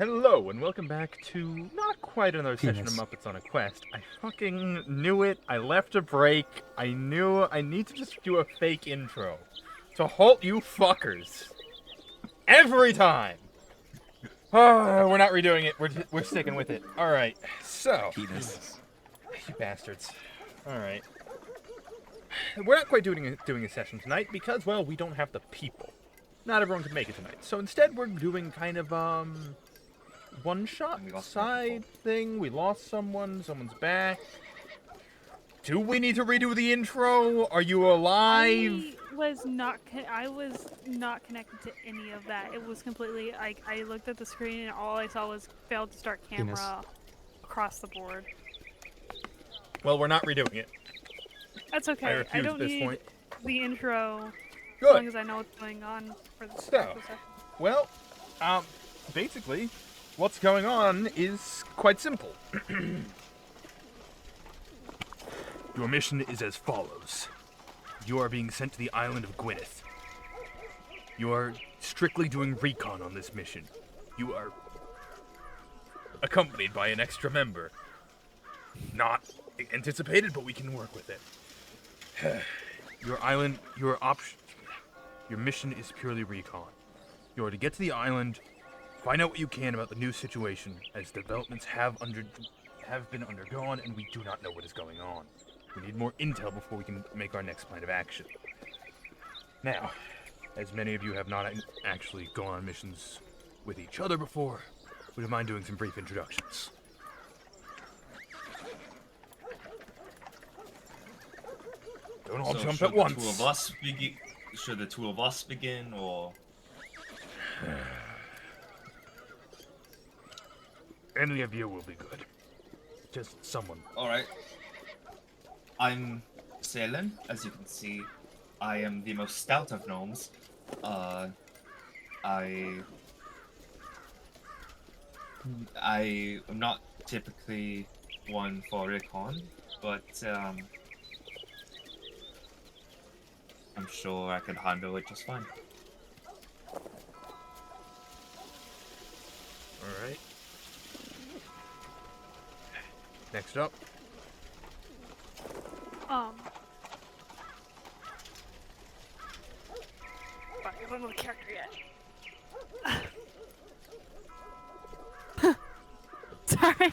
Hello, and welcome back to not quite another session of Penis. Muppets on a Quest. I fucking knew it. I left a break. I knew I need to just do a fake intro to halt you fuckers. Every time. Oh, we're not redoing it. We're sticking with it. All right. So, Penis. you bastards. All right. We're not quite doing a session tonight because, well, we don't have the people. Not everyone can make it tonight. So instead, we're doing kind of one-shot side thing. We lost someone. Someone's back. Do we need to redo the intro? Are you alive? I was not connected to any of that. It was completely. I looked at the screen and all I saw was failed to start camera Penis. across the board. Well, we're not redoing it. That's okay. I refuse don't at this need point. the intro Good. as long as I know what's going on for the So, session. well, basically, what's going on is quite simple. Your mission is as follows. You are being sent to the island of Gwyneth. You are strictly doing recon on this mission. You are accompanied by an extra member. Not anticipated, but we can work with it. Your mission is purely recon. You are to get to the island, find out what you can about the new situation, as developments have been undergone, and we do not know what is going on. We need more intel before we can make our next plan of action. Now, as many of you have not actually gone on missions with each other before, would you mind doing some brief introductions? Don't all jump at once. Should the two of us begin, or Any of you will be good. Just someone. all right? I'm Salen, as you can see. I am the most stout of gnomes. I am not typically one for Recon, but I'm sure I can handle it just fine. Alright. Next up. Fuck, I don't know the character yet. Sorry.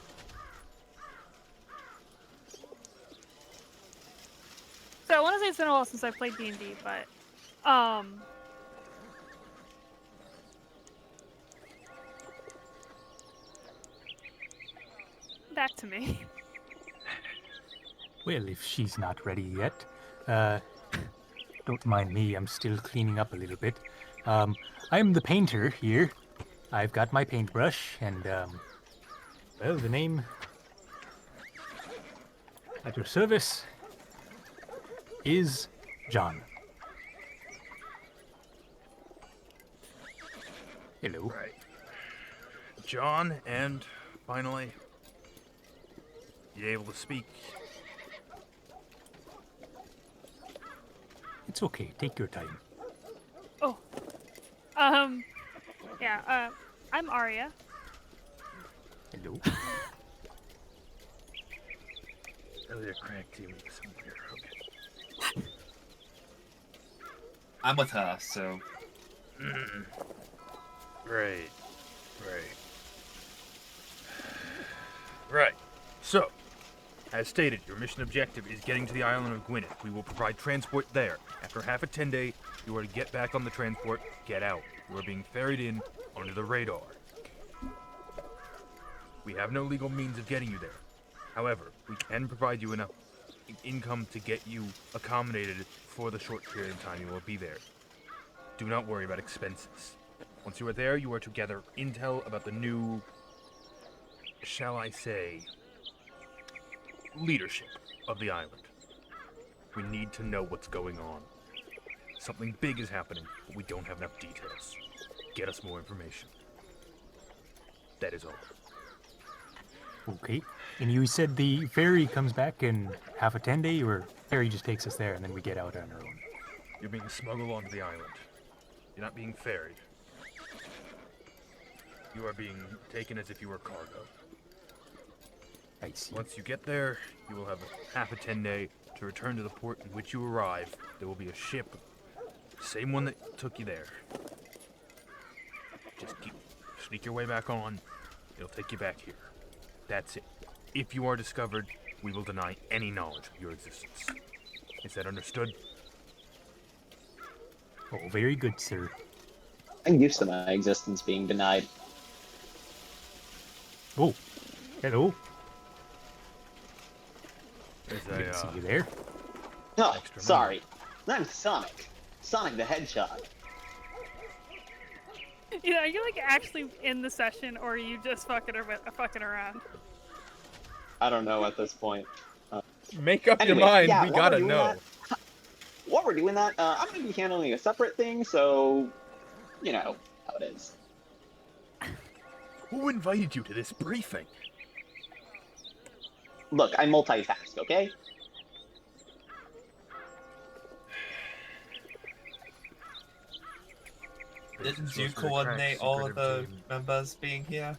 So I want to say it's been a while since I played D&D, but back to me. Well, if she's not ready yet, don't mind me, I'm still cleaning up a little bit. I'm the painter here. I've got my paintbrush, and, well, the name at your service is John. Hello. Right. John, and finally, you able to speak? It's okay, take your time. Oh. Yeah, I'm Arya. Hello. Earlier crack team somewhere. Okay. I'm with her, so Right. Right. So, as stated, your mission objective is getting to the island of Gwyneth. We will provide transport there. After half a 10-day, you are to get back on the transport, get out. You are being ferried in under the radar. We have no legal means of getting you there. However, we can provide you enough income to get you accommodated for the short period of time you will be there. Do not worry about expenses. Once you are there, you are to gather intel about the new, shall I say, leadership of the island. We need to know what's going on. Something big is happening, but we don't have enough details. Get us more information. That is all. Okay. And you said the ferry comes back in half a 10-day, or ferry just takes us there and then we get out on our own? You're being smuggled onto the island. You're not being ferried. You are being taken as if you were cargo. I see. Once you get there, you will have half a 10-day to return to the port in which you arrive. There will be a ship, same one that took you there. Just sneak your way back on. It'll take you back here. That's it. If you are discovered, we will deny any knowledge of your existence. Is that understood? Oh, very good, sir. I'm used to my existence being denied. Oh, hello. There's Didn't see a, you there. Oh, Extra sorry. I'm Sonic. Sonic the Hedgehog. You know, are you like actually in the session, or are you just fucking around? I don't know at this point. Make up Anyway, your mind, yeah, we while we're gotta doing know. While we're doing that, I'm going to be handling a separate thing, so you know how it is. Who invited you to this briefing? Look, I multitask, okay? Didn't you Supposed to attract coordinate all of the secretive team. members being here?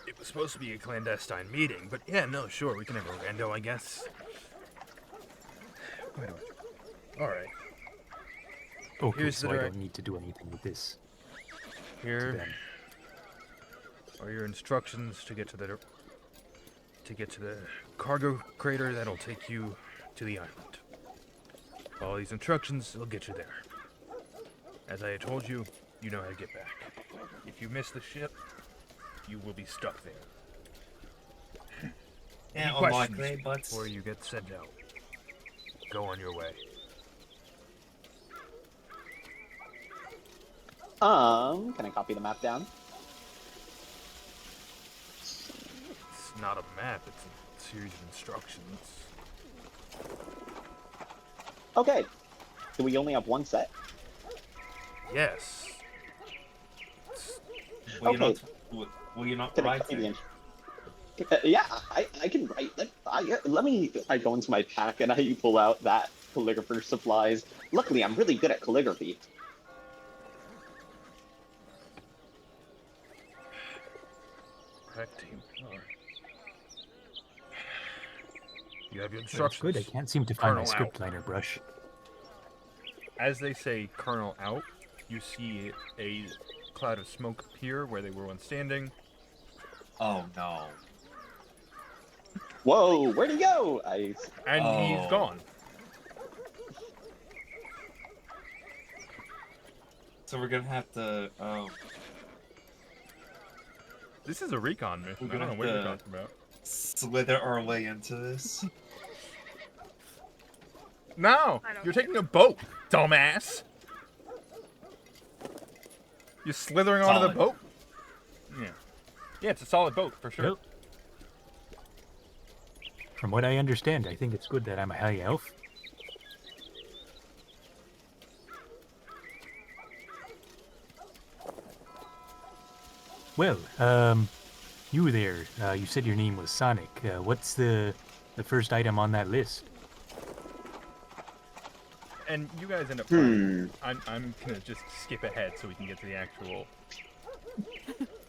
It was supposed to be a clandestine meeting, but yeah, no, sure, we can have a rando, I guess. Why don't you? Alright, Okay, Here's so the I direct- don't need to do anything with this. To here them. are your instructions to get to the cargo crater that'll take you to the island. Follow these instructions, they'll get you there. As I had told you, you know how to get back. If you miss the ship, you will be stuck there. Yeah, Any unlikely, questions but before you get sent out? Go on your way. Can I copy the map down? It's not a map, it's a series of instructions. Okay. Do we only have one set? Yes. were you Okay. were you not Can I copy writing? yeah, I can write. Let me. I go into my pack and I pull out that calligrapher supplies. Luckily, I'm really good at calligraphy. Correct team. Alright. You have your That's instructions. good. I can't seem to find my Colonel script out. liner brush. As they say Colonel out, you see a cloud of smoke appear where they were once standing. Oh no. Whoa, where'd he go? And he's Oh. gone. So we're gonna have to. Oh, This is a recon mission. We're I don't know gonna what you're have to- talking about. slither our way into this. No! I don't You're care. taking a boat, dumbass! You're slithering onto the Solid. boat? Yeah. Yeah, it's a solid boat, for sure. Well, from what I understand, I think it's good that I'm a high elf. Well, you there, you said your name was Sonic. What's the first item on that list? And you guys end up Hmm. I'm gonna just skip ahead so we can get to the actual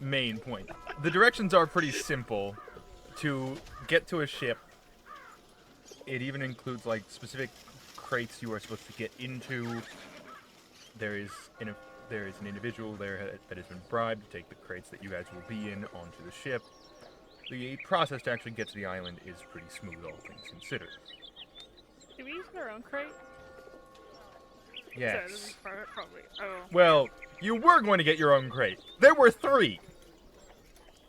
main point. The directions are pretty simple. To get to a ship, it even includes like specific crates you are supposed to get into. There is an individual there that has been bribed to take the crates that you guys will be in onto the ship. The process to actually get to the island is pretty smooth, all things considered. Do we use our own crate? Sorry, Yes. this is probably. Oh. Well, you were going to get your own crate. There were 3.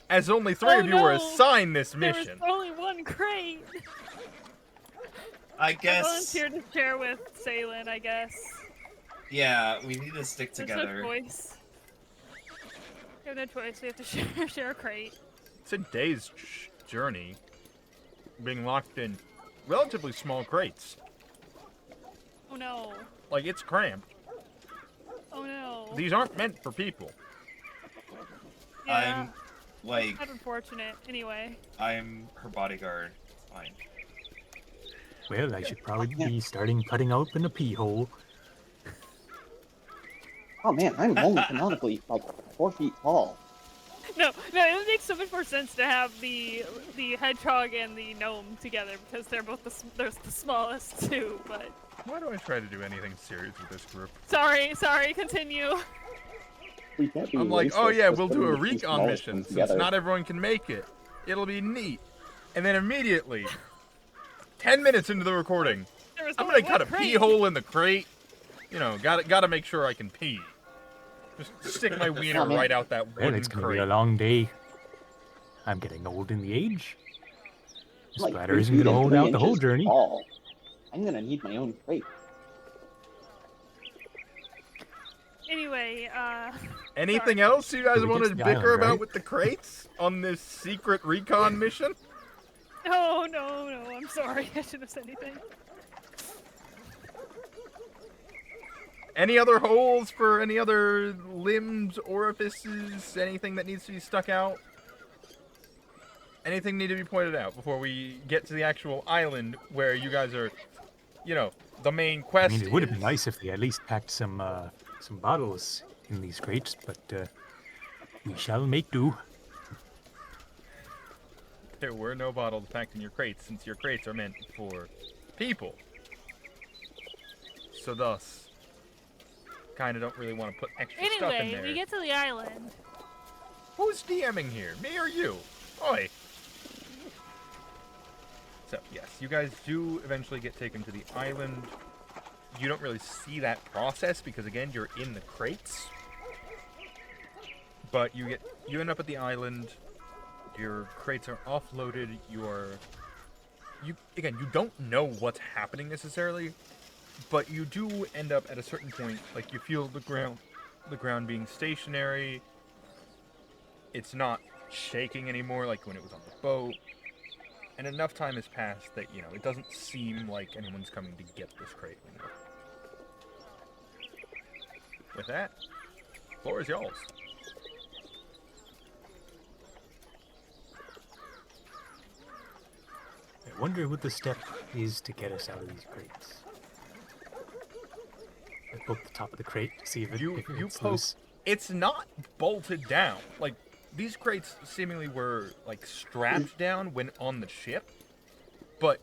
As only 3 Oh, of you were no! assigned this There was mission. only one crate. I I guess. volunteered to share with Salen, I guess. Yeah, we need to stick There's together. no choice. We have no choice. We have to share a crate. It's a day's journey, being locked in relatively small crates. Oh no. Like, it's cramped. Oh no. These aren't meant for people. Yeah. I'm like That's unfortunate. Anyway. I'm her bodyguard. It's fine. Well, I should probably be starting cutting open a pee hole. Oh man, I'm only canonically like 4 feet tall. No, it would make so much more sense to have the hedgehog and the gnome together because they're both they're the smallest too. But Why do I try to do anything serious with this group? sorry, continue. We can't be I'm like, racist, oh yeah, just we'll putting do a the two recon smallest mission ones since together. not everyone can make it. It'll be neat. And then immediately, 10 minutes into the recording, There was I'm only gonna cut a one pee crate. hole in the crate. You know, gotta make sure I can pee. Just stick my wiener Oh, man. right out that Well, wooden it's gonna be crate. a long day. I'm getting old in the age. This Like bladder 3 isn't feet gonna and hold 3 out the whole inches journey. tall. I'm gonna need my own crate. Anyway, Anything sorry. else you guys We want get to to the bicker island, about right? with the crates on this secret recon mission? No, I'm sorry. I shouldn't have said anything. Any other holes for any other limbs, orifices, anything that needs to be stuck out? Anything need to be pointed out before we get to the actual island where you guys are, you know, the main I quest mean, it would have been is? nice if they at least packed some bottles in these crates, but we shall make do. There were no bottles packed in your crates since your crates are meant for people. So thus, kind of don't really want to put extra stuff in Anyway, there. we get to the island. Who's DMing here? Me or you? Oi. So, yes, you guys do eventually get taken to the island. You don't really see that process because, again, you're in the crates. But you end up at the island. Your crates are offloaded. You don't know what's happening necessarily, but you do end up at a certain point, like you feel the ground being stationary. It's not shaking anymore like when it was on the boat. And enough time has passed that, it doesn't seem like anyone's coming to get this crate anymore. With that, floor is y'all's. I wonder what the step is to get us out of these crates. I poke the top of the crate to see if You it's poke. loose. It's not bolted down. Like, these crates seemingly were, like, strapped down when on the ship. But,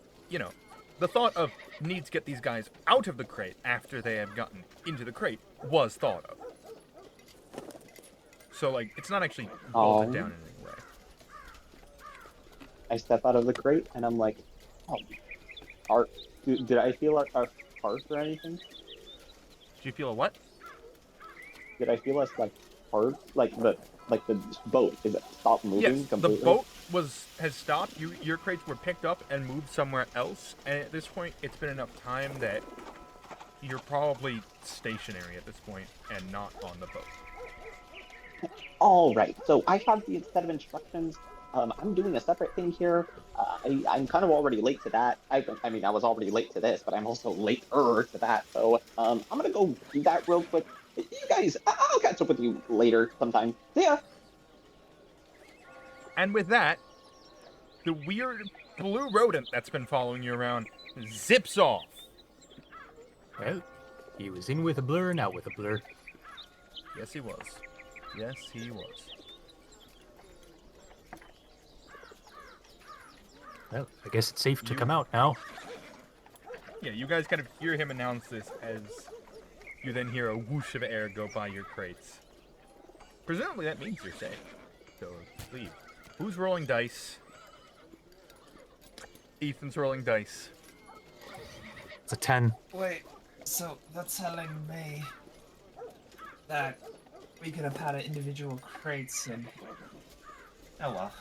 the thought of need to get these guys out of the crate after they have gotten into the crate was thought of. So, like, it's not actually bolted down in any way. I step out of the crate and I'm like, oh, did I feel our heart or anything? Do you feel a what? Did I feel us like hard? Like the boat, is it stopped moving Yes, completely? the boat has stopped. Your crates were picked up and moved somewhere else. And at this point, it's been enough time that you're probably stationary at this point and not on the boat. All right, so I have the set of instructions. I'm doing a separate thing here. I'm kind of already late to that. I was already late to this, but I'm also later to that. So I'm gonna go do that real quick. You guys, I'll catch up with you later sometime. See ya. And with that, the weird blue rodent that's been following you around zips off. Well, he was in with a blur and out with a blur. Yes, he was. Yes, he was. Well, I guess it's safe to You- come out now. Yeah, you guys kind of hear him announce this as you then hear a whoosh of air go by your crates. Presumably that means you're safe. So leave. Who's rolling dice? Ethan's rolling dice. It's a 10. Wait, so that's telling me that we could have had individual crates and... Oh well.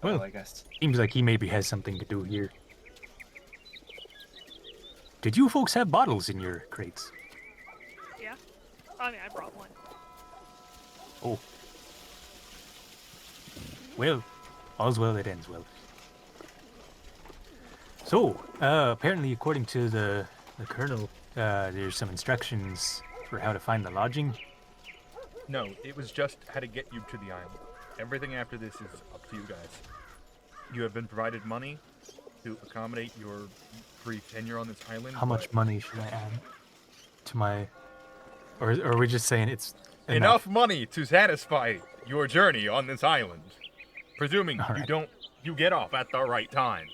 Well, I guess. seems like he maybe has something to do here. Did you folks have bottles in your crates? Yeah. I brought one. Oh. Well, all's well that ends well. So, apparently according to the colonel, there's some instructions for how to find the lodging. No, it was just how to get you to the island. Everything after this is up to you guys. You have been provided money to accommodate your brief tenure on this island. How much money should I add to my... Or are we just saying it's enough money to satisfy your journey on this island. Presuming All right. you get off at the right time.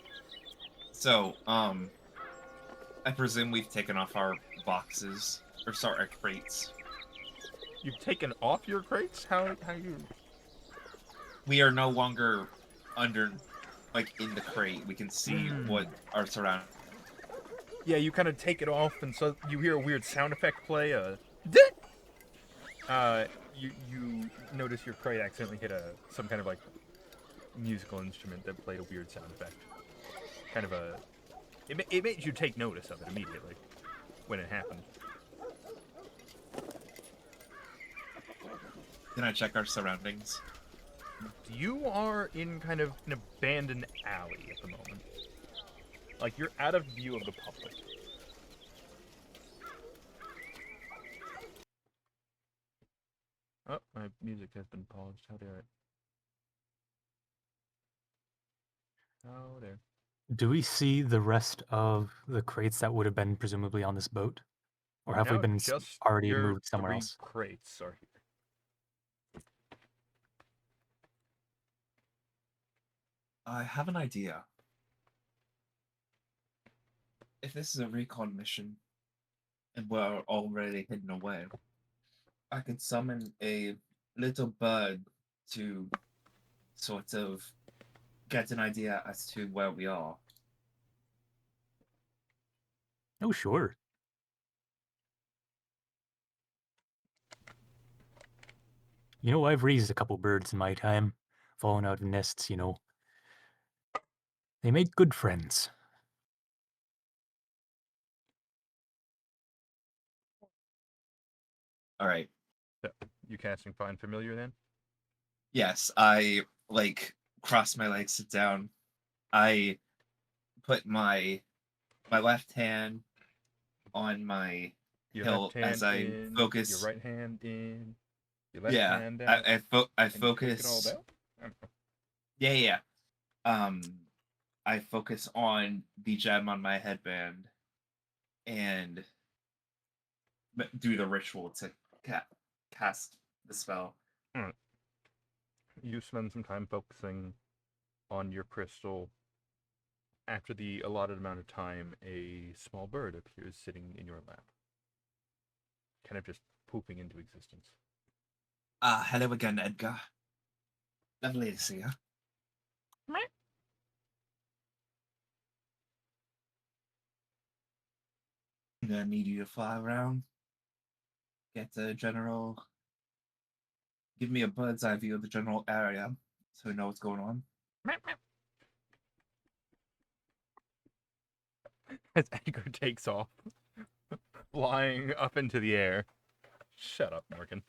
So, I presume we've taken off our boxes, or sorry, our crates. You've taken off your crates? How you? We are no longer under, like, in the crate. We can see Mm. what our surroundings. Yeah, you kind of take it off, and so you hear a weird sound effect play. You notice your crate accidentally hit some kind of like musical instrument that played a weird sound effect. Kind of a. It made you take notice of it immediately when it happened. Can I check our surroundings? You are in kind of an abandoned alley at the moment. Like, you're out of view of the public. Oh, my music has been paused. How dare it? Oh, there. Do we see the rest of the crates that would have been presumably on this boat? Or have we Now been just already your moved somewhere 3 else? crates are here. I have an idea. If this is a recon mission, and we're already hidden away, I could summon a little bird to sort of get an idea as to where we are. Oh, sure. You know, I've raised a couple birds in my time, fallen out of nests, you know. They make good friends. All right. So, you casting Find Familiar then? Yes, I cross my legs, sit down. I put my left hand on my Your hilt left hand as I in, focus. your right hand in, your left Yeah, hand out. I and you take it focus. all down? I don't know. Yeah. I focus on the gem on my headband and do the ritual to cast the spell. Alright. You spend some time focusing on your crystal. After the allotted amount of time, a small bird appears sitting in your lap. Kind of just pooping into existence. Hello again, Edgar. Lovely to see you. I'm gonna need you to fly around, get the general. Give me a bird's eye view of the general area so we know what's going on. As Edgar takes off, flying up into the air. Shut up, Morgan.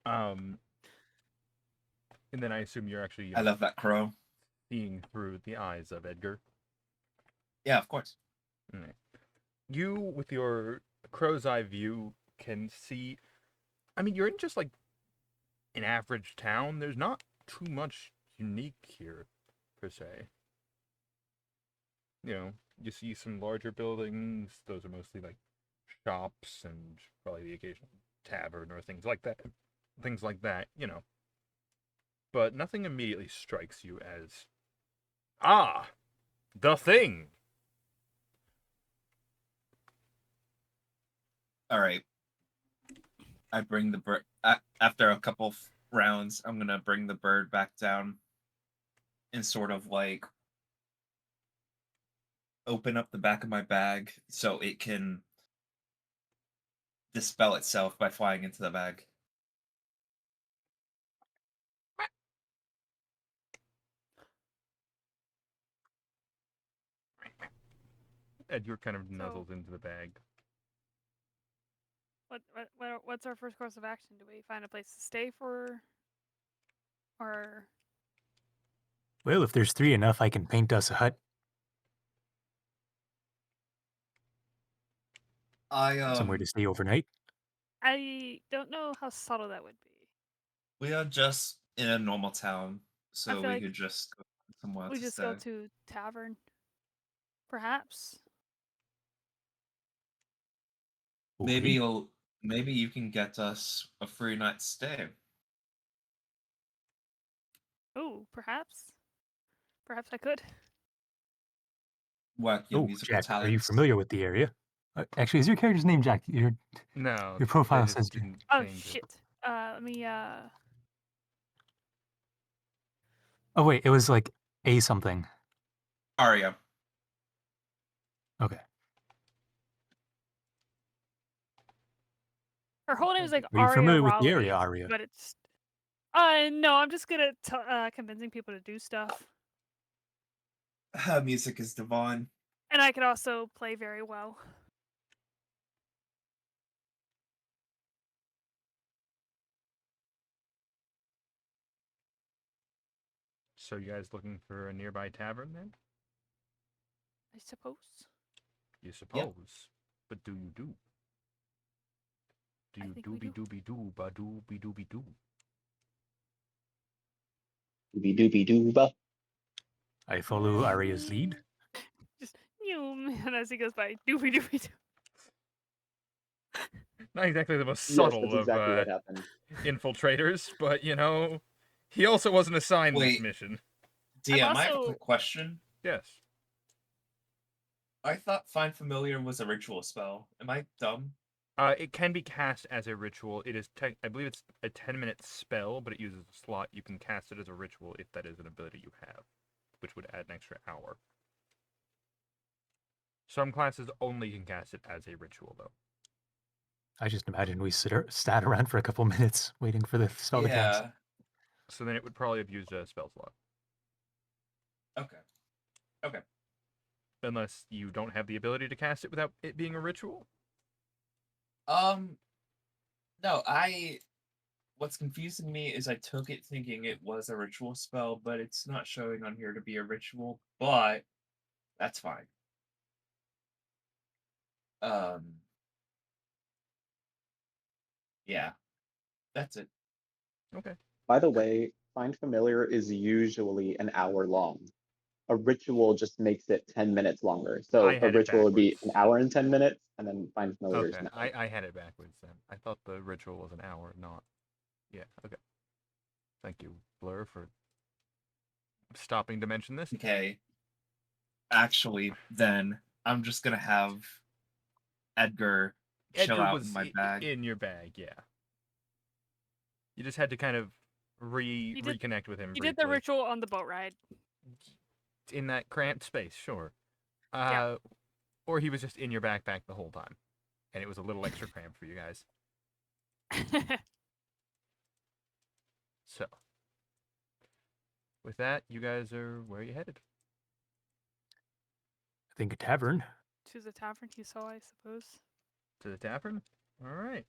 And then I assume you're actually I love that crow. seeing through the eyes of Edgar. Yeah, of course. Alright. You, with your crow's eye view, can see. I mean, you're in just like an average town. There's not too much unique here, per se. You know, you see some larger buildings. Those are mostly like shops and probably the occasional tavern or things like that. Things like that, you know. But nothing immediately strikes you as, ah, the thing. All right. I bring the bird after a couple rounds. I'm gonna bring the bird back down and sort of like open up the back of my bag so it can dispel itself by flying into the bag. Edgar kind of nuzzles into the bag. What's our first course of action? Do we find a place to stay for, or Well, if there's 3 enough, I can paint us a hut. Somewhere to stay overnight. I don't know how subtle that would be. We are just in a normal town, so feel we like could just go somewhere we to just stay. go to tavern, perhaps. Maybe Okay. Maybe you can get us a free night stay. Oh, perhaps. Perhaps I could. Work your Oh, musical Jack, are you talents. familiar with the area? Actually, is your character's name Jack? No, Your they profile just says didn't Oh change it. shit. Let me Oh wait, it was like a something. Aria. Okay. her whole name is like Are you Aria familiar with the Raleigh, area, Aria? but it's no, I'm just good at convincing people to do stuff. Her music is divine. And I could also play very well. So you guys looking for a nearby tavern then? I suppose. You suppose. But do you do? Do I you think we doobie do. doobie doo ba doobie doobie doo? Doobie doobie dooba. I follow Aria's lead. Just you man as he goes by. Doofy doofy doo. Not exactly the most Yes, subtle that's of exactly what happened. infiltrators, but you know, he also wasn't assigned this Wait. mission. DM, I have a also- quick question. Yes. I thought Find Familiar was a ritual spell. Am I dumb? It can be cast as a ritual. It is, I believe it's a 10-minute spell, but it uses a slot. You can cast it as a ritual if that is an ability you have, which would add an extra hour. Some classes only can cast it as a ritual, though. I just imagine we sat around for a couple minutes waiting for the spell to cast. Yeah. So then it would probably have used a spell slot. Okay. Okay. Unless you don't have the ability to cast it without it being a ritual. No, what's confusing me is I took it thinking it was a ritual spell, but it's not showing on here to be a ritual, but that's fine. Yeah. That's it. Okay. By the way, Find Familiar is usually an hour long. A ritual just makes it 10 minutes longer. So I a had it ritual would be an backwards. hour and 10 minutes, and then Find Familiar is Okay, 9. I had it backwards then. I thought the ritual was an hour, not. Yeah, okay. Thank you, Blur, for stopping to mention this. Okay. Actually, then I'm just gonna have Edgar chill Edgar out was in my bag. in your bag, yeah. You just had to kind of reconnect with him You briefly. did the ritual on the boat ride. In that cramped space, sure. Yep. Or he was just in your backpack the whole time, and it was a little extra cramped for you guys. So, with that, you guys are where are you headed? I think a tavern. To the tavern you saw, I suppose. To the tavern? All right.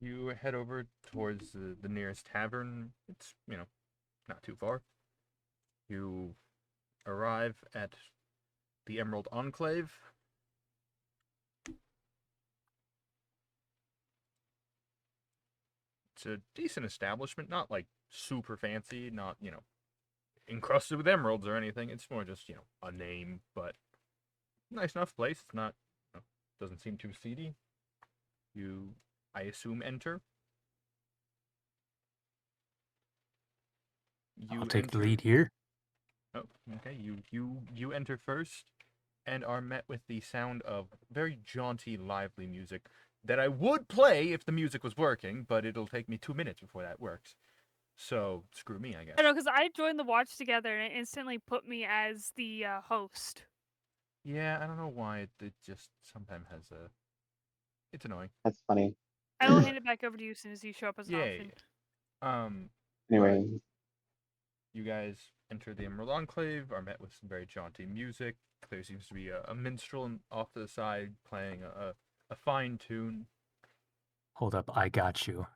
You head over towards the nearest tavern. It's, not too far. You arrive at the Emerald Enclave. It's a decent establishment, not like super fancy, not, encrusted with emeralds or anything. It's more just, a name, but nice enough place. It's not, doesn't seem too seedy. You, I assume, enter. I'll take the lead here. Oh, okay. You enter first, and are met with the sound of very jaunty, lively music that I would play if the music was working, but it'll take me 2 minutes before that works. So screw me, I guess. I know, because I joined the watch together and it instantly put me as the host. Yeah, I don't know why it just sometimes has a. It's annoying. That's funny. I will hand it back over to you as soon as you show up as an Yeah. option. Anyway, You guys enter the Emerald Enclave, are met with some very jaunty music. There seems to be a minstrel off to the side playing a fine tune. Hold up, I got you.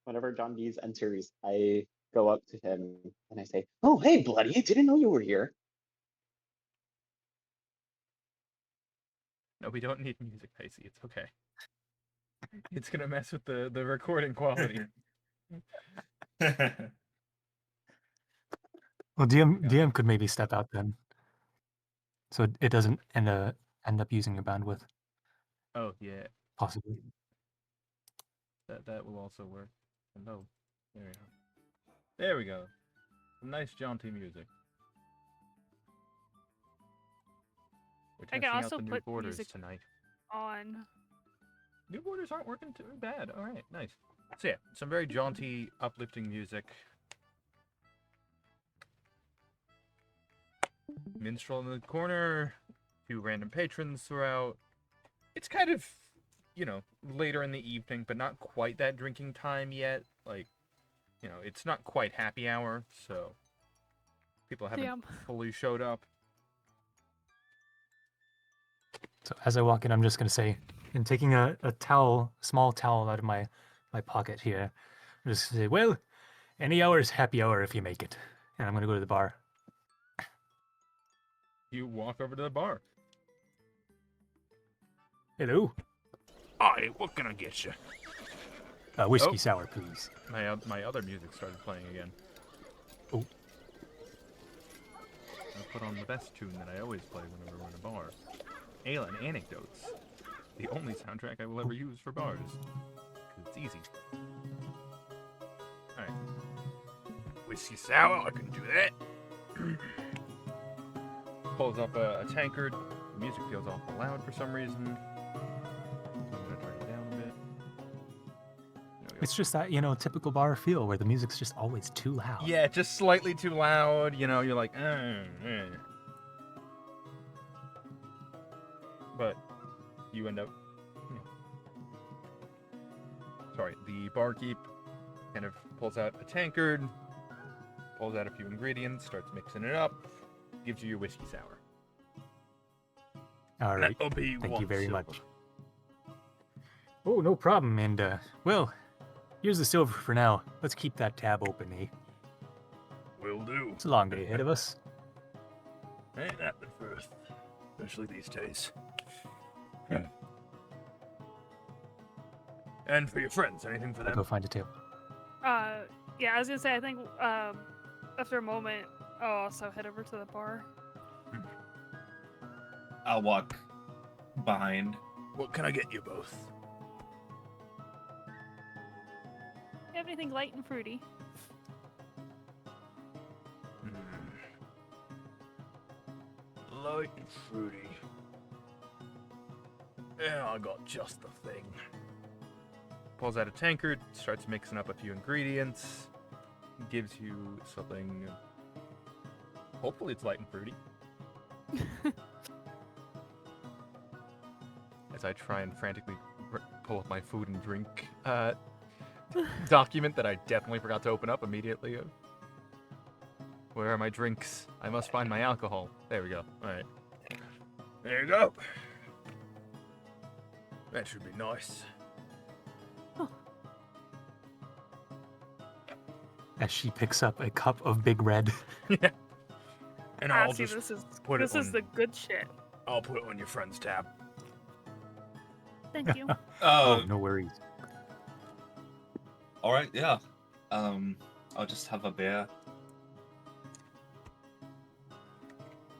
whenever John Dees enters, I go up to him and I say, "Oh, hey, buddy, I didn't know you were here." No, we don't need music, Pacey. It's okay. It's gonna mess with the recording quality. Well, DM could maybe step out then, so it doesn't end up using your bandwidth. Oh yeah, possibly. that will also work. And oh, there we go. There we go. Some nice jaunty music. We're I can testing out also the new put borders music tonight. on. New borders aren't working too bad. All right, nice. So yeah, some very jaunty, uplifting music. Minstrel in the corner. Few random patrons throughout. It's kind of, later in the evening, but not quite that drinking time yet. Like, it's not quite happy hour, so people haven't Damn. fully showed up. So as I walk in, I'm just gonna say, and taking a towel, small towel out of my pocket here, I'm just gonna say, well, any hour is happy hour if you make it. And I'm gonna go to the bar. You walk over to the bar. Hello, Hi, what can I get you? whiskey Oh. sour, please. My other music started playing again. Oh. I put on the best tune that I always play whenever we're in a bar. Ale and Anecdotes. The only soundtrack I will ever use for bars. 'Cause it's easy. Alright. Whiskey sour, I can do that. Pulls up a tankard. The music feels awful loud for some reason. So I'm gonna turn it down a bit. There we go. It's just that, typical bar feel where the music's just always too loud. Yeah, just slightly too loud. You're like, But you end up. Sorry, the barkeep kind of pulls out a tankard, pulls out a few ingredients, starts mixing it up, gives you your whiskey sour. All right. That'll be Thank one you very silver. much. Oh, no problem. And, well, here's the silver for now. Let's keep that tab open, eh? Will do. It's a long day ahead of us. Ain't that the first, especially these days. And for your friends, anything for I'll them? go find a table. Yeah, I was gonna say, I think after a moment, I'll also head over to the bar. I'll walk behind. What can I get you both? You have anything light and fruity? Light and fruity. Yeah, I got just the thing. Pulls out a tankard, starts mixing up a few ingredients, gives you something. Hopefully, it's light and fruity. As I try and frantically pull up my food and drink document that I definitely forgot to open up immediately. Where are my drinks? I must find my alcohol. There we go. All right. There you go. That should be nice. As she picks up a cup of Big Red. Yeah. And I'll See, just this is the good shit. I'll put it on your friend's tab. Thank you. Oh, no worries. All right, yeah. I'll just have a beer.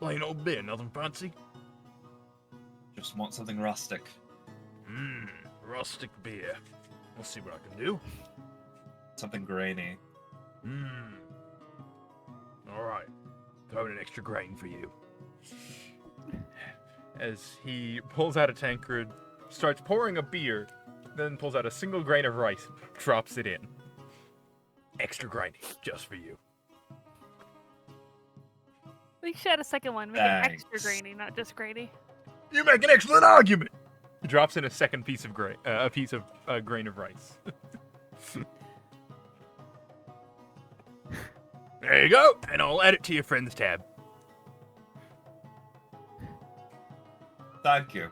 Plain old beer, nothing fancy. Just want something rustic. Rustic beer. We'll see what I can do. Something grainy. Alright. Throw in an extra grain for you. As he pulls out a tankard, starts pouring a beer, then pulls out a single grain of rice, drops it in. Extra grainy, just for you. We should add a second one. Make it Thanks. extra grainy, not just grainy. You make an excellent argument! He drops in a second piece of grain of rice. There you go, and I'll add it to your friend's tab. Thank you.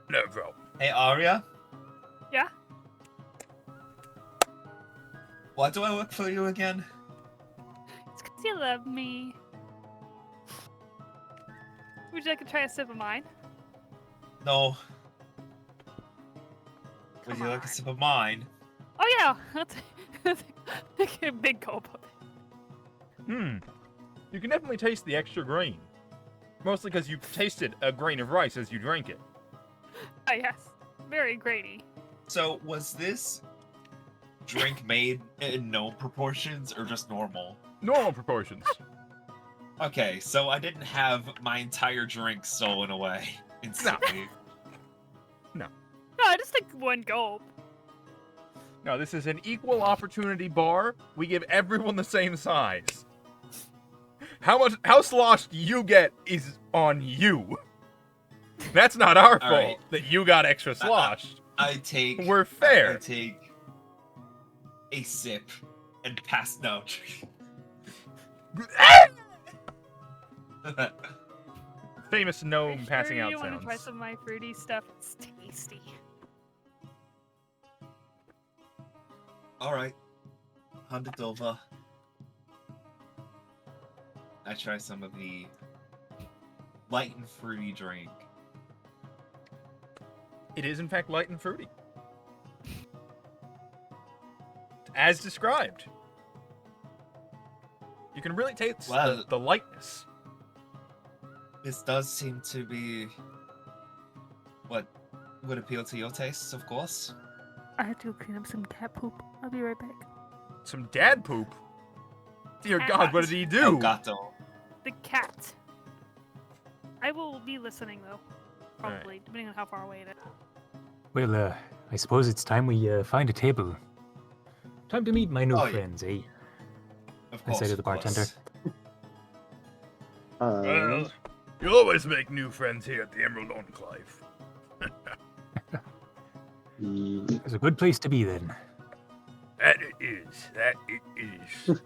No problem. Hey, Arya, Yeah? why do I work for you again? It's because you love me. Would you like to try a sip of mine? No. Would Come you like a on. sip of mine? Oh yeah, that's a big gulp of it. You can definitely taste the extra grain. Mostly because you tasted a grain of rice as you drank it. Ah, yes. Very Grady. So, was this drink made in no proportions or just normal? Normal proportions. Okay, so I didn't have my entire drink stolen away instantly. No, I just took one gulp. No, this is an equal opportunity bar. We give everyone the same size. How sloshed you get is on you. That's not our fault right. that you got extra sloshed. I take. We're fair. I take a sip and pass out. Famous gnome Are passing sure out you want to try sounds. some of my fruity stuff? It's tasty. All right, hand it over. I try some of the light and fruity drink. It is in fact light and fruity. As described. You can really taste Well- the lightness. This does seem to be what would appeal to your tastes, of course. I have to clean up some cat poop. I'll be right back. Some dad poop. Dear Cat. God, what did he do? El gato. The cat. I will be listening though. Probably, depending on how far away it is. Well, I suppose it's time we find a table. Time to meet my new Oh, yeah. friends, eh? Of I course, say to of the bartender. course. Well, you always make new friends here at the Emerald Enclave. It's a good place to be then. That it is. That it is.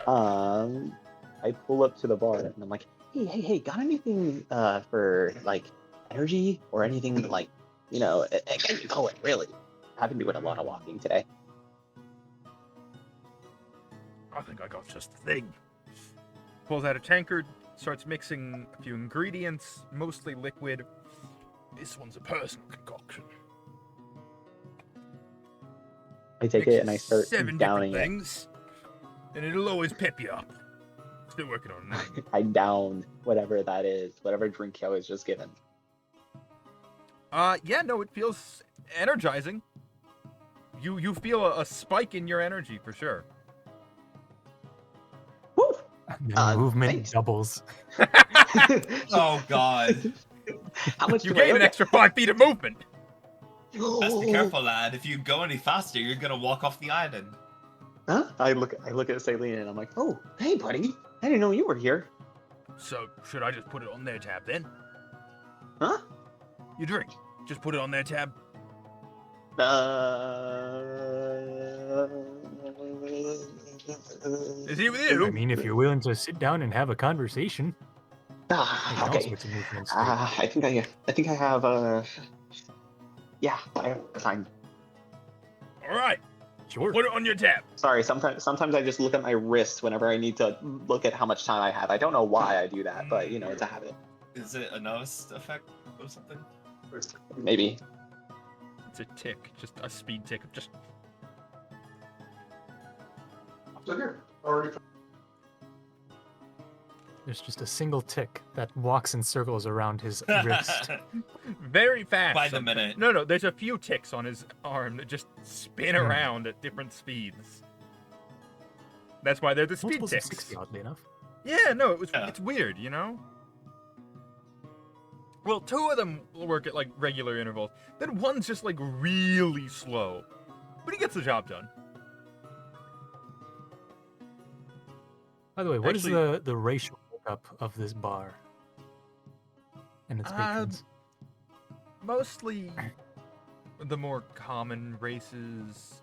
I pull up to the bar and I'm like, hey, got anything for like energy or anything like, get you going, really. I've been doing a lot of walking today. I think I got just the thing. Pulls out a tankard, starts mixing a few ingredients, mostly liquid. This one's a personal concoction. I take it and I start 7 downing different it. things, and it'll always pep you up. Still working on that. I down whatever that is, whatever drink I was just given. Yeah, no, it feels energizing. You feel a spike in your energy for sure. Woo! The movement thanks. doubles. Oh God. How much You do I gain owe an extra 5 feet of movement. Best be careful, lad. If you go any faster, you're gonna walk off the island. Huh? I look at Saline and I'm like, oh, hey, buddy. I didn't know you were here. So, should I just put it on their tab then? Huh? You drink. Just put it on their tab. Is he with you? I mean, if you're willing to sit down and have a conversation, make all Okay. sorts of movements. I think I have yeah, I have time. All right. Sure. Put it on your tab. Sorry, sometimes I just look at my wrist whenever I need to look at how much time I have. I don't know why I do that, but it's a habit. Is it a notice effect or something? Maybe. It's a tick, just a speed tick of just. So here, already. There's just a single tick that walks in circles around his wrist. Very fast. By the minute. No, there's a few ticks on his arm that just spin Hmm. around at different speeds. That's why they're the speed Multiples of ticks. 60, oddly enough. Yeah, no, Yeah. it's weird, you know? Well, 2 of them will work at like regular intervals. Then one's just like really slow. But he gets the job done. By the way, what is Actually- the racial makeup of this bar and its patrons? Mostly the more common races,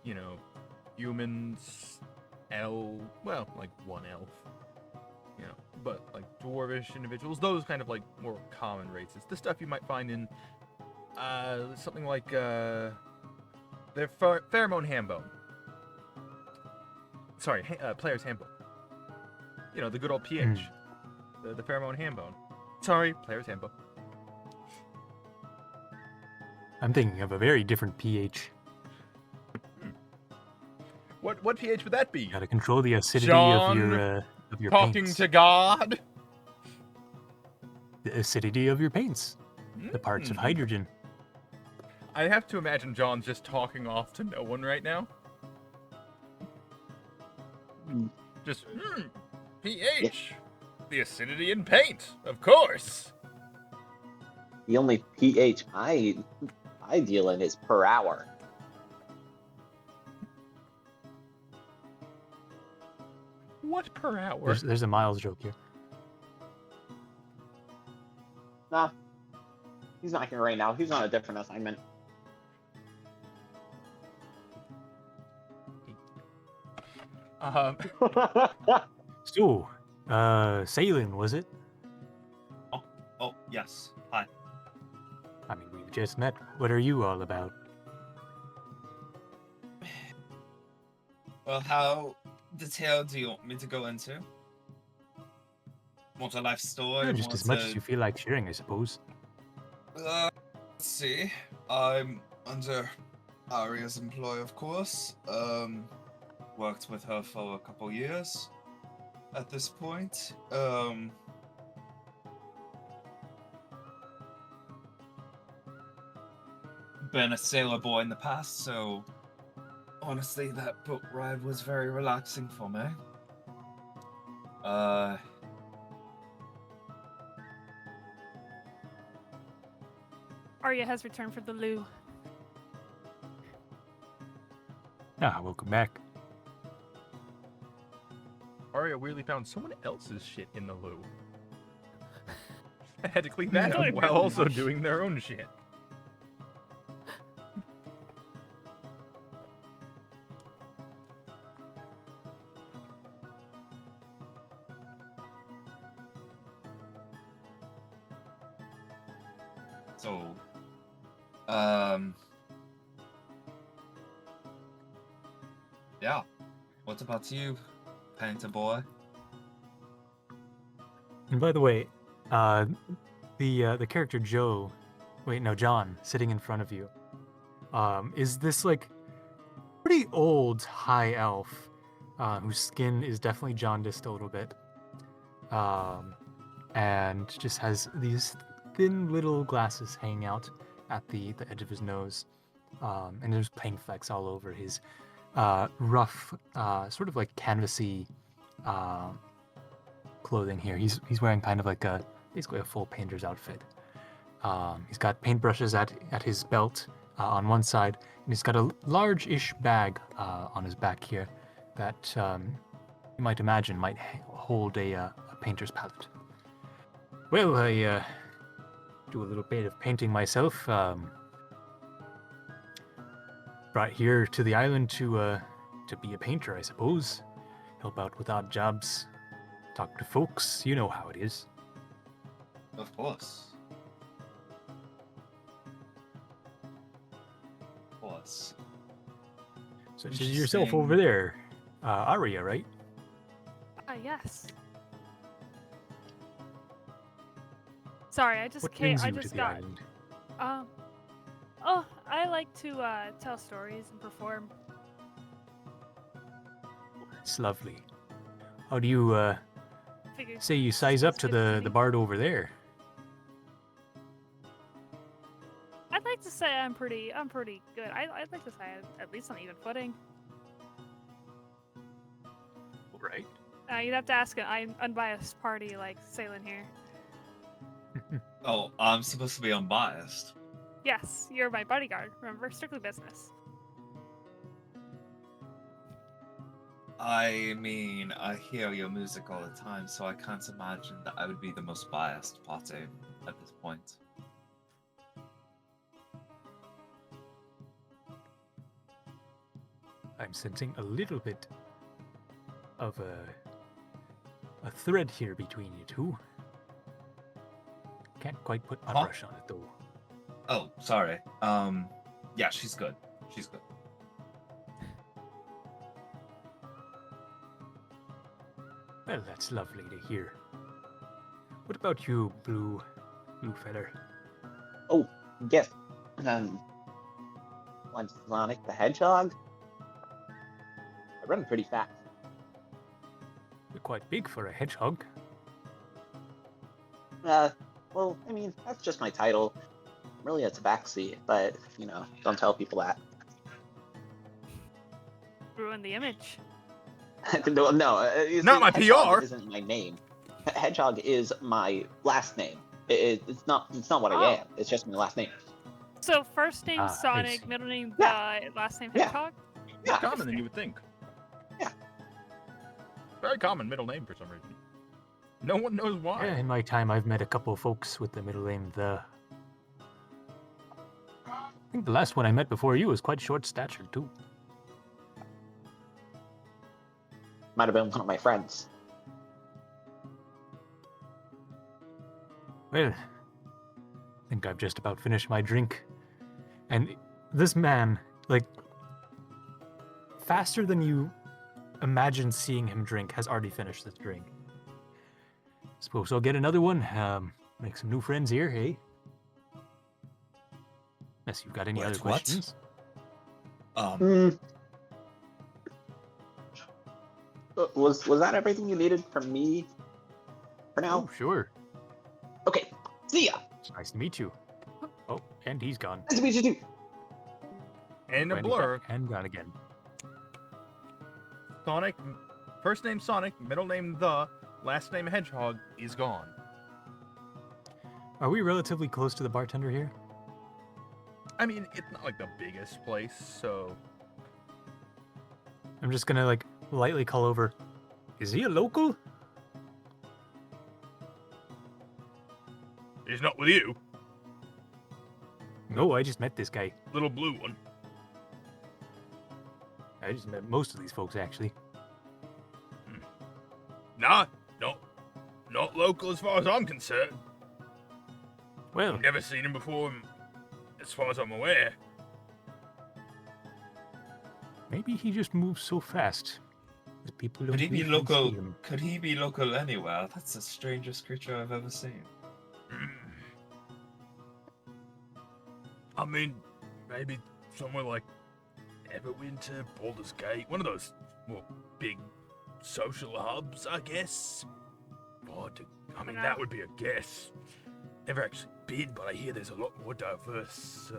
humans, like one elf, but like dwarvish individuals, those kind of like more common races. The stuff you might find in something like their pheromone handbone. Sorry, player's handbook. The good old PH, the pheromone handbone. Sorry, player's handbook. I'm thinking of a very different pH. What PH would that be? You gotta control the acidity John of your Talking paints. to God? The acidity of your paints. the parts of Hmm. hydrogen. I have to imagine John's just talking off to no one right now. Just, pH. The acidity in paint, of course. The only pH I deal in is per hour. What per hour? There's a Miles joke here. Nah, he's not here right now. He's on a different assignment. So, sailing, was it? Oh, yes. Hi. I mean, we've just met. What are you all about? Well, how detailed do you want me to go into? Want a life story? Just as much as you feel like sharing, I suppose. Let's see. I'm under Aria's employ, of course. Worked with her for a couple years at this point. Been a sailor boy in the past, so honestly, that boat ride was very relaxing for me. Arya has returned from the loo. Ah, welcome back. Arya weirdly found someone else's shit in the loo. I had to clean that Yeah, up while pretty also much. doing their own shit. So, yeah. What about you, Painter Boy? And by the way, the character Joe, wait, no, John, sitting in front of you, is this like pretty old high elf, whose skin is definitely jaundiced a little bit, and just has these thin little glasses hanging out at the edge of his nose, and there's paint flecks all over his rough, sort of like canvasy clothing here. He's wearing kind of like basically a full painter's outfit. He's got paintbrushes at his belt on one side, and he's got a large-ish bag on his back here that you might imagine might hold a painter's palette. Well, I do a little bit of painting myself. Brought here to the island to be a painter, I suppose. Help out with odd jobs. Talk to folks. You know how it is. Of course. Of course. So this is yourself over there, Aria, right? Ah, yes. Sorry, I just What came. brings I you to just the got. island? Oh, I like to tell stories and perform. It's lovely. How do you Figure. say you size up to Good for the me. bard over there? I'd like to say I'm pretty good. I'd like to say I'm at least on even footing. Right. You'd have to ask an unbiased party like Sailing here. Oh, I'm supposed to be unbiased. Yes, you're my bodyguard. Remember, strictly business. I mean, I hear your music all the time, so I can't imagine that I would be the most biased party at this point. I'm sensing a little bit of a thread here between you two. Can't quite put my Huh? brush on it though. Oh, sorry. Yeah, she's good. She's good. Well, that's lovely to hear. What about you, blue feather? Oh, yes. Like Sonic the Hedgehog. I run pretty fast. You're quite big for a hedgehog. Well, I mean, that's just my title. really a tabaxi, but you know, don't tell people that. Ruin the image. No, you Not see, my Hedgehog PR. isn't my name. Hedgehog is my last name. It's not. It's not what I Oh. am. It's just my last name. So first name I Sonic, see. middle name Yeah. last name Yeah. Hedgehog. More Yeah. common than you would think. Yeah. Very common middle name for some reason. No one knows why. Yeah, in my time, I've met a couple of folks with the middle name The. I think the last one I met before you was quite short statured, too. Might have been one of my friends. Well, I think I've just about finished my drink. And this man, like, faster than you imagine seeing him drink, has already finished this drink. Suppose I'll get another one. Make some new friends here, hey? Unless you've got any What, other what? questions. Hmm. Was that everything you needed from me for now? Oh, sure. Okay. See ya. It's nice to meet you. Oh, and he's gone. Nice to meet you too. And a And he's back blur. and gone again. Sonic, first name Sonic, middle name The, last name Hedgehog is gone. Are we relatively close to the bartender here? I mean, it's not like the biggest place, so I'm just gonna, like, lightly call over. Is he a local? he's not with you. No, I just met this guy. Little blue one. I just met most of these folks, actually. Nah, not local as far as I'm concerned. Well, I've never seen him before, as far as I'm aware. maybe he just moves so fast that people don't Could he be usually local? see him. Could he be local anywhere? That's the strangest creature I've ever seen. I mean, maybe somewhere like Everwinter, Baldur's Gate, one of those, well, big social hubs, I guess. But, I mean, that would be a guess. Never actually been, but I hear there's a lot more diverse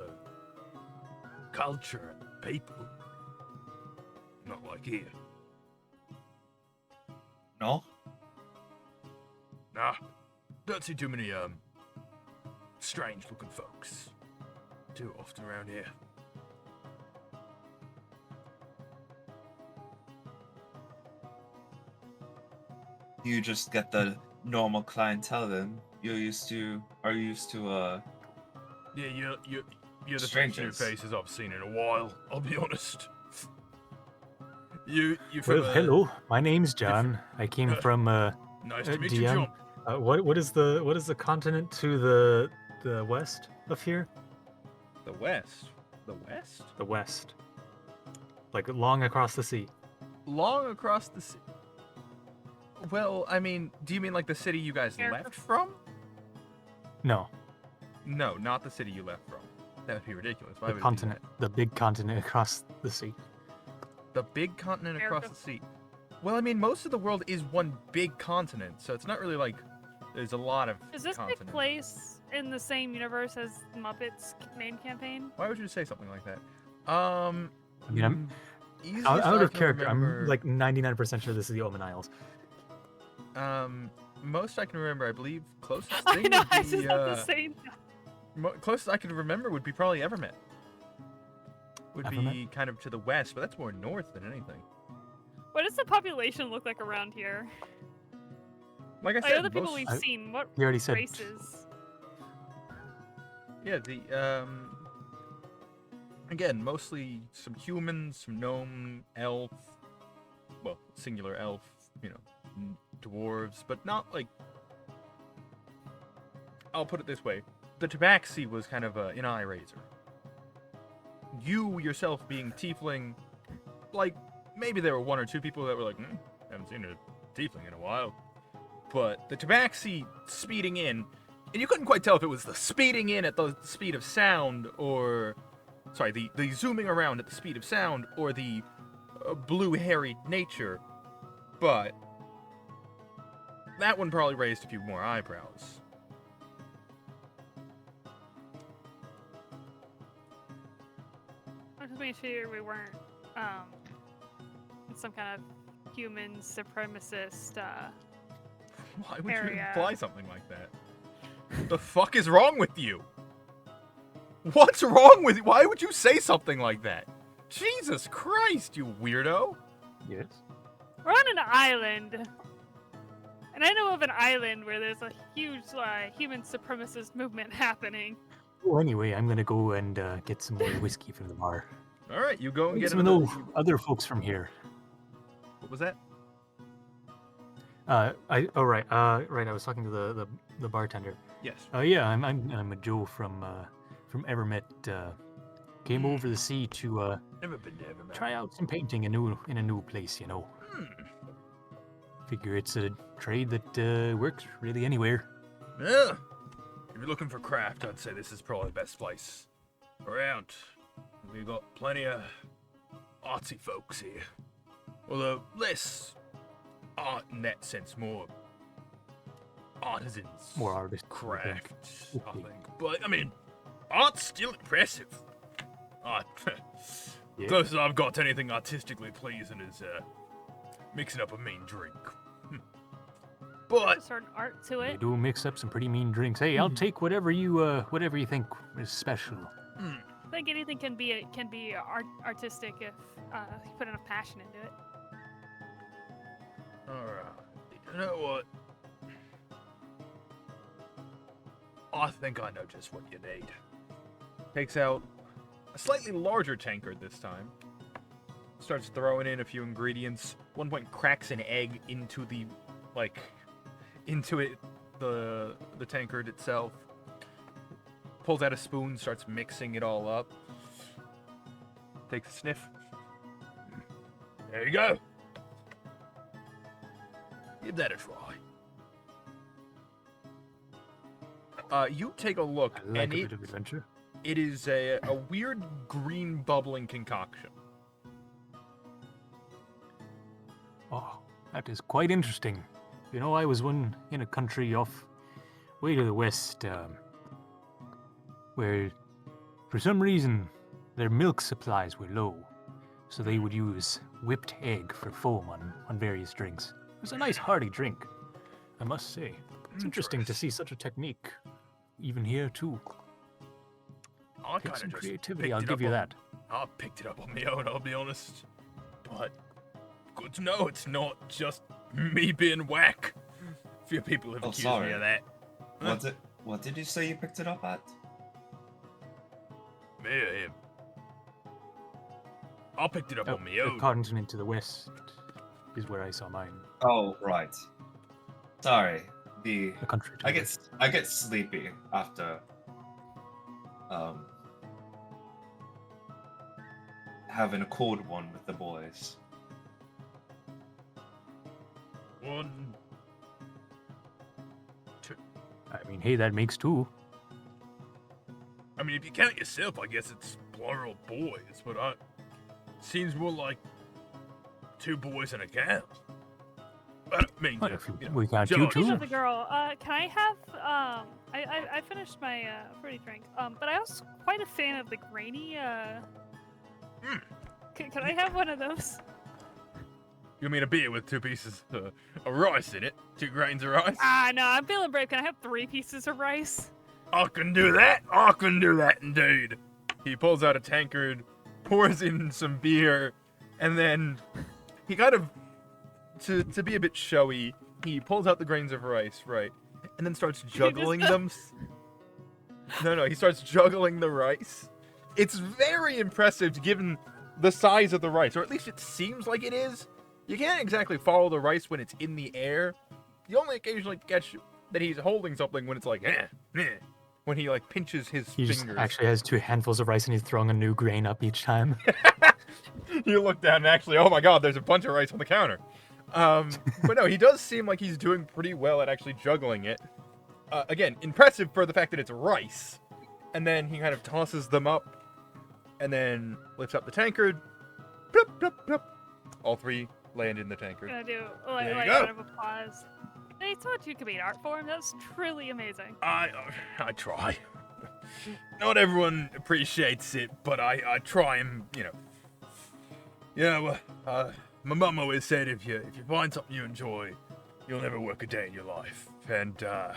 culture and people. Not like here. No? Nah, don't see too many, strange-looking folks too often around here. You just get the normal clientele then. Are used to Yeah, you're the first Strangers. new faces I've seen in a while. I'll be honest. You from Well, hello. My name's John. I came from Nice to meet you, DM. John. What is the continent to the west of here? The West. The West? The west. Like long across the sea. Long across the sea. Well, I mean, do you mean like the city you guys America. left from? No, No, not the city you left from. That would be ridiculous. Why the would it do continent. The big continent across the sea. that? The big continent across America. the sea. Well, I mean, most of the world is one big continent, so it's not really like there's a lot of Does this continents. take place in the same universe as Muppets name campaign? Why would you say something like that? I mean, I'm easiest out I of can character. remember- I'm like 99% sure this is the Omen Isles. Most I can remember, I believe, closest I thing know, would I be, just have to say. closest I can remember would be probably Evermet. Would be Evermet? kind of to the west, but that's more north than anything. What does the population look like around here? Like I Like said, other people most- we've I- seen. What You already said. races? yeah, again, mostly some humans, some gnome, elf, well, singular elf, dwarves, but not like. I'll put it this way: the Tabaxi was kind of an eye raiser. You yourself being tiefling, like maybe there were one or two people that were like, haven't seen a tiefling in a while. But the Tabaxi speeding in, and you couldn't quite tell if it was the speeding in at the speed of sound, or sorry, the zooming around at the speed of sound, or the blue hairy nature. But that one probably raised a few more eyebrows. just making sure we weren't some kind of human supremacist. Why would you area. imply something like that? The fuck is wrong with you? What's wrong with you? Why would you say something like that? Jesus Christ, you weirdo! Yes. We're on an island, and I know of an island where there's a huge human supremacist movement happening. Well, anyway, I'm gonna go and get some more whiskey from the bar. All right, you go and get Some another. of those other folks from here. What was that? Right. I was talking to the bartender. Yes. Yeah, I'm a Joe from Evermet. Came over the sea to Never been to Evermet. try out some painting in a new place. You know. Figure it's a trade that works really anywhere. Yeah. If you're looking for craft, I'd say this is probably the best place around. We got plenty of artsy folks here. Although less art in that sense, more artisans. More artists. Craft, I Okay. think. But I mean, art's still impressive. Art. Yeah. Closest I've got to anything artistically pleasing is mixing up a mean drink. But A certain art to They it. do mix up some pretty mean drinks. Hey, I'll take whatever you think is special. I think anything can be artistic if you put enough passion into it. alright, you know what? I think I know just what you need. Takes out a slightly larger tankard this time. Starts throwing in a few ingredients. One point cracks an egg into the the tankard itself. Pulls out a spoon, starts mixing it all up. Takes a sniff. There you go. Give that a try. You take a look, I like and a bit of adventure. it is a weird green bubbling concoction. Oh, that is quite interesting. You know, I was in a country off way to the west, where for some reason their milk supplies were low, so they would use whipped egg for foam on various drinks. It was a nice hearty drink, I must say. It's interesting to see such a technique, even here too. I Takes kind some of just creativity, picked I'll it give up you on- that. I picked it up on my own, I'll be honest. But good to know it's not just me being whack. A few people have Oh, accused sorry. me of that. Huh? What did you say you picked it up at? Me or him? I picked it up on my The own. continent to the west is where I saw mine. Oh, right. Sorry. The country to I the get west. I get sleepy after having a cold one with the boys. One. Two. I mean, hey, that makes two. I mean, if you count yourself, I guess it's plural boys, but seems more like two boys and a gal. I don't mean What to, if you- you know, we got you judge. too? Speaking of the girl, can I have I finished my fruity drink. But I was quite a fan of the grainy. Can I have one of those? You mean a beer with two pieces of rice in it? 2 grains of rice? Ah, no, I'm feeling brave. Can I have 3 pieces of rice? I can do that. I can do that indeed. He pulls out a tankard, pours in some beer, and then he kind of, to be a bit showy, he pulls out the grains of rice, right, and then starts juggling them. No, he starts juggling the rice. It's very impressive given the size of the rice, or at least it seems like it is. You can't exactly follow the rice when it's in the air. You only occasionally catch that he's holding something when it's like, when he like pinches his He just fingers. actually has 2 handfuls of rice and he's throwing a new grain up each time. You look down and actually, oh my god, there's a bunch of rice on the counter. But no, he does seem like he's doing pretty well at actually juggling it. Again, impressive for the fact that it's rice. And then he kind of tosses them up, and then lifts up the tankard. Plop, plop, plop. All 3 land in the tankard. Gonna do There you like go. kind of applause. Hey, thought you could be an art form. That's truly amazing. I try. not everyone appreciates it, but I try and, my mum always said if you find something you enjoy, you'll never work a day in your life. And, Yeah.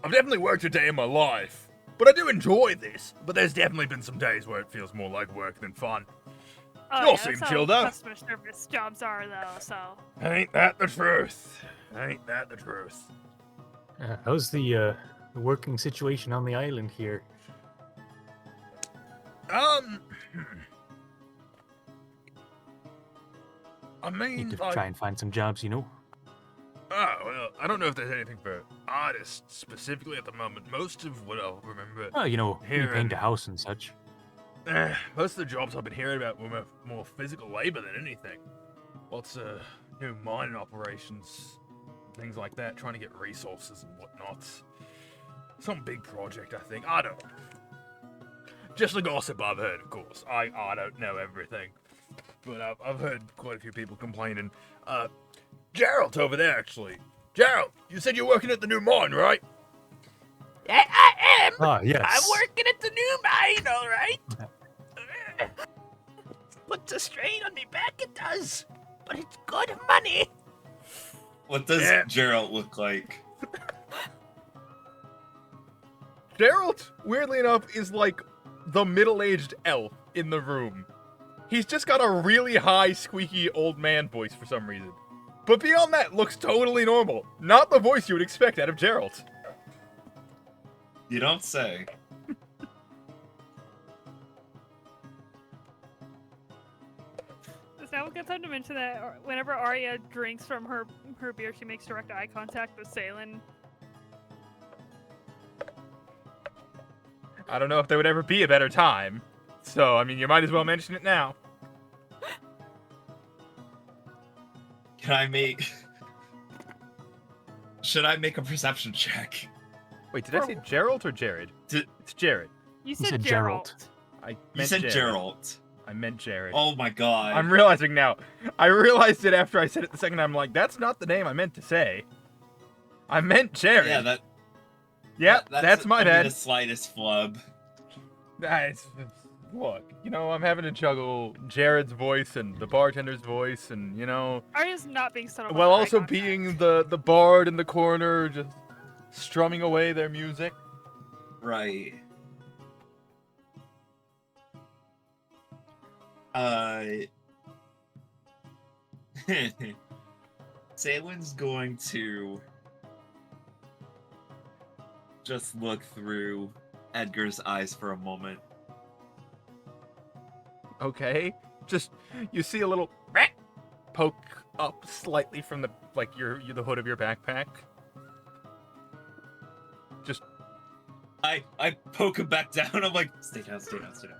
I've definitely worked a day in my life, but I do enjoy this. But there's definitely been some days where it feels more like work than fun. Oh, You all yeah, seem that's how chilled out. customer service jobs are, though. So. Ain't that the truth? Ain't that the truth? How's the working situation on the island here? I Need mean, to like, try and find some jobs, you know? oh, well, I don't know if there's anything for artists specifically at the moment. Most of what I'll remember, Oh, you know, Here repaint a and- house and such. most of the jobs I've been hearing about were more physical labor than anything. Lots of new mining operations, things like that, trying to get resources and whatnot. Some big project, I think. I don't know. Just the gossip I've heard, of course. I don't know everything. But I've heard quite a few people complaining. Gerald over there, actually. Gerald, you said you're working at the new mine, right? I am. Ah, yes. I'm working at the new mine, all right. Puts a strain on me back, it does. But it's good money. What does Yeah. Gerald look like? Gerald, weirdly enough, is like the middle-aged elf in the room. He's just got a really high, squeaky old man voice for some reason. But beyond that, looks totally normal. Not the voice you would expect out of Gerald. You don't say. Is now a good time to mention that whenever Arya drinks from her beer, she makes direct eye contact with Salen? I don't know if there would ever be a better time. So, I mean, you might as well mention it now. Can I make... Should I make a perception check? Wait, did I say Gerald or Jared? Did- It's Jared. You said said Gerald. Gerald. I You meant said Jared. Gerald. I meant Jared. Oh my god. I'm realizing now. I realized it after I said it the second time. I'm like, that's not the name I meant to say. I meant Jared. Yeah, that... Yep, that- that's my I mean, bad. the slightest flub. Look, I'm having to juggle Jared's voice and the bartender's voice, and Arya's not being subtle. while about eye also contact. being the bard in the corner, just strumming away their music. Right. Salen's going to just look through Edgar's eyes for a moment. Okay, just you see a little poke up slightly from the the hood of your backpack. Just I poke him back down. I'm like, stay down, stay down, stay down.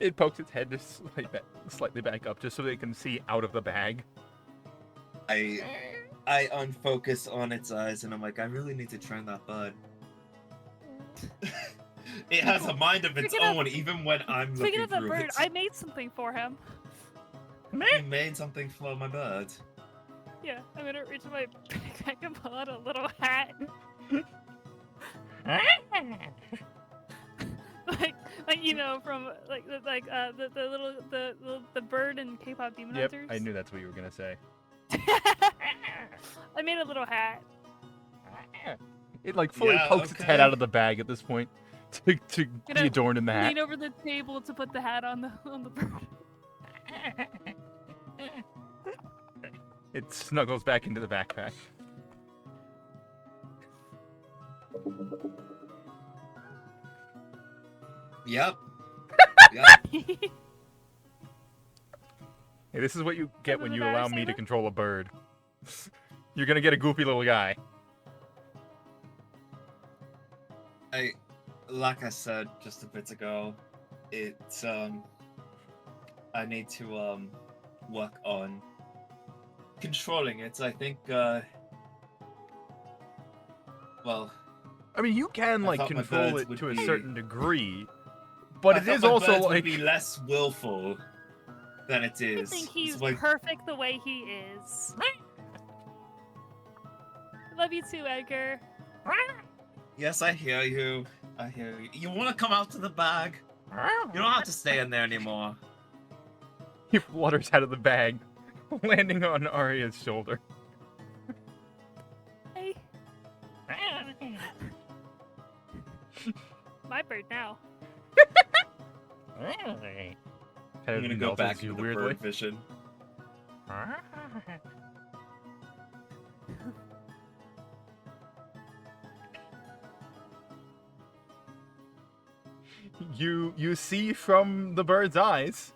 it pokes its head just slightly back up, just so they can see out of the bag. I unfocus on its eyes and I'm like, I really need to train that bud. It has a mind of its Speaking of- own, even when I'm Speaking looking of the through bird, it. I made something for him. You made something for my bird. Yeah, I'm gonna reach in my backpack and pull out a little hat. From the bird in K-pop Demon Yep, Hunters. I knew that's what you were gonna say. I made a little hat. It fully Yeah, pokes its head okay. out of the bag at this point to be Gonna adorned in the hat. Lean over the table to put the hat on the bird. It snuggles back into the backpack. Yep. Yep. Hey, this is what you get when Doesn't you it matter, allow me to Saber? control a bird. You're gonna get a goofy little guy. Like I said just a bit ago, I need to work on controlling it. I think well, I mean, you can I thought my control birds it would to a be- certain degree, but I it thought is my also birds would like be less willful. than it I is. think It's he's like, perfect the way he is. Love you too, Edgar. yes, I hear you. I hear you. You want to come out to the bag? You don't have to stay in there anymore. He flutters out of the bag, landing on Arya's shoulder. Hey. My bird now. Kind I'm of gonna go back nudges you into the weirdly. bird vision. You see from the bird's eyes.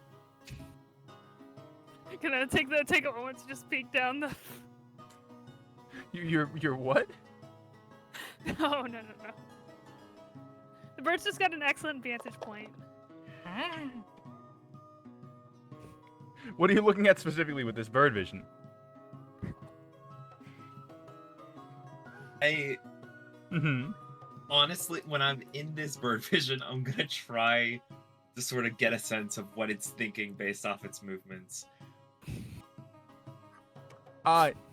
Can I take a moment to just peek down the? You're what? No. The bird's just got an excellent vantage point. What are you looking at specifically with this bird vision? Mm-hmm. Honestly, when I'm in this bird vision, I'm gonna try to sort of get a sense of what it's thinking based off its movements.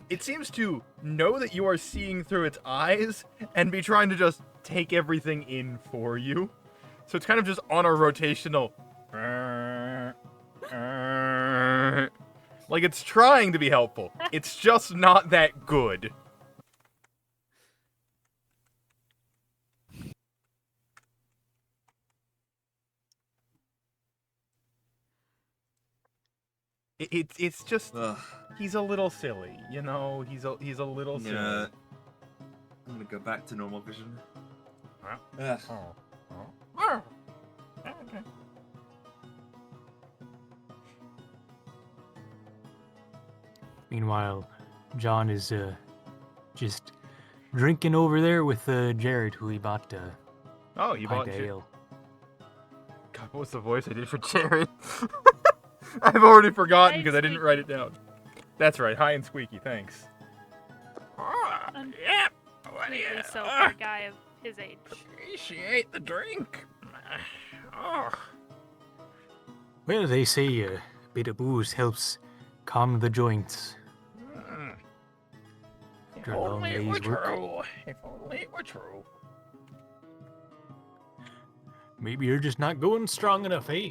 It seems to know that you are seeing through its eyes and be trying to just take everything in for you. So it's kind of just on a rotational. Like it's trying to be helpful. It's just not that good. It's just Ugh. he's a little silly, you know. He's a little silly. Yeah. I'm gonna go back to normal vision. Ugh. Meanwhile, John is just drinking over there with Jared, who he bought Oh, you bought pint of ale. God, what was the voice I did for Jared? I've already forgotten because I didn't Squeaky. write it down. That's right, high and squeaky, thanks. Yep. What do you Completely so for a guy of his age. appreciate the drink? Oh, Well, they say a bit of booze helps calm the joints. if After a long only it were day's work. true. If only it were true. Maybe you're just not going strong enough, eh?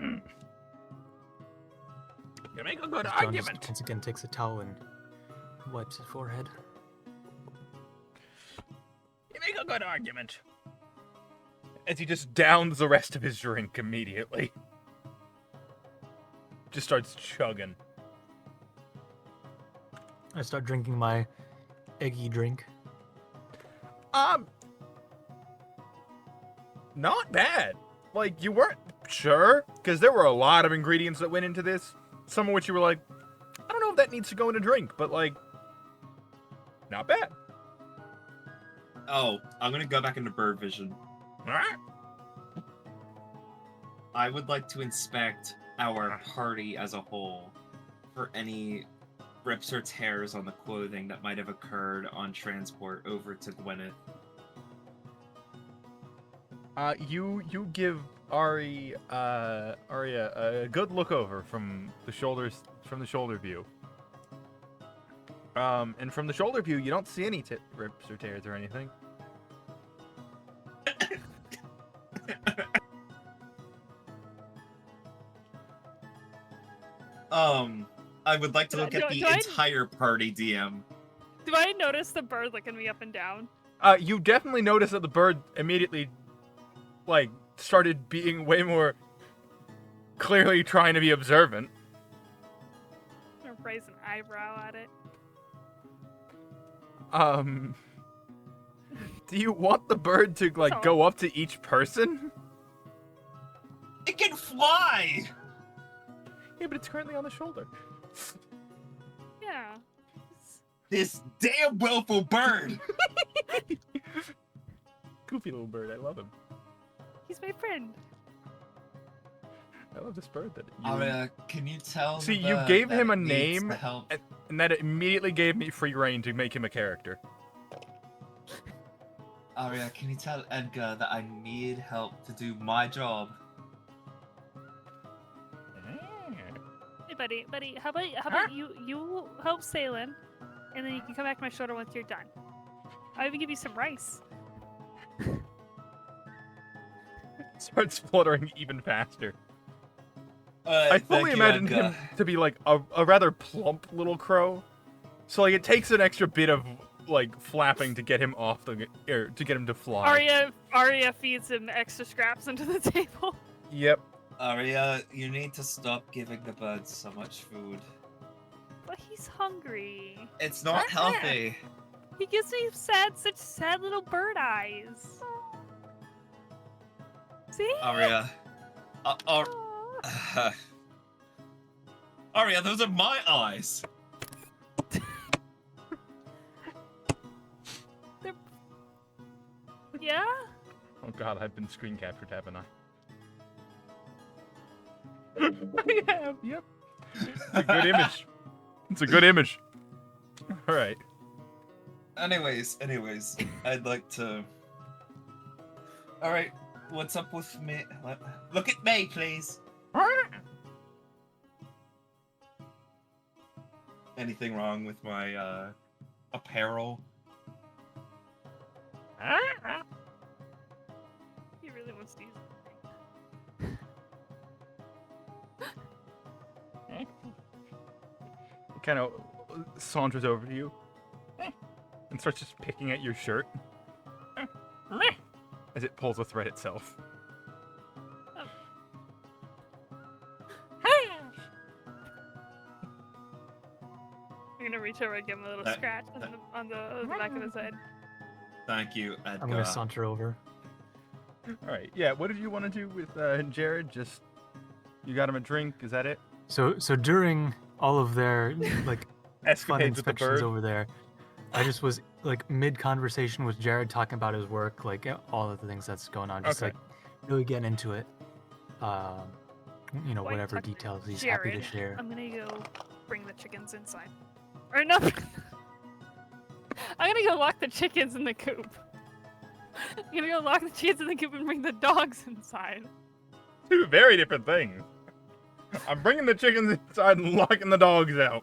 You make a good John argument. just once again takes a towel and wipes his forehead. You make a good argument. As he just downs the rest of his drink immediately. Just starts chugging. I start drinking my eggy drink. Not bad. Like, you weren't sure, because there were a lot of ingredients that went into this. Some of which you were like, I don't know if that needs to go in a drink, but like, not bad. Oh, I'm gonna go back into bird vision. I would like to inspect our party as a whole for any rips or tears on the clothing that might have occurred on transport over to Gwyneth. You give Arya a good look over from the shoulder view. And from the shoulder view, you don't see any rips or tears or anything. I would like to Do I- look at do the I- entire party, DM. Do I notice the bird looking me up and down? You definitely notice that the bird immediately, like, started being way more clearly trying to be observant. Or raise an eyebrow at it? Do you want the bird to, like, So- go up to each person? It can fly! Yeah, but it's currently on the shoulder. Yeah. This damn willful bird! Goofy little bird, I love him. He's my friend. I love this bird that Aria, can you tell See, the you bird gave that him a it needs name, the help? and that immediately gave me free reign to make him a character. Aria, can you tell Edgar that I need help to do my job? buddy. How about you help Salen, and then you can come back to my shoulder once you're done. I'll even give you some rice. Starts fluttering even faster. I fully imagine him to be like a rather plump little crow. So like it takes an extra bit of like flapping to get him off the air, to get him to fly. Arya feeds him extra scraps under the table. Yep. Arya, you need to stop giving the birds so much food. But he's hungry. It's not healthy. He gives me such sad little bird eyes. See? Arya. Arya, those are my eyes. Yeah? Oh god, I've been screen captured, haven't I? I have, yep. It's a good image. It's a good image. Alright. Anyways, I'd like to... Alright, what's up with me? Look at me, please. Anything wrong with my, apparel? He really wants to use it. Kind of saunters over to you and starts just picking at your shirt as it pulls the thread itself. I'm gonna reach over and give him a little scratch on the back of his head. Thank you, Edgar. I'm gonna saunter over. Alright, yeah, what did you want to do with Jared? Just, you got him a drink, is that it? So during all of their like fun Escapades with the inspections bird? over there, I just was like mid conversation with Jared talking about his work, like all of the things that's going on, just Okay. like really getting into it. You know, While you whatever talk to details he's happy to Jared, share. I'm gonna go bring the chickens inside. Or no. I'm gonna go lock the chickens in the coop. I'm gonna go lock the chickens in the coop and bring the dogs inside. Two very different things. I'm bringing the chickens inside and locking the dogs out.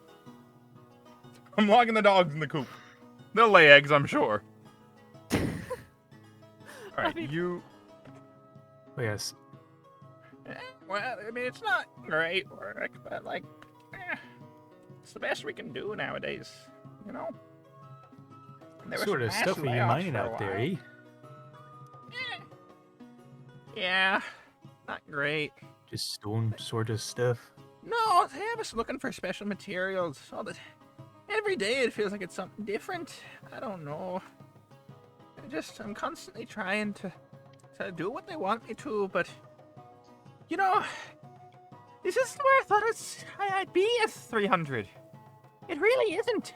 I'm locking the dogs in the coop. They'll lay eggs, I'm sure. Alright, you... Oh, yes. Well, I mean, it's not great work, but, like, it's the best we can do nowadays, you know? There What sort some of stuff mass are you layoffs mining for a out there, while. eh? Yeah, not great. Just stone sort of stuff. No, they have us looking for special materials. Every day it feels like it's something different. I don't know. I'm constantly trying to do what they want me to, but, you know, this isn't where I thought I'd be at 300. It really isn't.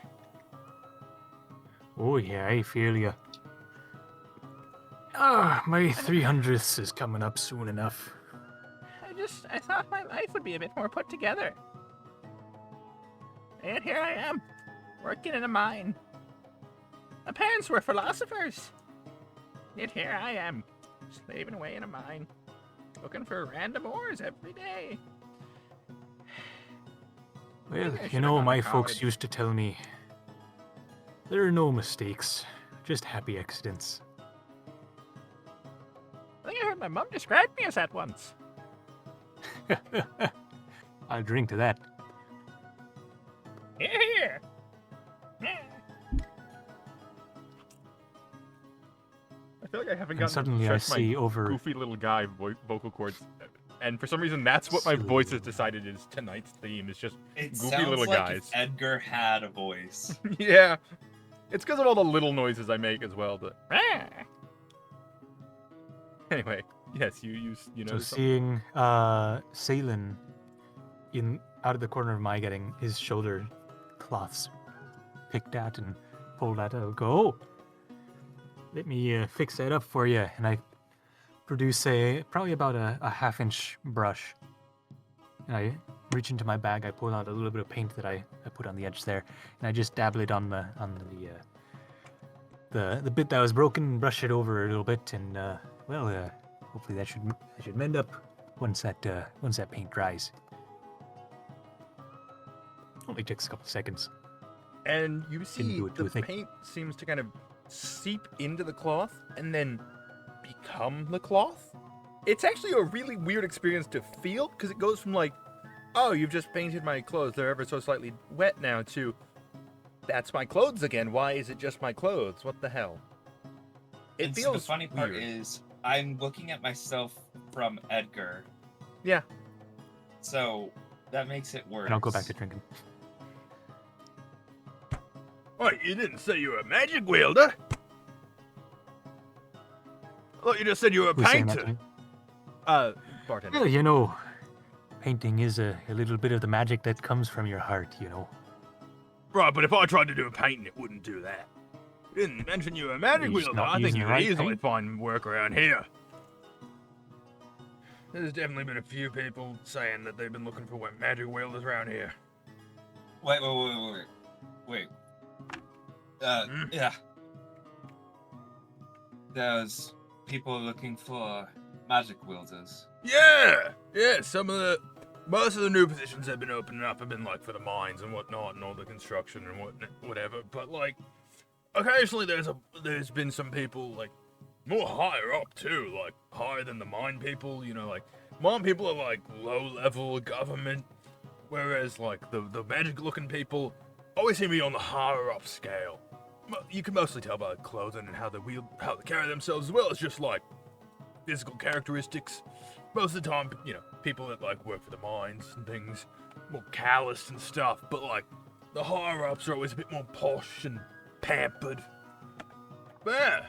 Oh yeah, I feel ya. Ah, my 300th is coming up soon enough. I thought my life would be a bit more put together. And here I am, working in a mine. My parents were philosophers. Yet here I am, slaving away in a mine, looking for random ores every day. Well, I you should've know, gone to my folks college. used to tell me there are no mistakes, just happy accidents. I think I heard my mom describe me as that once. I'll drink to that. Here, here. I feel like I haven't And gotten suddenly to I stretch my see over. goofy little guy vocal cords. And for some reason, that's what my voice has decided is tonight's theme. Is just It goofy sounds little like guys. if Edgar had a voice. Yeah. It's because of all the little noises I make as well. But anyway, yes, you know. So seeing Salen out of the corner of my eye getting his shoulder cloths picked at and pulled at, I'll go, oh, let me fix that up for you. And I produce probably about a half-inch brush. And I reach into my bag, I pull out a little bit of paint that I put on the edge there, and I just dabble it on the bit that was broken, brush it over a little bit, and hopefully that should mend up once that paint dries. Only takes a couple seconds. And you see do it the too thick. paint seems to kind of seep into the cloth and then become the cloth. It's actually a really weird experience to feel because it goes from like, oh, you've just painted my clothes, they're ever so slightly wet now, to that's my clothes again. Why is it just my clothes? What the hell? It And so feels the funny part weird. is, I'm looking at myself from Edgar, Yeah. so that makes it worse. And I'll go back to drinking. Wait, you didn't say you were a magic wielder? I thought you just said you were a Who's saying that painter. to me? Bartender. Well, you know, painting is a little bit of the magic that comes from your heart, you know. Right, but if I tried to do a painting, it wouldn't do that. You didn't mention you were a magic He's wielder. not I think using you the could right easily paint. find work around here. There's definitely been a few people saying that they've been looking for magic wielders around here. Wait. Yeah. There's people looking for magic wielders. Yeah, most of the new positions that have been opening up have been like for the mines and whatnot and all the construction and whatever. But like, occasionally there's been some people like more higher up too, like higher than the mine people. You know, like mine people are like low level government, whereas like the magic looking people always seem to be on the higher up scale. You can mostly tell by the clothing and how they carry themselves, as well as just like physical characteristics. Most of the time, you know, people that like work for the mines and things, more calloused and stuff, but like the higher ups are always a bit more posh and pampered. But yeah,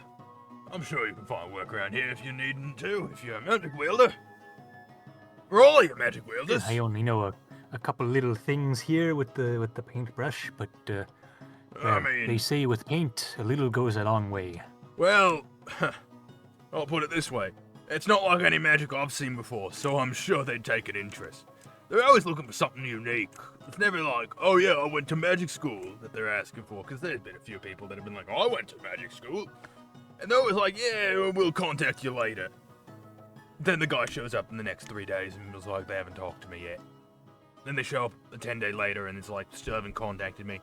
I'm sure you can find work around here if you need to, if you're a magic wielder. We're all your magic wielders. I only know a couple little things here with the paintbrush, but well, they say with paint, a little goes a long way. Well, I'll put it this way. It's not like any magic I've seen before, so I'm sure they'd take an interest. They're always looking for something unique. It's never like, oh yeah, I went to magic school that they're asking for, because there's been a few people that have been like, oh, I went to magic school. And they're always like, yeah, we'll contact you later. Then the guy shows up in the next 3 days and was like, they haven't talked to me yet. Then they show up a 10-day later and it's like, still haven't contacted me.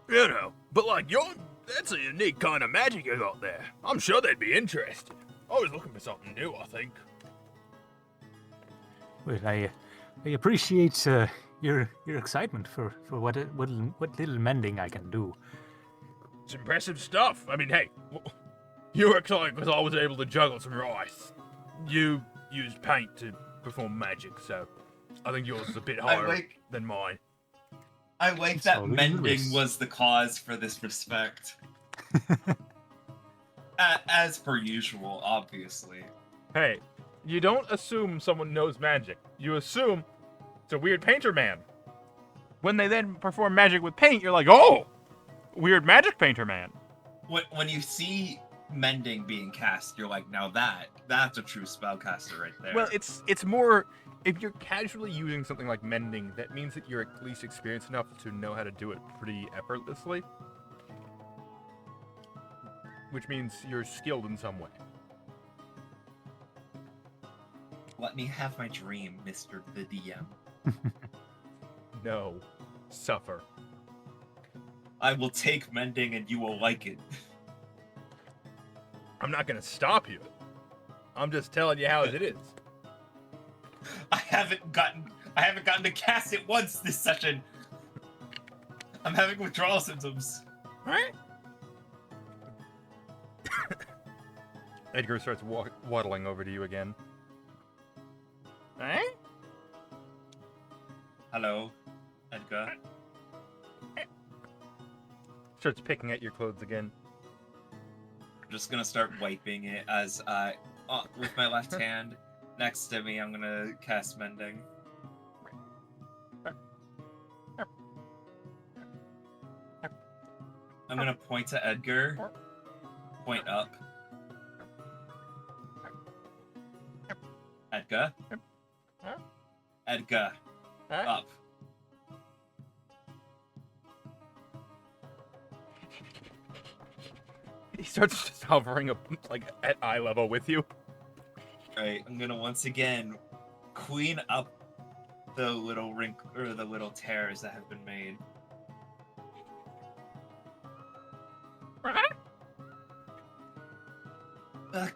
You know, but like, that's a unique kind of magic you got there. I'm sure they'd be interested. I was looking for something new, I think. Well, I appreciate your excitement for what little mending I can do. It's impressive stuff. I mean, hey, you were excited because I was able to juggle some rice. You used paint to perform magic, so I think yours is a bit higher than mine. I like It's that all in the mending wrist. was the cause for this respect. As per usual, obviously. Hey, you don't assume someone knows magic. You assume it's a weird painter man. When they then perform magic with paint, you're like, oh, weird magic painter man. When you see mending being cast, you're like, now that's a true spellcaster right there. Well, it's more, if you're casually using something like mending, that means that you're at least experienced enough to know how to do it pretty effortlessly. Which means you're skilled in some way. Let me have my dream, Mr. the DM. No. Suffer. I will take mending and you will like it. I'm not gonna stop you. I'm just telling you how it is. I haven't gotten to cast it once this session. I'm having withdrawal symptoms. Right? Edgar starts waddling over to you again. Eh? Hello, Edgar. Starts picking at your clothes again. I'm just gonna start wiping it as I, with my left hand next to me, I'm gonna cast mending. I'm gonna point to Edgar. Point up. Edgar. Edgar. Up. He starts just hovering up, like, at eye level with you. Alright, I'm gonna once again queen up the little or the little tears that have been made.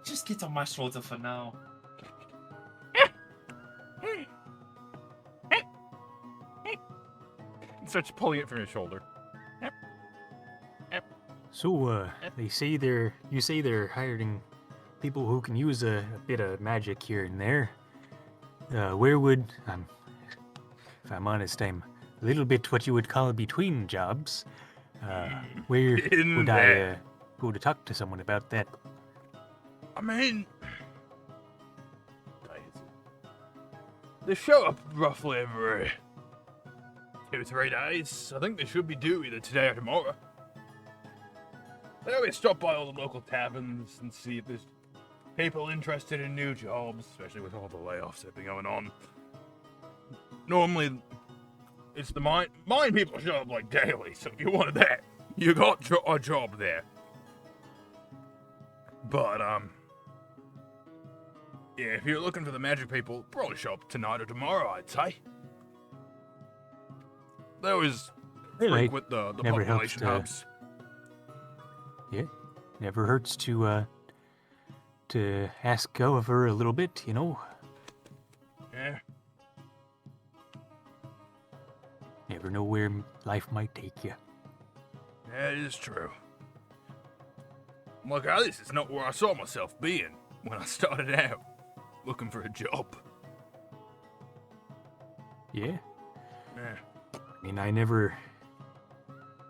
Just get on my shoulder for now. Starts pulling it from his shoulder. So, you say they're hiring people who can use a bit of magic here and there. Where would, if I'm honest, I'm a little bit what you would call between jobs. Where In would there. I go to talk to someone about that? I mean, they show up roughly every 2-3 days. I think they should be due either today or tomorrow. They always stop by all the local taverns and see if there's people interested in new jobs, especially with all the layoffs that have been going on. Normally, it's the mine people show up like daily, so if you wanted that, you got a job there. But, yeah, if you're looking for the magic people, probably show up tonight or tomorrow, I'd say. They always Really? frequent the Never helps population to- hubs. Yeah, never hurts to ask over a little bit, you know. Yeah. Never know where life might take you. Yeah, it is true. Look, at least it's not where I saw myself being when I started out looking for a job. Yeah. Yeah. I mean, I never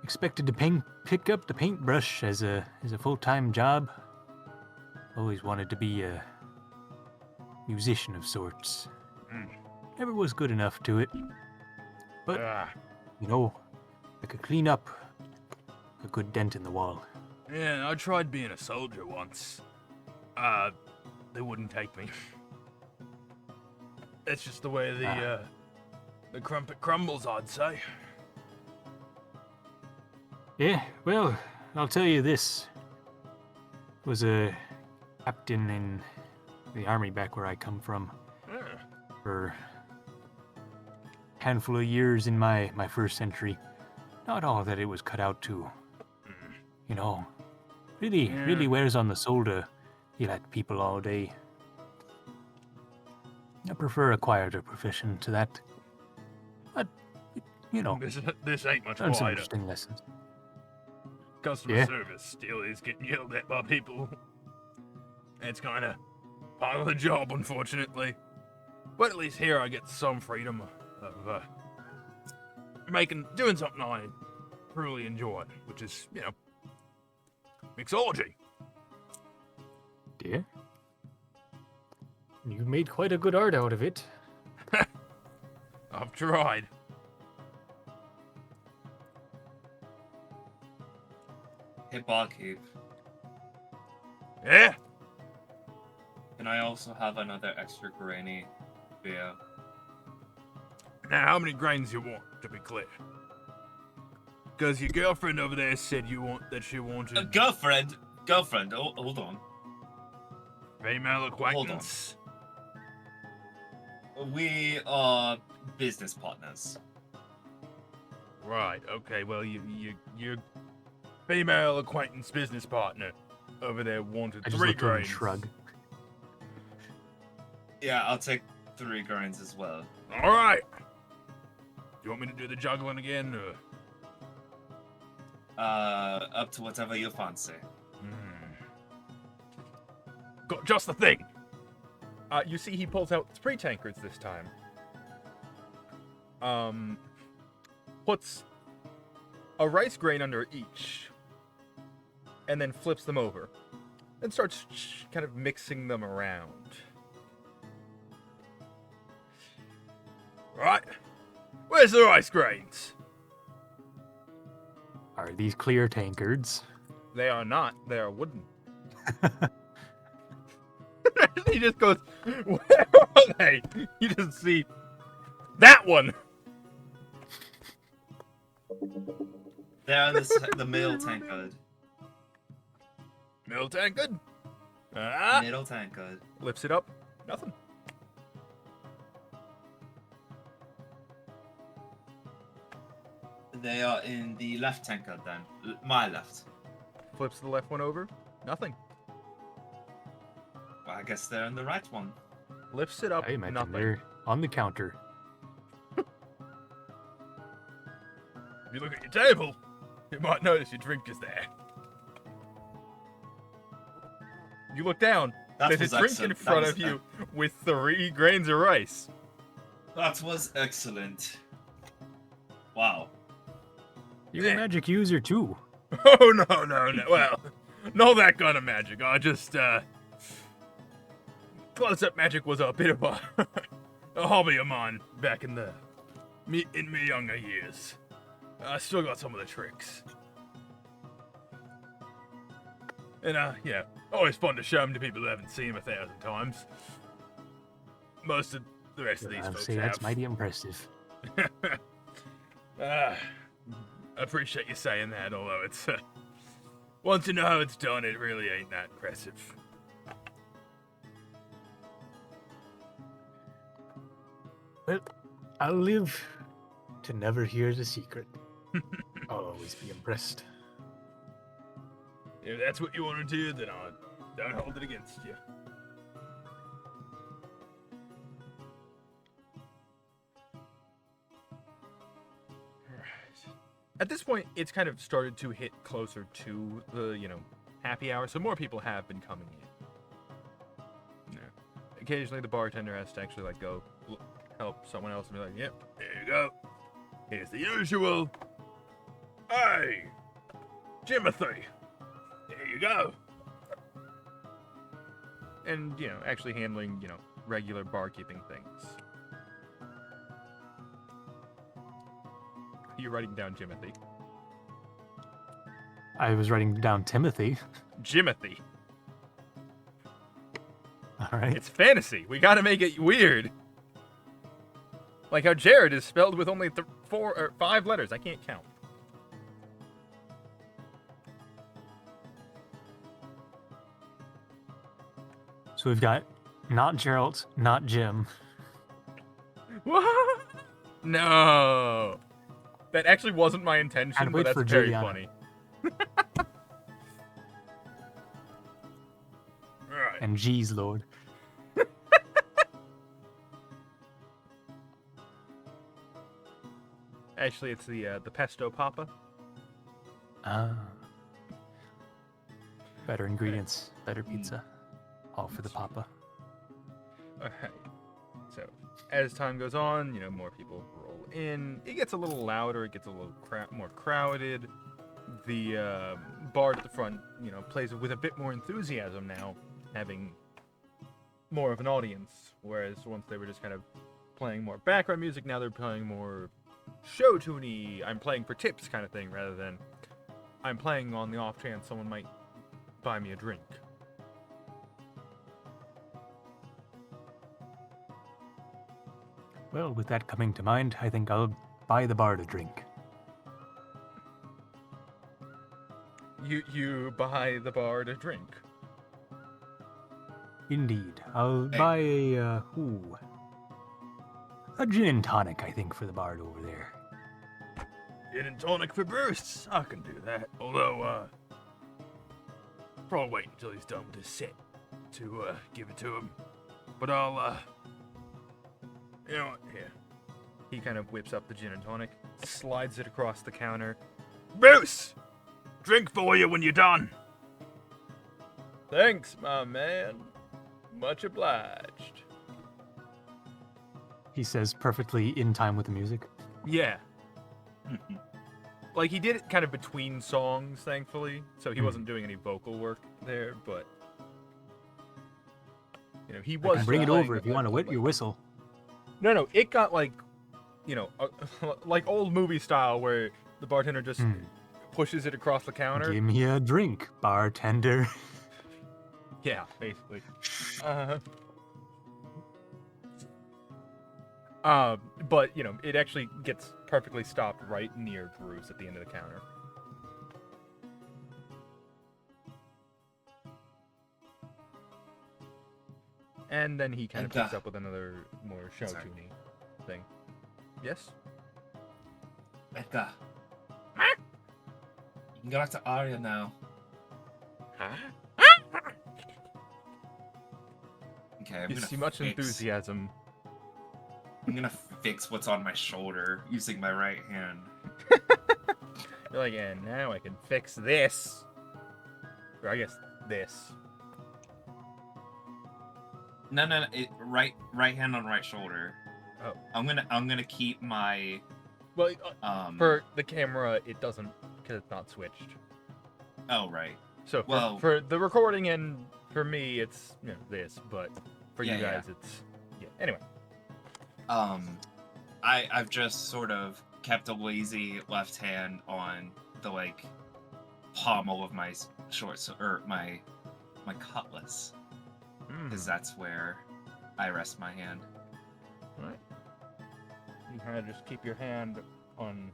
expected to pick up the paintbrush as a full-time job. Always wanted to be a musician of sorts. Never was good enough to it. But, you know, I could clean up a good dent in the wall. Yeah, I tried being a soldier once. They wouldn't take me. That's just the way the crumpet crumbles, I'd say. Yeah, well, I'll tell you this. Was a captain in the army back where I come from Yeah. for a handful of years in my first century. Not all that it was cut out to. You know, really wears on the soul to yell at people all day. I prefer a quieter profession to that. But, you know, This ain't much learned some quieter. interesting lessons. Customer Yeah. service still is getting yelled at by people. It's kind of part of the job, unfortunately. But at least here I get some freedom of doing something I truly enjoy, which is, you know, mixology. Yeah. You made quite a good art out of it. I've tried. Hey, barkeep. Yeah. Can I also have another extra grainy beer? Now, how many grains you want, to be clear? Because your girlfriend over there said she wanted Girlfriend, hold on. female acquaintance. We are business partners. Right. Okay. Well, your female acquaintance business partner over there wanted I just 3 looked at him and grains. shrug. Yeah, I'll take 3 grains as well. All right. You want me to do the juggling again? Up to whatever you fancy. Got just the thing. You see, he pulls out 3 tankards this time. Puts a rice grain under each, and then flips them over, and starts kind of mixing them around. Right. Where's the rice grains? Are these clear tankards? They are not. They are wooden. He just goes, where are they? You just see that one. They're in the middle tankard. Middle tankard. Ah. Middle tankard. Lifts it up. Nothing. They are in the left tanker then. My left. Flips the left one over. Nothing. Well, I guess they're in the right one. Lifts it up. I imagine Nothing. they're on the counter. If you look at your table, you might notice your drink is there. You look down. That There's was a drink excellent. in front of you with 3 grains of rice. That was excellent. Wow. You're a magic user too. Oh, no. Well, not that kind of magic. I just, close-up magic was a bit of a, a hobby of mine back in me younger years. I still got some of the tricks. And, yeah, always fun to show them to people who haven't seen them 1,000 times. Most of the rest of these I'd folks say have. that's mighty impressive. I appreciate you saying that, although it's, once you know how it's done, it really ain't that impressive. Well, I'll live to never hear the secret. I'll always be impressed. If that's what you want to do, then I don't hold it against you. At this point, it's kind of started to hit closer to the, happy hour, so more people have been coming in. Yeah. Occasionally, the bartender has to actually, go help someone else and be like, yep, there you go. Here's the usual. Hey, Jimothy, there you go. And, actually handling, regular barkeeping things. You're writing down Jimothy. I was writing down Timothy. Jimothy. All right. It's fantasy. We gotta make it weird. Like how Jared is spelled with only 4 or 5 letters. I can't count. So we've got not Gerald, not Jim. What? No. That actually wasn't my intention, I'd but wait that's for very Juliana. funny. Alright. And geez, Lord. Actually, it's the pesto papa. Ah. Better ingredients, better pizza. All for the papa. Alright. So, as time goes on, more people roll in. It gets a little louder. It gets a little more crowded. The bard at the front, plays with a bit more enthusiasm now, having more of an audience. Whereas once they were just kind of playing more background music, now they're playing more show tuney, I'm playing for tips kind of thing, rather than I'm playing on the off chance someone might buy me a drink. Well, with that coming to mind, I think I'll buy the bard a drink. You buy the bard a drink. Indeed. I'll buy a gin and tonic, I think, for the bard over there. Gin and tonic for Bruce. I can do that. Although, probably wait until he's done with his set to give it to him. But I'll, you know what? Here. He kind of whips up the gin and tonic, slides it across the counter. Bruce! Drink for you when you're done. Thanks, my man. Much obliged. He says perfectly in time with the music. Yeah. Like, he did it kind of between songs, thankfully, so he wasn't doing any vocal work there, but, he I was can bring it playing over if the you want to vocal, wet your whistle. No, it got, like, like old movie style, where the bartender just pushes it across the counter. Give me a drink, bartender. Yeah, basically. But, it actually gets perfectly stopped right near Bruce at the end of the counter. And then he kind of picks up with another more show-tuning thing. Yes? Edgar, I'm going to Arya now. Okay, I'm You gonna see much fix- enthusiasm. I'm gonna fix what's on my shoulder using my right hand. You're like, and now I can fix this. Or I guess this. No, right hand on right shoulder. Oh. I'm gonna keep my Well, um. for the camera, it doesn't, because it's not switched. Oh right. So Well- for the recording and for me, it's this, but for Yeah, you guys, it's Anyway, I've just sort of kept a lazy left hand on the like pommel of my my cutlass, because that's where I rest my hand. Alright. You kind of just keep your hand on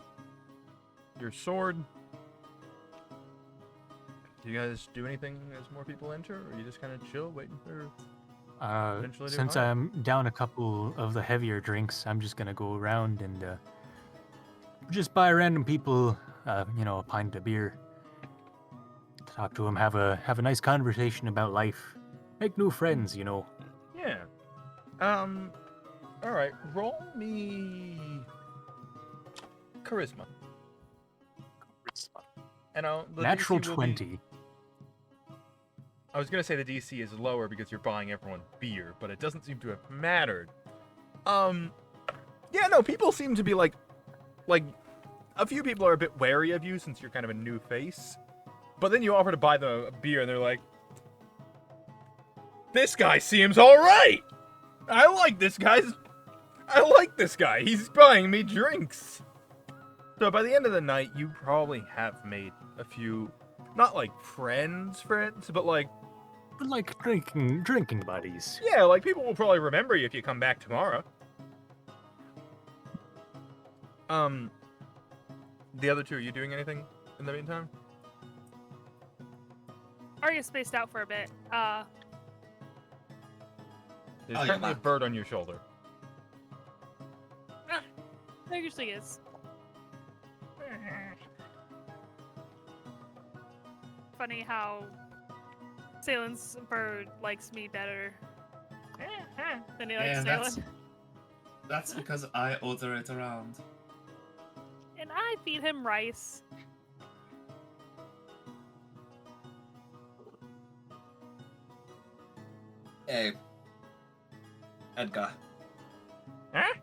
your sword. Do you guys do anything as more people enter, or you just kind of chill, waiting for? Eventually do Since fine. I'm down a couple of the heavier drinks, I'm just gonna go around and just buy random people, a pint of beer. Talk to them, have a nice conversation about life, make new friends. Yeah. All right. Roll me charisma. And the Natural DC will be- 20. I was gonna say the DC is lower because you're buying everyone beer, but it doesn't seem to have mattered. Yeah, no, people seem to be like, a few people are a bit wary of you since you're kind of a new face. But then you offer to buy them a beer, and they're like, "This guy seems all right. I like this guy. He's buying me drinks." So by the end of the night, you probably have made a few, not like friends, but like, Like drinking buddies. yeah, like people will probably remember you if you come back tomorrow. The other two, are you doing anything in the meantime? Arya spaced out for a bit. There's Oh, yeah, currently a back. bird on your shoulder. There usually is. Funny how Salen's bird likes me better than he likes Yeah, that's- Salen. That's because I order it around. And I feed him rice. Hey, Edgar. Huh?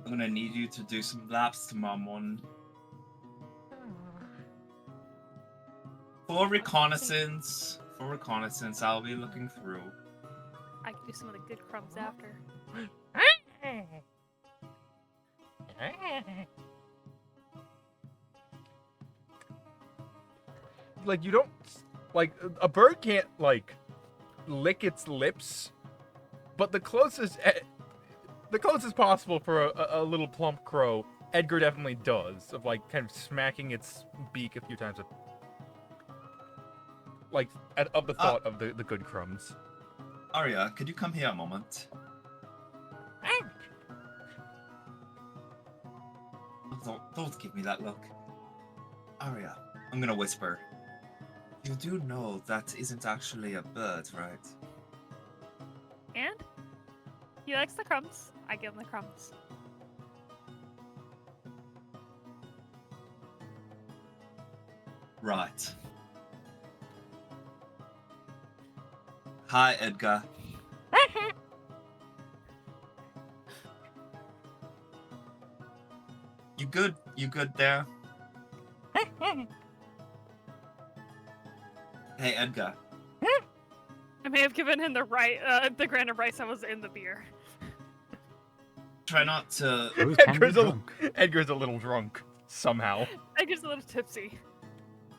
I'm gonna need you to do some laps tomorrow morning. For reconnaissance, I'll be looking through. I can do some of the good crumbs after. Like, you don't, like, a bird can't, like, lick its lips, but the closest possible for a little plump crow, Edgar definitely does, of, like, kind of smacking its beak a few times, of the thought of the good crumbs. Arya, could you come here a moment? Don't give me that look. Arya, I'm gonna whisper. You do know that isn't actually a bird, right? And he likes the crumbs. I give him the crumbs. Right. Hi, Edgar. You good? You good there? Hey, Edgar. I may have given him the grain of rice that was in the beer. Try not to. Those can be drunk. Edgar's a little drunk, somehow. I just a little tipsy.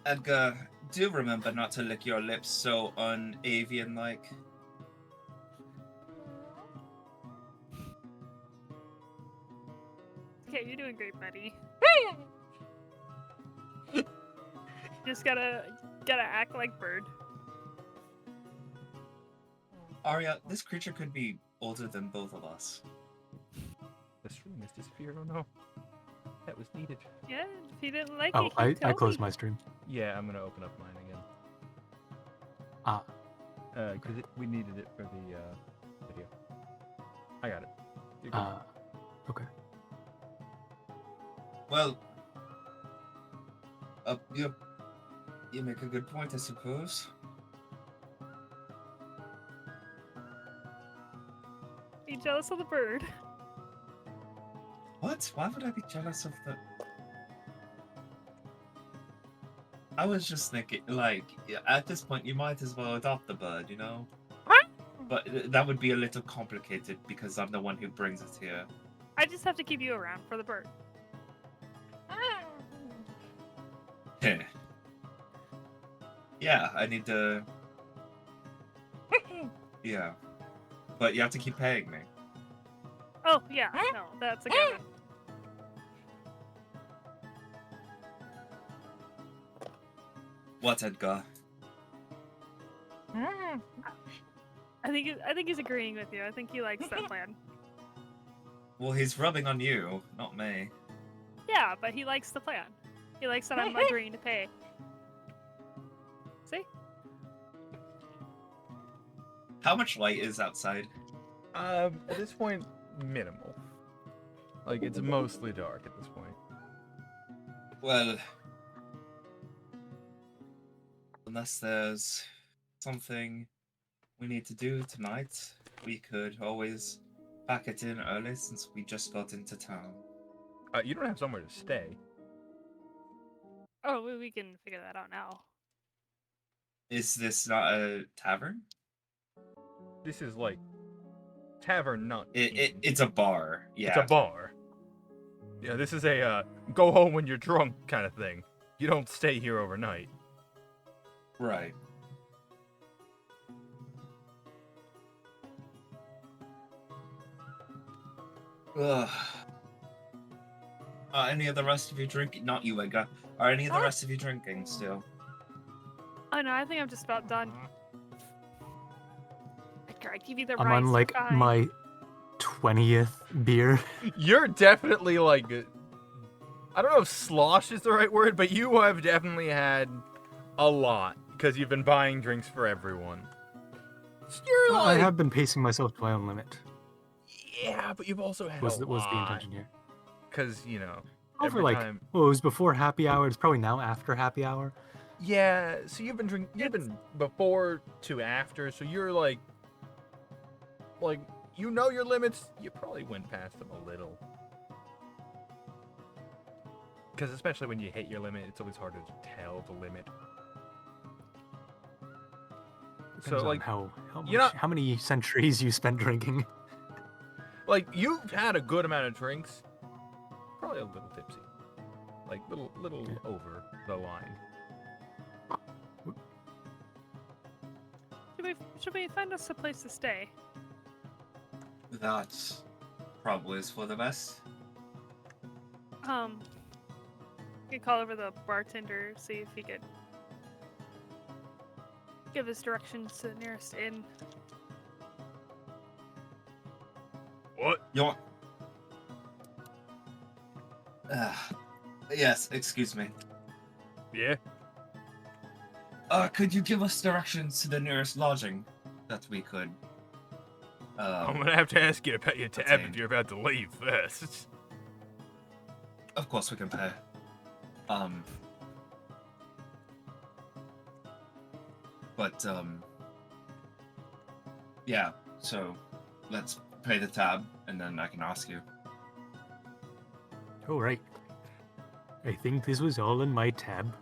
Edgar, do remember not to lick your lips so un-avian-like. Okay, you're doing great, buddy. Just gotta act like bird. Arya, this creature could be older than both of us. The stream has disappeared, oh no. that was needed. Yeah, if he didn't like Oh, it, he'd I tell closed me. my stream. Yeah, I'm gonna open up mine again. Ah. Because we needed it for the video. I got it. You're good. Okay. Well, you make a good point, I suppose. Are you jealous of the bird? What? Why would I be jealous of the... I was just thinking, like, at this point, you might as well adopt the bird, you know? But that would be a little complicated because I'm the one who brings it here. I just have to keep you around for the bird. Heh. Yeah, I need to... Yeah. But you have to keep paying me. Oh, yeah, no, that's a given. What, Edgar? I think he's agreeing with you. I think he likes that plan. Well, he's rubbing on you, not me. Yeah, but he likes the plan. He likes that I'm agreeing to pay. See? How much light is outside? At this point, minimal. Like, it's mostly dark at this point. Well, unless there's something we need to do tonight, we could always pack it in early since we just got into town. You don't have somewhere to stay. Oh, we can figure that out now. Is this not a tavern? This is like tavern, not inn. It's a bar. Yeah. It's a bar. Yeah, this is a go home when you're drunk kind of thing. You don't stay here overnight. Right. Ugh. Any of the rest of you drinking? Not you, Edgar. Are any of the rest of you drinking still? Oh no, I think I'm just about done. Edgar, I give you the I'm rights. on you're like fine. my 20th beer. You're definitely like, I don't know if slosh is the right word, but you have definitely had a lot because you've been buying drinks for everyone. So you're I like, have been pacing myself to my own limit. yeah, but you've also had Was a the lot. intention here? Because, you know, Over every like, time. well, it was before happy hour. It's probably now after happy hour. Yeah, so you've been drinking. You've been before to after, so you're like, you know your limits. You probably went past them a little. Because especially when you hit your limit, it's always harder to tell the limit. Depends So like, on you're not- how many centuries you spent drinking. like you've had a good amount of drinks, probably a little tipsy, like little over the line. Should we find us a place to stay? That probably is for the best. You could call over the bartender, see if he could give us directions to the nearest inn. What? You want... Yes, excuse me. Yeah. Could you give us directions to the nearest lodging that we could? I'm gonna have to ask you to pay your tab attain. if you're about to leave first. Of course we can pay. But yeah. So let's pay the tab, and then I can ask you. Oh, right. I think this was all in my tab.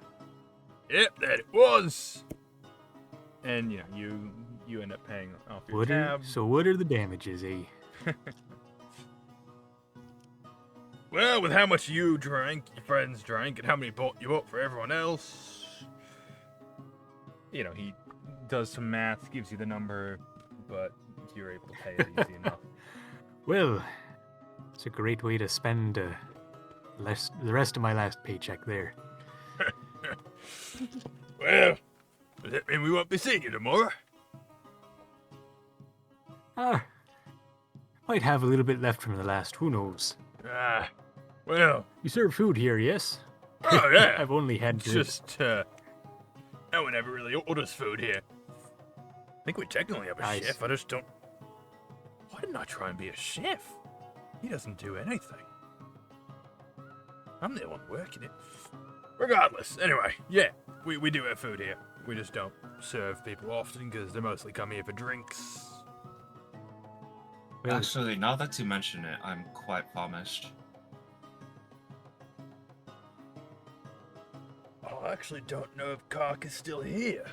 Yep, that it was. And yeah, you end up paying off your tab. So what are the damages, eh? Well, with how much you drank, your friends drank, and how many you bought for everyone else, you know, he does some math, gives you the number, but you're able to pay it easy enough. Well, it's a great way to spend the rest of my last paycheck there. Well, does that mean we won't be seeing you tomorrow? Might have a little bit left from the last, who knows? Well, You serve food here, yes? oh yeah. I've only had It's to. just, no one ever really orders food here. I think we technically have a Nice. chef, I just don't... Why didn't I try and be a chef? He doesn't do anything. I'm the one working it. Regardless, anyway, yeah, we do have food here. We just don't serve people often because they mostly come here for drinks. Well, Actually, now that you mention it, I'm quite famished. I actually don't know if Kark is still here.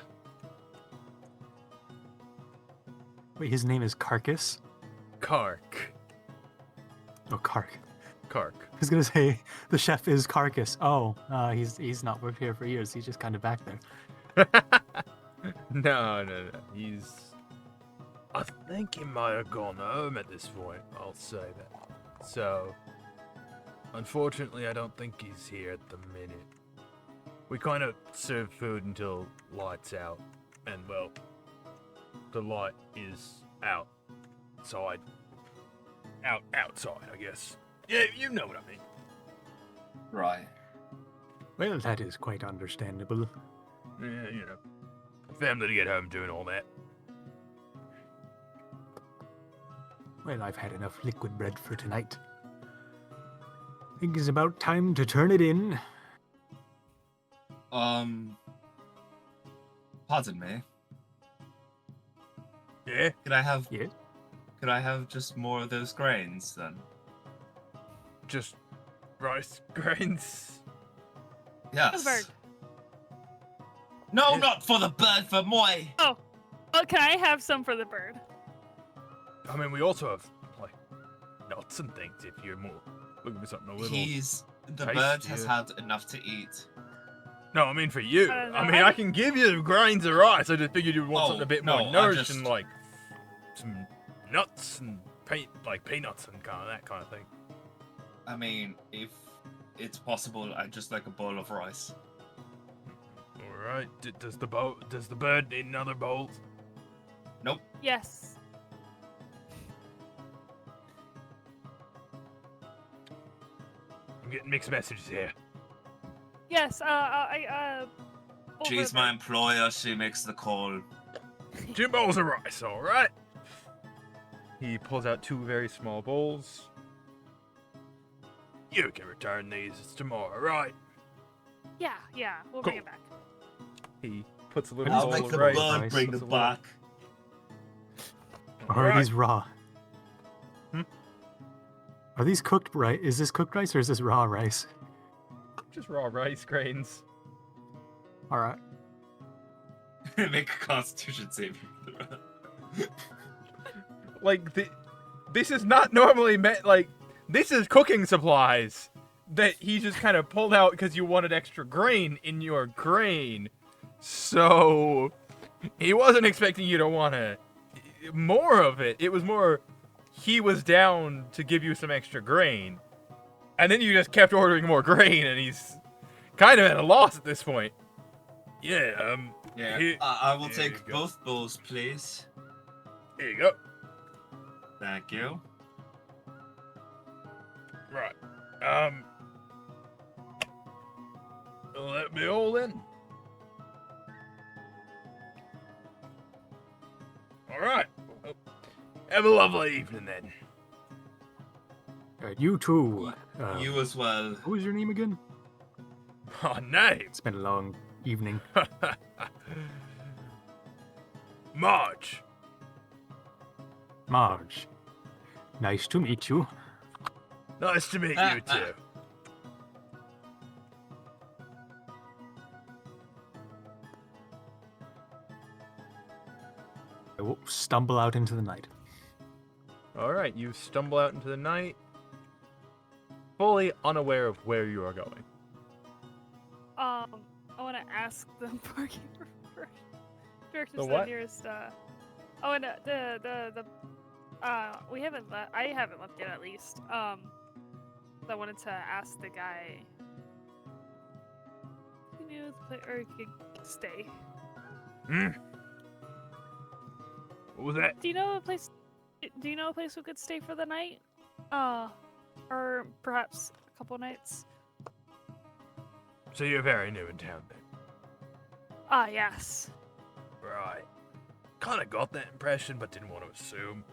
wait, his name is Carcass? Kark. Oh, Kark. Kark. I was gonna say the chef is Carcass. Oh, he's not worked here for years. He's just kind of back there. No. He's... I think he might have gone home at this point, I'll say that. So, unfortunately, I don't think he's here at the minute. We kind of serve food until light's out. And, well, the light is outside. Outside, I guess. Yeah, you know what I mean. Right. Well, that is quite understandable. Yeah, you know. Family to get home doing all that. Well, I've had enough liquid bread for tonight. I think it's about time to turn it in. Pardon me. Yeah? Could I have Yeah? could I have just more of those grains then? Just rice grains? Yes. The bird. No, Yeah. not for the bird, for moi. Oh, can I have some for the bird? I mean, we also have, like, nuts and things if you're more looking for something a little... The bird has tastier. had enough to eat. No, I mean for you. I don't know. I mean, I can give you grains of rice. I just figured you'd want Oh, something a bit no, more I nourishing, just- like some nuts and peanuts and kind of that kind of thing. I mean, if it's possible, I'd just like a bowl of rice. All right. Does the bird need another bowl? Nope. Yes. I'm getting mixed messages here. Yes. Bowl She's for my the employer, she makes the call. 2 bowls of rice. All right. He pulls out 2 very small bowls. You can return these tomorrow, right? bird. Yeah. We'll bring Cool. it back. He puts a little I'll bowl make of the rice. bird bring puts them a little- back. Or are Right. these raw? Hmm? Are these cooked rice? Is this cooked rice or is this raw rice? Just raw rice grains. All right. Make a constitution saving throw. Like, this is not normally meant, like, this is cooking supplies that he just kind of pulled out because you wanted extra grain in your grain. So, he wasn't expecting you to want more of it. It was more, he was down to give you some extra grain. And then you just kept ordering more grain, and he's kind of at a loss at this point. Yeah, Yeah, Here- I will here you take go. both bowls, please. here you go. Thank you. Right. Let me all in. All right. Well, have a lovely evening then. All right, you too. You as well. What was your name again? Oh, name. It's been a long evening. Marge. Marge. Nice to meet you. Nice to meet you too. I will stumble out into the night. All right. You stumble out into the night, fully unaware of where you are going. I want to ask the parking directions The to what? the nearest. Oh, and we haven't left. I haven't left yet, at least. I wanted to ask the guy. He knew the place, or he could stay. Hmm. What was that? Do you know a place? Do you know a place we could stay for the night? Or perhaps couple nights. So you're very new in town then? Ah, yes. Right. Kind of got that impression, but didn't want to assume.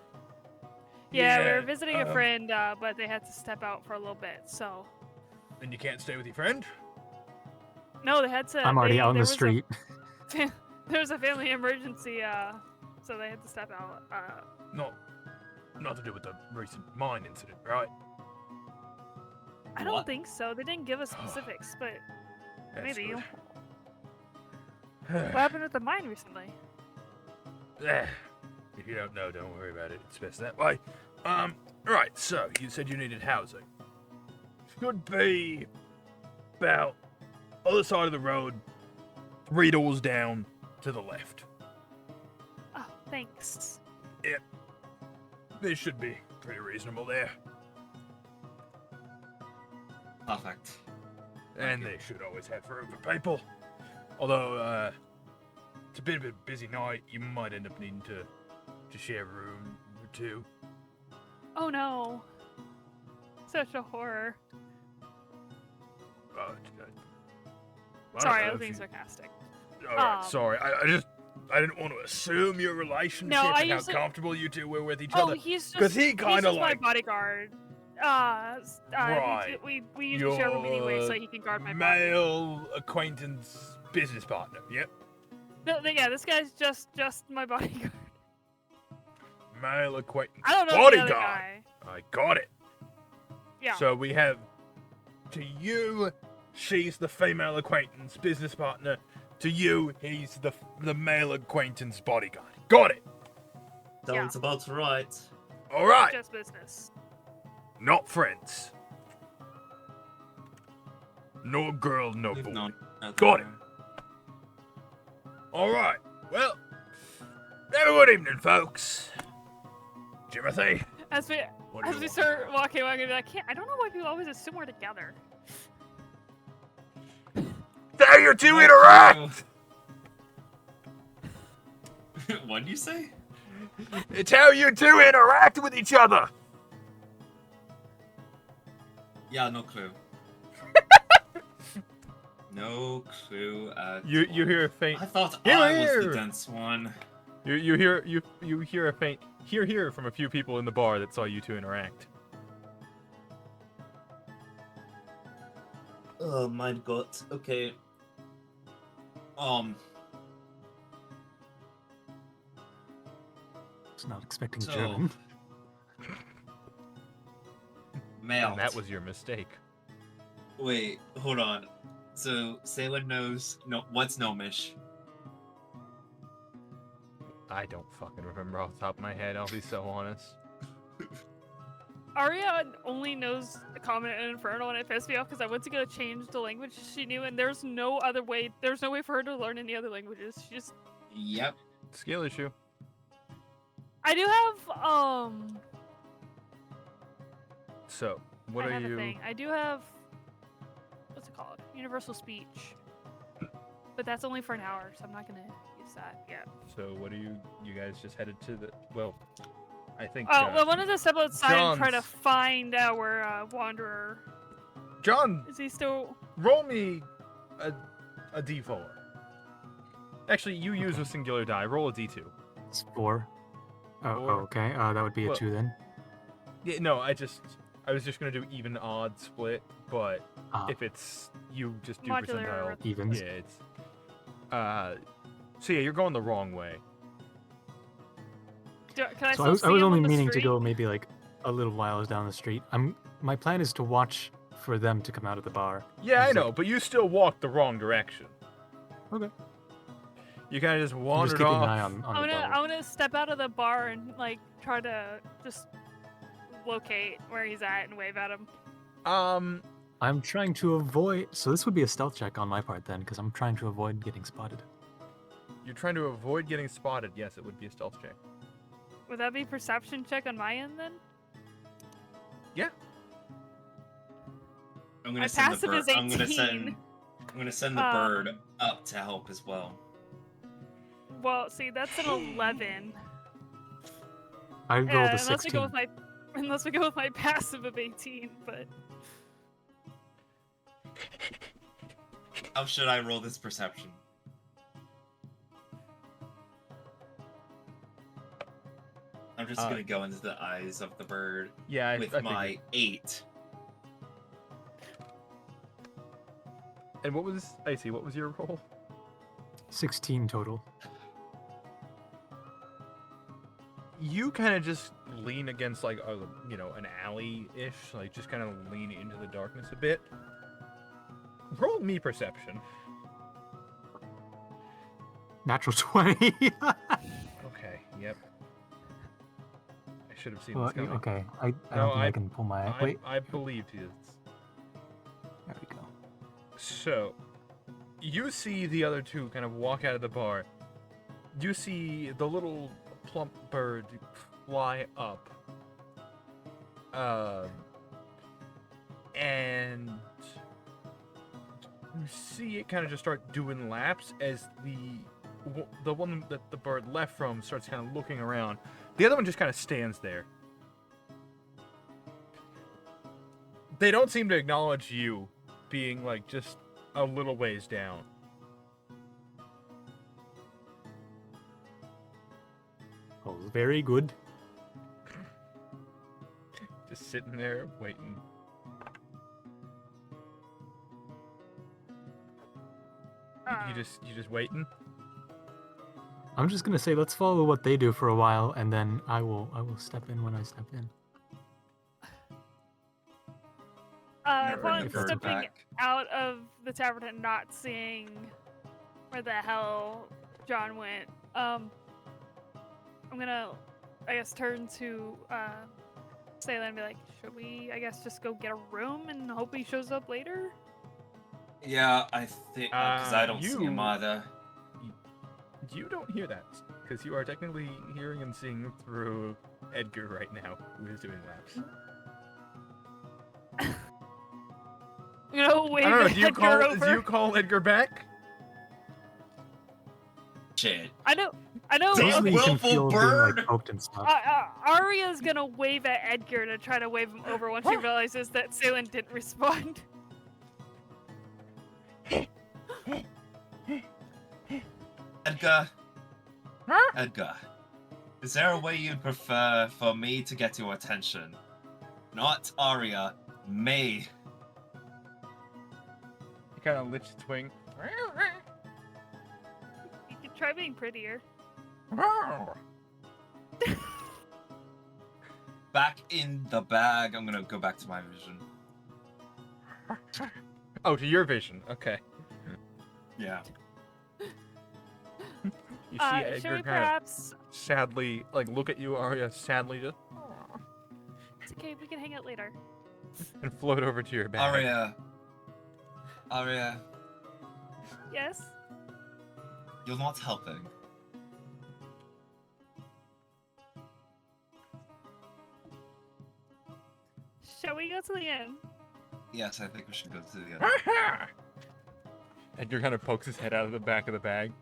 Yeah, we were visiting a friend, but they had to step out for a little bit, so. And you can't stay with your friend? No, they had to. I'm already out in there the was street. There was a family emergency, so they had to step out. Not to do with the recent mine incident, right? I don't think so. They didn't give us specifics, but That's maybe. good. What happened with the mine recently? If you don't know, don't worry about it. It's best that way. Right, so you said you needed housing. Should be about other side of the road, 3 doors down to the left. Oh, thanks. This should be pretty reasonable there. Perfect. And they should always have room for people. Although, it's a bit of a busy night, you might end up needing to share a room or two. Oh no. Such a horror. Oh, Sorry, I was being sarcastic. Alright, sorry. I didn't want to assume your relationship No, I and how usually- comfortable you two were with each Oh, other. he's just 'Cause he he's kinda just like- my bodyguard. Right. We usually share a room anyway, so Your he can guard my body. male acquaintance business partner. Yep. No, yeah, this guy's just my bodyguard. Male acquaintance I don't know the bodyguard. other guy. I got it. Yeah. So we have, to you, she's the female acquaintance business partner. To you, he's the male acquaintance bodyguard. Got it. Sounds about right. All right. Just business. Not friends. No girl, no We've boy. known each Got other. All right. Well, have a good evening, folks. Timothy. As we What do you as we want? start walking, I'm gonna be like, I don't know why people always assume we're together. How you two interact. What'd you say? It's how you two interact with each other. Yeah, no clue. No clue at You all. hear a faint. I thought Here, I was here. the dense one. You hear a faint here from a few people in the bar that saw you two interact. Oh my god. Okay. Was not expecting So- German. Male. And that was your mistake. Wait, hold on. So Sailor knows what's gnomish. I don't fucking remember off the top of my head. I'll be so honest. Arya only knows the Common and Infernal, and it pissed me off because I went to go change the language she knew, and there's no other way. There's no way for her to learn any other languages. She just. Yep. Skill issue. I do have So, what I are have a you? thing. I do have. What's it called? Universal speech. But that's only for an hour, so I'm not gonna use that yet. So, what are you? You guys just headed to the? Well, I think. Oh, well, I wanted to step outside and try to John's- find our wanderer. John, Is he still? roll me a d4. Actually, you use a singular die. Roll a d2. It's 4. Oh, Four. okay. That would be a Well- 2 then. Yeah, no, I was just gonna do even odd split, but Ah, if it's you just do Modular percentile. arithmetic. evens. Yeah, it's. So yeah, you're going the wrong way. Can I So still I was see him only on the meaning to street? go maybe like a little while down the street. My plan is to watch for them to come out of the bar. Yeah, I Is it- know, but you still walked the wrong direction. Okay. You kind of just I'm wandered just keeping off. an eye on I'm the gonna bar. step out of the bar and like try to just locate where he's at and wave at him. I'm trying to avoid. So this would be a stealth check on my part then, because I'm trying to avoid getting spotted. You're trying to avoid getting spotted. Yes, it would be a stealth check. Would that be perception check on my end then? Yeah. I'm My gonna send the passive bird. is I'm gonna 18. send the Um, bird up to help as well. Well, see, that's an 11. I rolled a Unless we 16. go with my passive of 18, but How should I roll this perception? I'm just gonna go into the eyes of the bird Yeah, with I my figured. 8. And what was Icy? What was your roll? 16 total. You kind of just lean against like a, an alley-ish, like just kind of lean into the darkness a bit. Roll me perception. Natural 20. Okay. Yep. I should have seen Well, this coming. okay. I No, don't think I can pull my... Wait. I believed you. There we go. So, you see the other two kind of walk out of the bar. You see the little plump bird fly up. And you see it kind of just start doing laps as the one that the bird left from starts kind of looking around. The other one just kind of stands there. They don't seem to acknowledge you being like just a little ways down. Oh, very good. Just sitting there waiting. You just waiting? I'm just gonna say let's follow what they do for a while, and then I will step in when I step in. Upon Bird stepping back. out of the tavern and not seeing where the hell John went, I'm gonna, I guess, turn to Sayla and be like, should we, I guess, just go get a room and hope he shows up later? Yeah, I think because I don't see him you- either. You don't hear that because you are technically hearing and seeing through Edgar right now, who is doing laps. I'm gonna wave I don't know. at Edgar over. Do you call Edgar back? Shit. I know. Those Okay, Usually you can willful feel being bird! like poked and stuff. Arya's gonna wave at Edgar to try to wave him over once she realizes that Salen didn't respond. Edgar. Huh? Edgar. Is there a way you'd prefer for me to get your attention? Not Arya. Me. He kind of lifts its wing. You could try being prettier. Back in the bag. I'm gonna go back to my vision. Oh, to your vision. Okay. Yeah. You see Should Edgar we kind of perhaps? sadly, like, look at you, Arya, sadly, just It's okay. We can hang out later. and float over to your bag. Arya, Yes. you're not helping. Shall we go to the inn? Yes, I think we should go to the other. Edgar kind of pokes his head out of the back of the bag.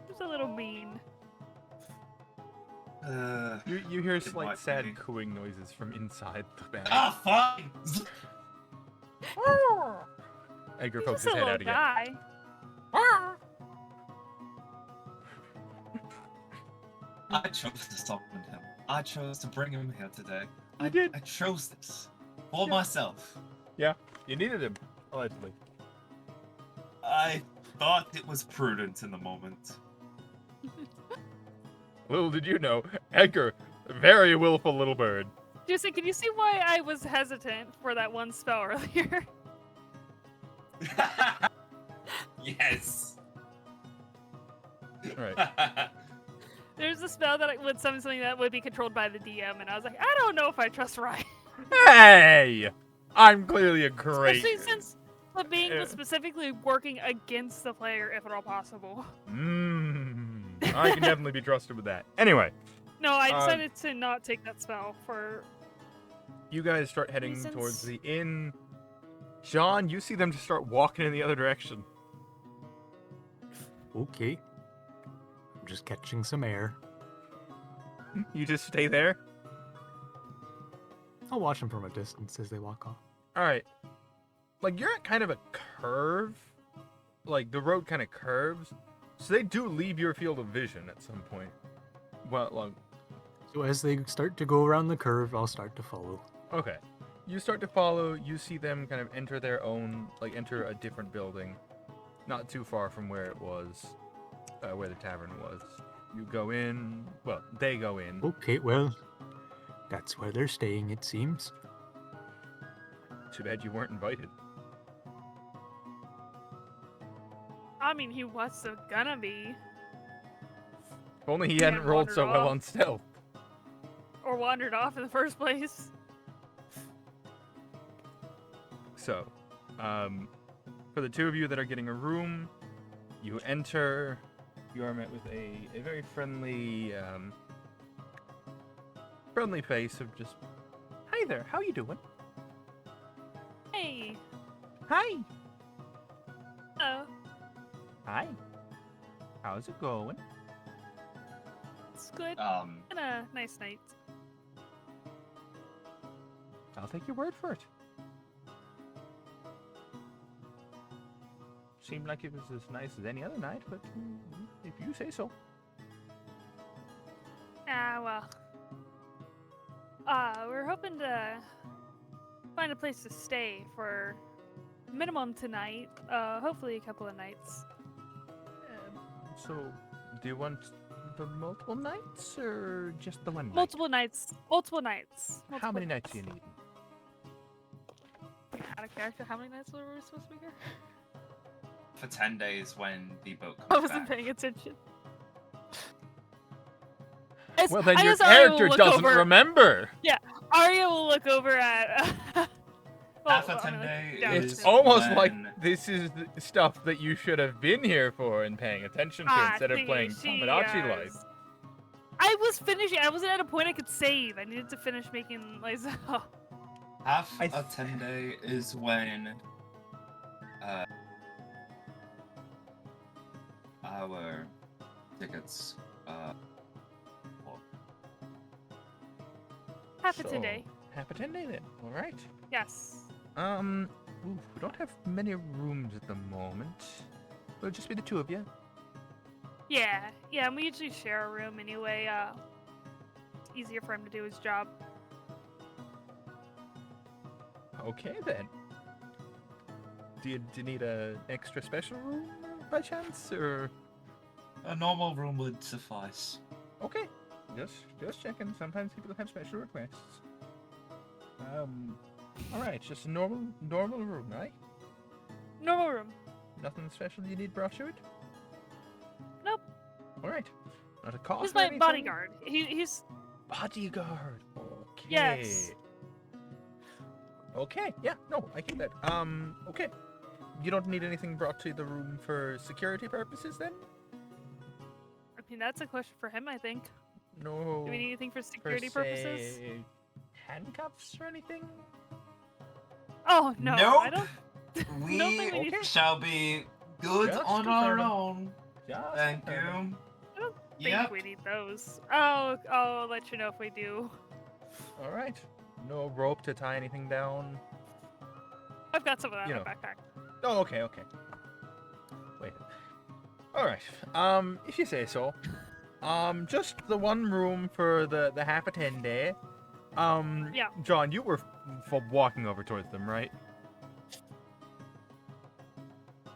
Just a little mean. You hear It slight might sad be. cooing noises from inside the bag. Ah, fine! Edgar He's pokes just his a head little out again. guy. I chose to summon him. I chose to bring him here today. You did. I chose this. For myself. You needed him, allegedly. I thought it was prudent in the moment. Little did you know, Edgar, a very willful little bird. Juicy, can you see why I was hesitant for that one spell earlier? Yes. Right. There's a spell that would summon something that would be controlled by the DM, and I was like, I don't know if I trust Ryan. Hey! I'm clearly a great... Especially since the being Yeah. was specifically working against the player, if at all possible. I can definitely be trusted with that. Anyway, No, I decided to not take that spell for. you guys start heading Reasons? towards the inn. Sean, you see them just start walking in the other direction. Okay. I'm just catching some air. You just stay there? I'll watch them from a distance as they walk off. All right. Like, you're at kind of a curve. Like, the road kind of curves. So they do leave your field of vision at some point. Well, like, So as they start to go around the curve, I'll start to follow. okay. You start to follow. You see them kind of enter their own, like, enter a different building. Not too far from where it was, where the tavern was. You go in. Well, they go in. Okay, well, that's where they're staying, it seems. Too bad you weren't invited. I mean, he was so gonna be. If only he Yeah, hadn't rolled so wandered well off. on stealth. Or wandered off in the first place. So, for the two of you that are getting a room, you enter. You are met with a very friendly, friendly face of just, "Hi there, how you doing?" Hey. "Hi." Oh, "Hi. How's it going?" it's good. Um, And a nice night. "I'll take your word for it." Seemed like it was as nice as any other night, but if you say so. Ah, well. We're hoping to find a place to stay for minimum tonight. Hopefully a couple of nights. So, do you want the multiple nights or just the one night? Multiple nights. Multiple nights. How Multiple many nights do you need? Out of character, how many nights were we supposed to be here? for 10 days when the boat comes I wasn't back. paying attention. Well, then I your guess Arya will character look doesn't over- remember. Arya will look over at. Half a I mean, 10 day down It's to- is almost when- like this is the stuff that you should have been here for and paying attention to instead of thingy, playing she, Tomodachi Life. I was finishing. I wasn't at a point I could save. I needed to finish making Liza. Half I a 10 day is when our tickets well, Half a today. Half a 10 day then. All right. Yes. We don't have many rooms at the moment. It'll just be the two of you. Yeah. Yeah. And we usually share a room anyway. It's easier for him to do his job. Okay then. Do you need an extra special room by chance, or? a normal room would suffice. Okay, just checking. Sometimes people have special requests. All right, just a normal room, right? Normal room. Nothing special you need brought to it. Nope. All right, not a cost. He's or my anything? bodyguard. He's. Bodyguard. Okay. Yes. Okay. Yeah. No, I get that. Okay. You don't need anything brought to the room for security purposes, then? I mean, that's a question for him. I think. No. Do we need anything for per security purposes? se, handcuffs or anything? Oh no. Nope. I don't. We Don't think we need- shall be good Just on our confirming. own. Just Thank confirming. you. I don't think Yep. we need those. Oh, I'll let you know if we do. All right. No rope to tie anything down. I've got some of that You in my know. backpack. Oh, okay. Wait. All right. If you say so. Just the one room for the half a 10 day. Yeah. John, you were walking over towards them, right?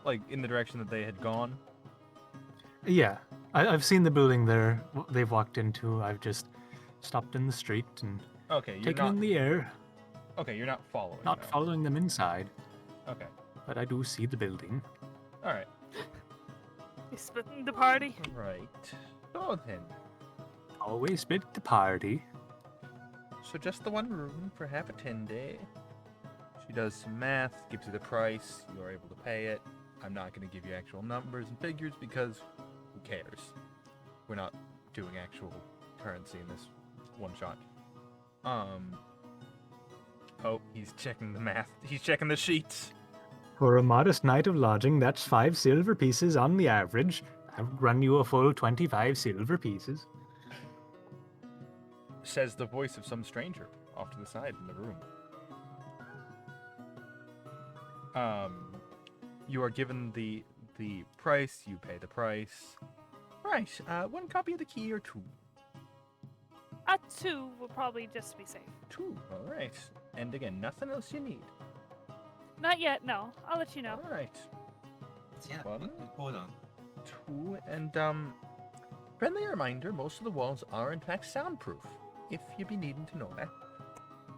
Like in the direction that they had gone. Yeah, I've seen the building they've walked into. I've just stopped in the street and Okay, you're taken not. in the air, Okay, you're not following. not though. following them inside, Okay. but I do see the building. All right. You splitting the party? Right. So then. Always split the party. So just the one room for half a 10 day. She does some math, gives you the price, you're able to pay it. I'm not going to give you actual numbers and figures because who cares? We're not doing actual currency in this one shot. Oh, he's checking the math. He's checking the sheets. For a modest night of lodging, that's 5 silver pieces on the average. I would run you a full 25 silver pieces. Says the voice of some stranger off to the side in the room. You are given the price. You pay the price. Right. One copy of the key or two. A 2 will probably just be safe. 2. All right. And again, nothing else you need. Not yet, no. I'll let you know. All right. Yeah. One. Hold on. 2 and friendly reminder: most of the walls are in fact soundproof. If you be needing to know that.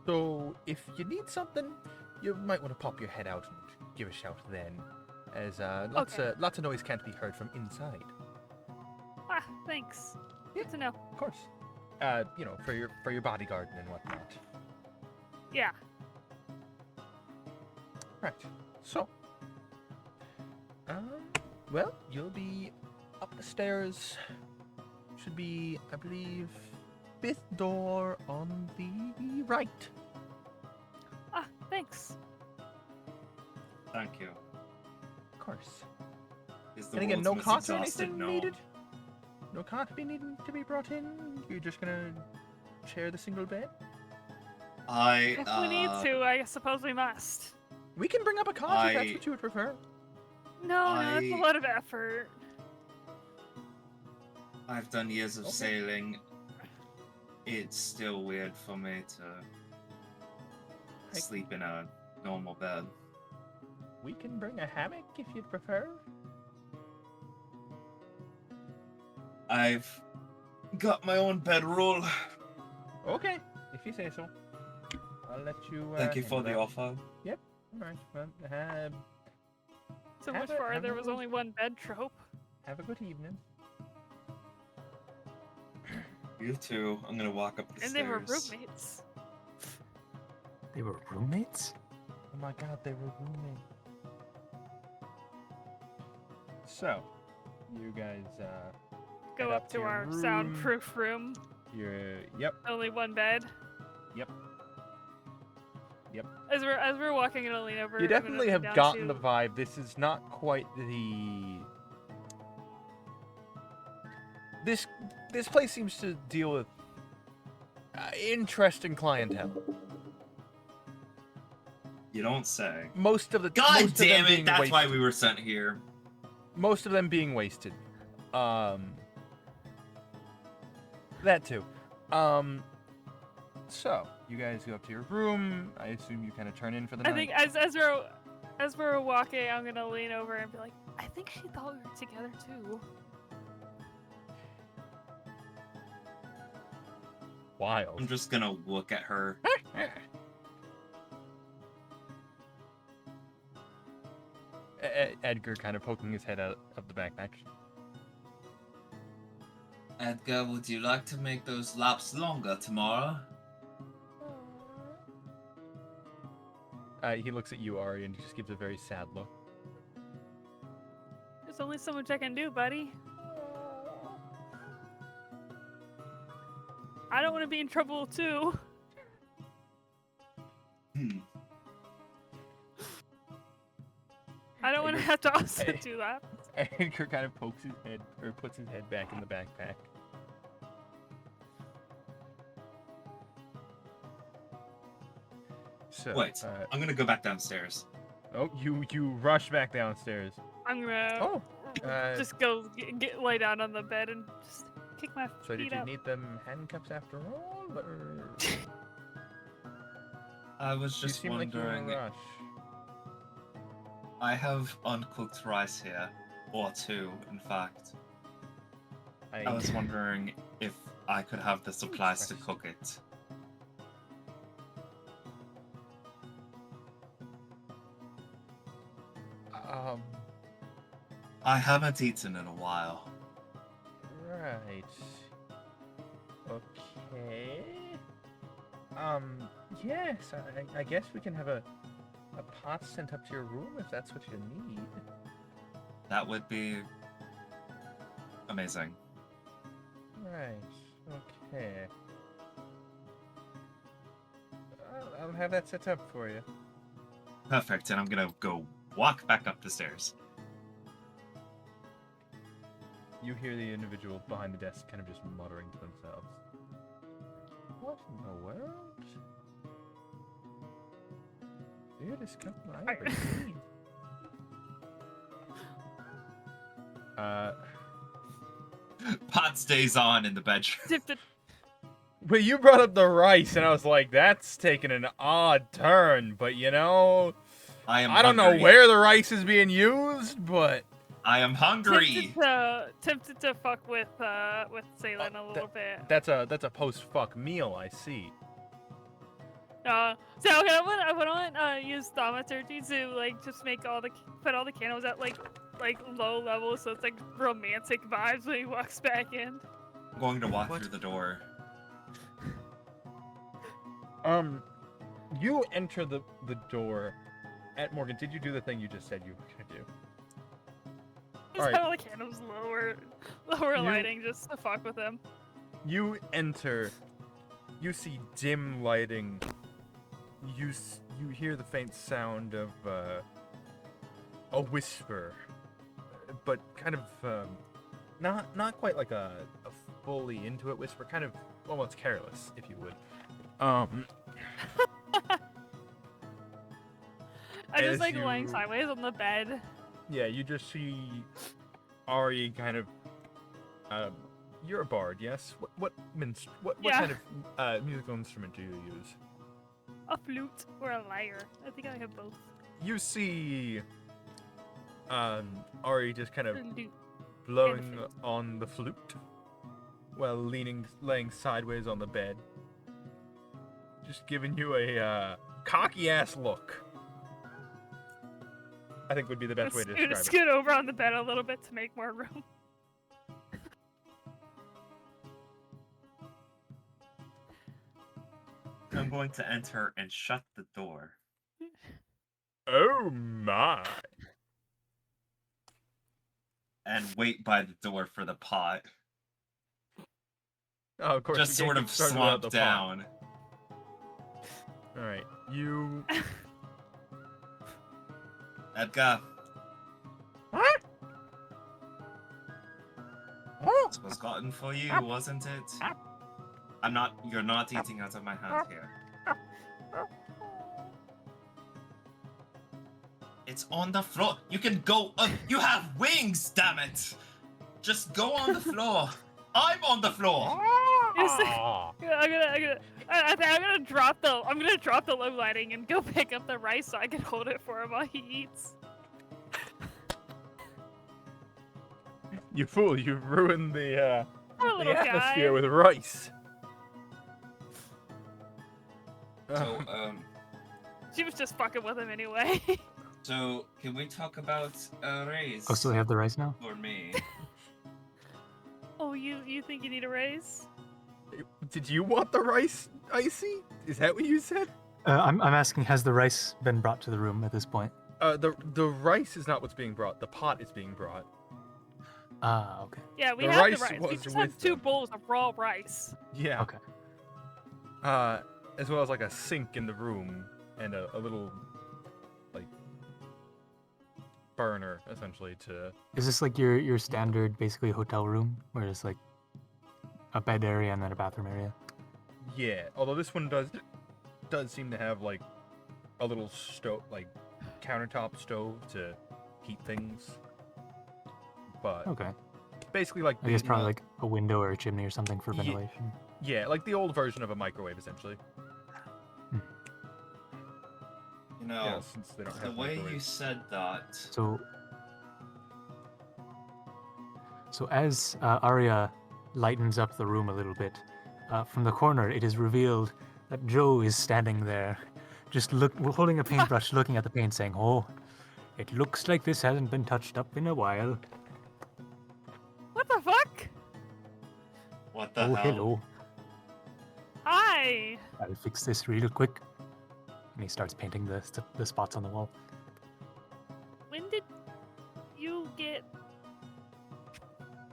So if you need something, you might want to pop your head out and give a shout then, as lots of noise can't be heard from inside. Ah, thanks. Yeah. Good to know. Of course. You know, for your bodyguarding and whatnot. Yeah. Right. So, well, you'll be up the stairs. Should be, I believe, 5th door on the right. Ah, thanks. Thank you. Of course. Is the And again, world's no most cot or exhausted anything gnome. needed. No cot be needing to be brought in. You're just gonna share the single bed. If we need to, I suppose we must. We can bring up a cot if that's I- what you would prefer. No, that's a I- lot of effort. I've done years of Okay. sailing. It's still weird for me to sleep in a normal bed. We can bring a hammock if you'd prefer. I've got my own bedroll. Okay, if you say so. I'll let you. Thank you for handle the that. offer. Alright, well, So Have much it- for have there a was little- only one bed trope. have a good evening. You too. I'm gonna walk up the And stairs. they were roommates. They were roommates? Oh my god, they were roommates. So, you guys, Go head up to your our room. soundproof room. Yep. Only one bed. Yep. Yep. As we're walking, I'm gonna lean over. You I'm gonna definitely lean have down gotten to- the vibe. This is not quite the. This place seems to deal with interesting clientele. You don't say. Most of the God most of them damn being it! That's wasted. why we were sent here. Most of them being wasted. That too. So you guys go up to your room. I assume you kind of turn in for the I night. think as we're walking, I'm gonna lean over and be like, I think she thought we were together too. Wild. I'm just gonna look at her. Edgar kind of poking his head out of the backpack. Edgar, would you like to make those laps longer tomorrow? He looks at you, Ari, and just gives a very sad look. There's only so much I can do, buddy. I don't want to be in trouble too. I don't want to have to also Hey. do that. Edgar kind of pokes his head, or puts his head back in the backpack. So, Wait, I'm gonna go back downstairs. you rush back downstairs. I'm gonna Oh, just go get lay down on the bed and just kick my so did feet you up. need them handcuffs after all, or I was you just seem like you were in wondering. a rush? I have uncooked rice here, or two, in fact. I was wondering if I could have the supplies to cook it. I haven't eaten in a while. Right. Okay. Yes, I guess we can have a pot sent up to your room if that's what you need. That would be amazing. Right. Okay. I'll have that set up for you. Perfect, and I'm gonna go walk back up the stairs. You hear the individual behind the desk kind of just muttering to themselves. What in the world? Weirdest couple I I- ever seen. Pot stays on in the bedroom. Dipped it. But you brought up the rice, and I was like, that's taking an odd turn. But you know, I don't know hungry. where the rice is being used, but I am hungry. Tempted to fuck with Salen a little bit. that's a post-fuck meal. I see. So okay, I want to use thaumaturgy to like just make put all the candles at like low levels, so it's like romantic vibes when he walks back in. I'm going to walk What? through the door. You enter the door. At Morgan, did you do the thing you just said you were gonna do? Just Alright. have all the candles lower lighting just to fuck with him. You enter. You see dim lighting. You hear the faint sound of a whisper, but kind of not quite like a fully into it whisper, kind of almost careless, if you would. I'm As just like you- lying sideways on the bed. Yeah, you just see Ari kind of. You're a bard, yes? What Yeah. kind of musical instrument do you use? A flute or a lyre. I think I have both. You see Ari just kind of Flute. blowing flute. on the flute while laying sideways on the bed. Just giving you a cocky ass look. I think would be the best way to describe it. Scoot over on the bed a little bit to make more room. I'm going to enter and shut the door. Oh my. And wait by the door for the pot. Oh, of course. Just we sort can't of get started slump without the pot. down. Alright, you. Edgar, What? this was gotten for you, wasn't it? You're not eating out of my hand here. It's on the floor. You can go, you have wings, damn it! Just go on the floor. I'm on the floor. Aw. I'm gonna drop the low lighting and go pick up the rice so I can hold it for him while he eats. You fool, you've ruined the Poor little guy. atmosphere with rice. So, She was just fucking with him anyway. so can we talk about a raise Oh, so they have the rice now? for me? Oh, you think you need a raise? Did you want the rice, Icy? Is that what you said? I'm asking, has the rice been brought to the room at this point? The rice is not what's being brought. The pot is being brought. Ah, okay. Yeah, we The have rice the rice. We was just have with 2 them. bowls of raw rice. Yeah. Okay. As well as like a sink in the room and a little like burner essentially to. Is this like your standard, basically, hotel room, where it's like a bed area and then a bathroom area? Yeah. Although this one does seem to have like a little stove, like countertop stove to heat things. But Okay. basically like I guess the- probably like a window or a chimney or something for Ye- ventilation. yeah, like the old version of a microwave essentially. You know, Yeah, since they don't the have way you microwaves. said that, So as Arya lightens up the room a little bit, from the corner it is revealed that Joe is standing there, just holding a paintbrush, looking at the paint, saying, "Oh, it looks like this hasn't been touched up in a while. What the fuck? what the Oh, hell? hello. Hi. I'll fix this real quick." And he starts painting the spots on the wall. When did you get?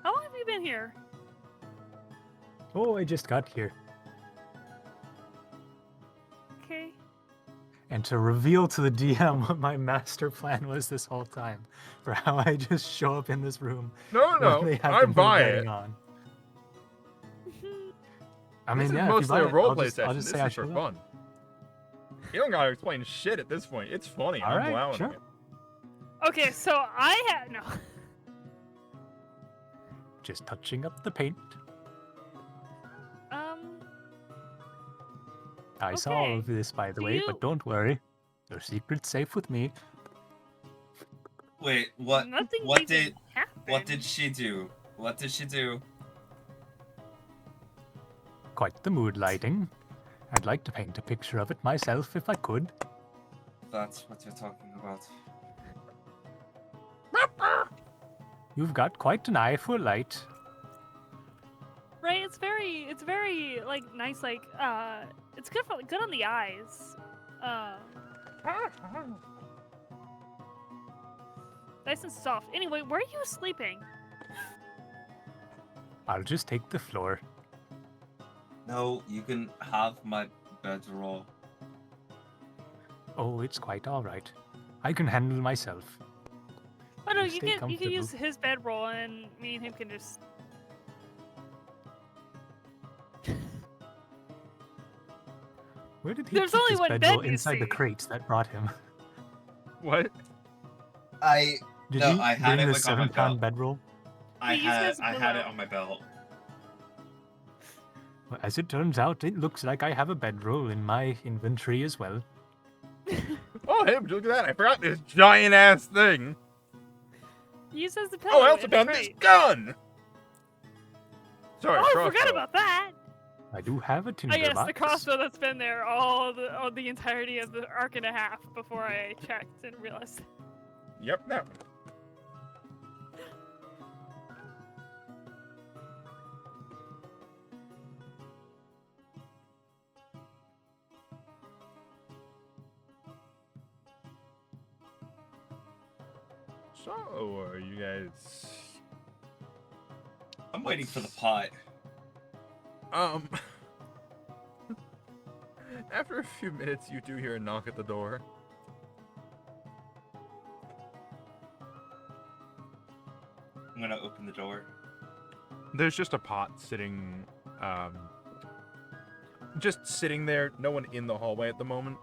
How long have you been here? Oh, I just got here. Okay. And to reveal to the DM what my master plan was this whole time, for how I just show up in this room No, when they have I the mood buy lighting it. on. I This mean, is yeah, if you mostly buy a it, roleplay I'll session. just This say I is for showed up. fun. You don't gotta explain shit at this point. It's funny. All I'm right, allowing sure. it. Okay, so I had no. Just touching up the paint. I saw all Okay. of this, by the Do way, you- but don't worry. Your secret's safe with me. Wait, what? Nothing What even did? happened. What did she do? What did she do? Quite the mood lighting. I'd like to paint a picture of it myself if I could. That's what you're talking about. You've got quite an eye for light. Right? It's very like nice. Like it's good on the eyes. Nice and soft. Anyway, where are you sleeping? I'll just take the floor. No, you can have my bedroll. Oh, it's quite all right. I can handle myself. Oh no, You you stay can use comfortable. his bedroll, and me and him can just. Where did he There's keep only his one bedroll bed, you inside the see. crates that brought him? What? I Did No, you I had bring it, the like, on my 7-pound belt. bedroll? He used his I had it pillow. on my belt. Well, as it turns out, it looks like I have a bedroll in my inventory as well. Oh, hey, look at that. I forgot this giant ass thing. He uses the pillow. Oh, I also in the found this crate. gun. Sorry, Oh, I forgot crossbow. about that. I do have a I tinderbox. guess the crossbow that's been there all the entirety of the arc and a half before I checked and realized. Yep, that one. So, you guys... I'm waiting for the pot. After a few minutes, you do hear a knock at the door. I'm gonna open the door. There's just a pot sitting, just sitting there, no one in the hallway at the moment,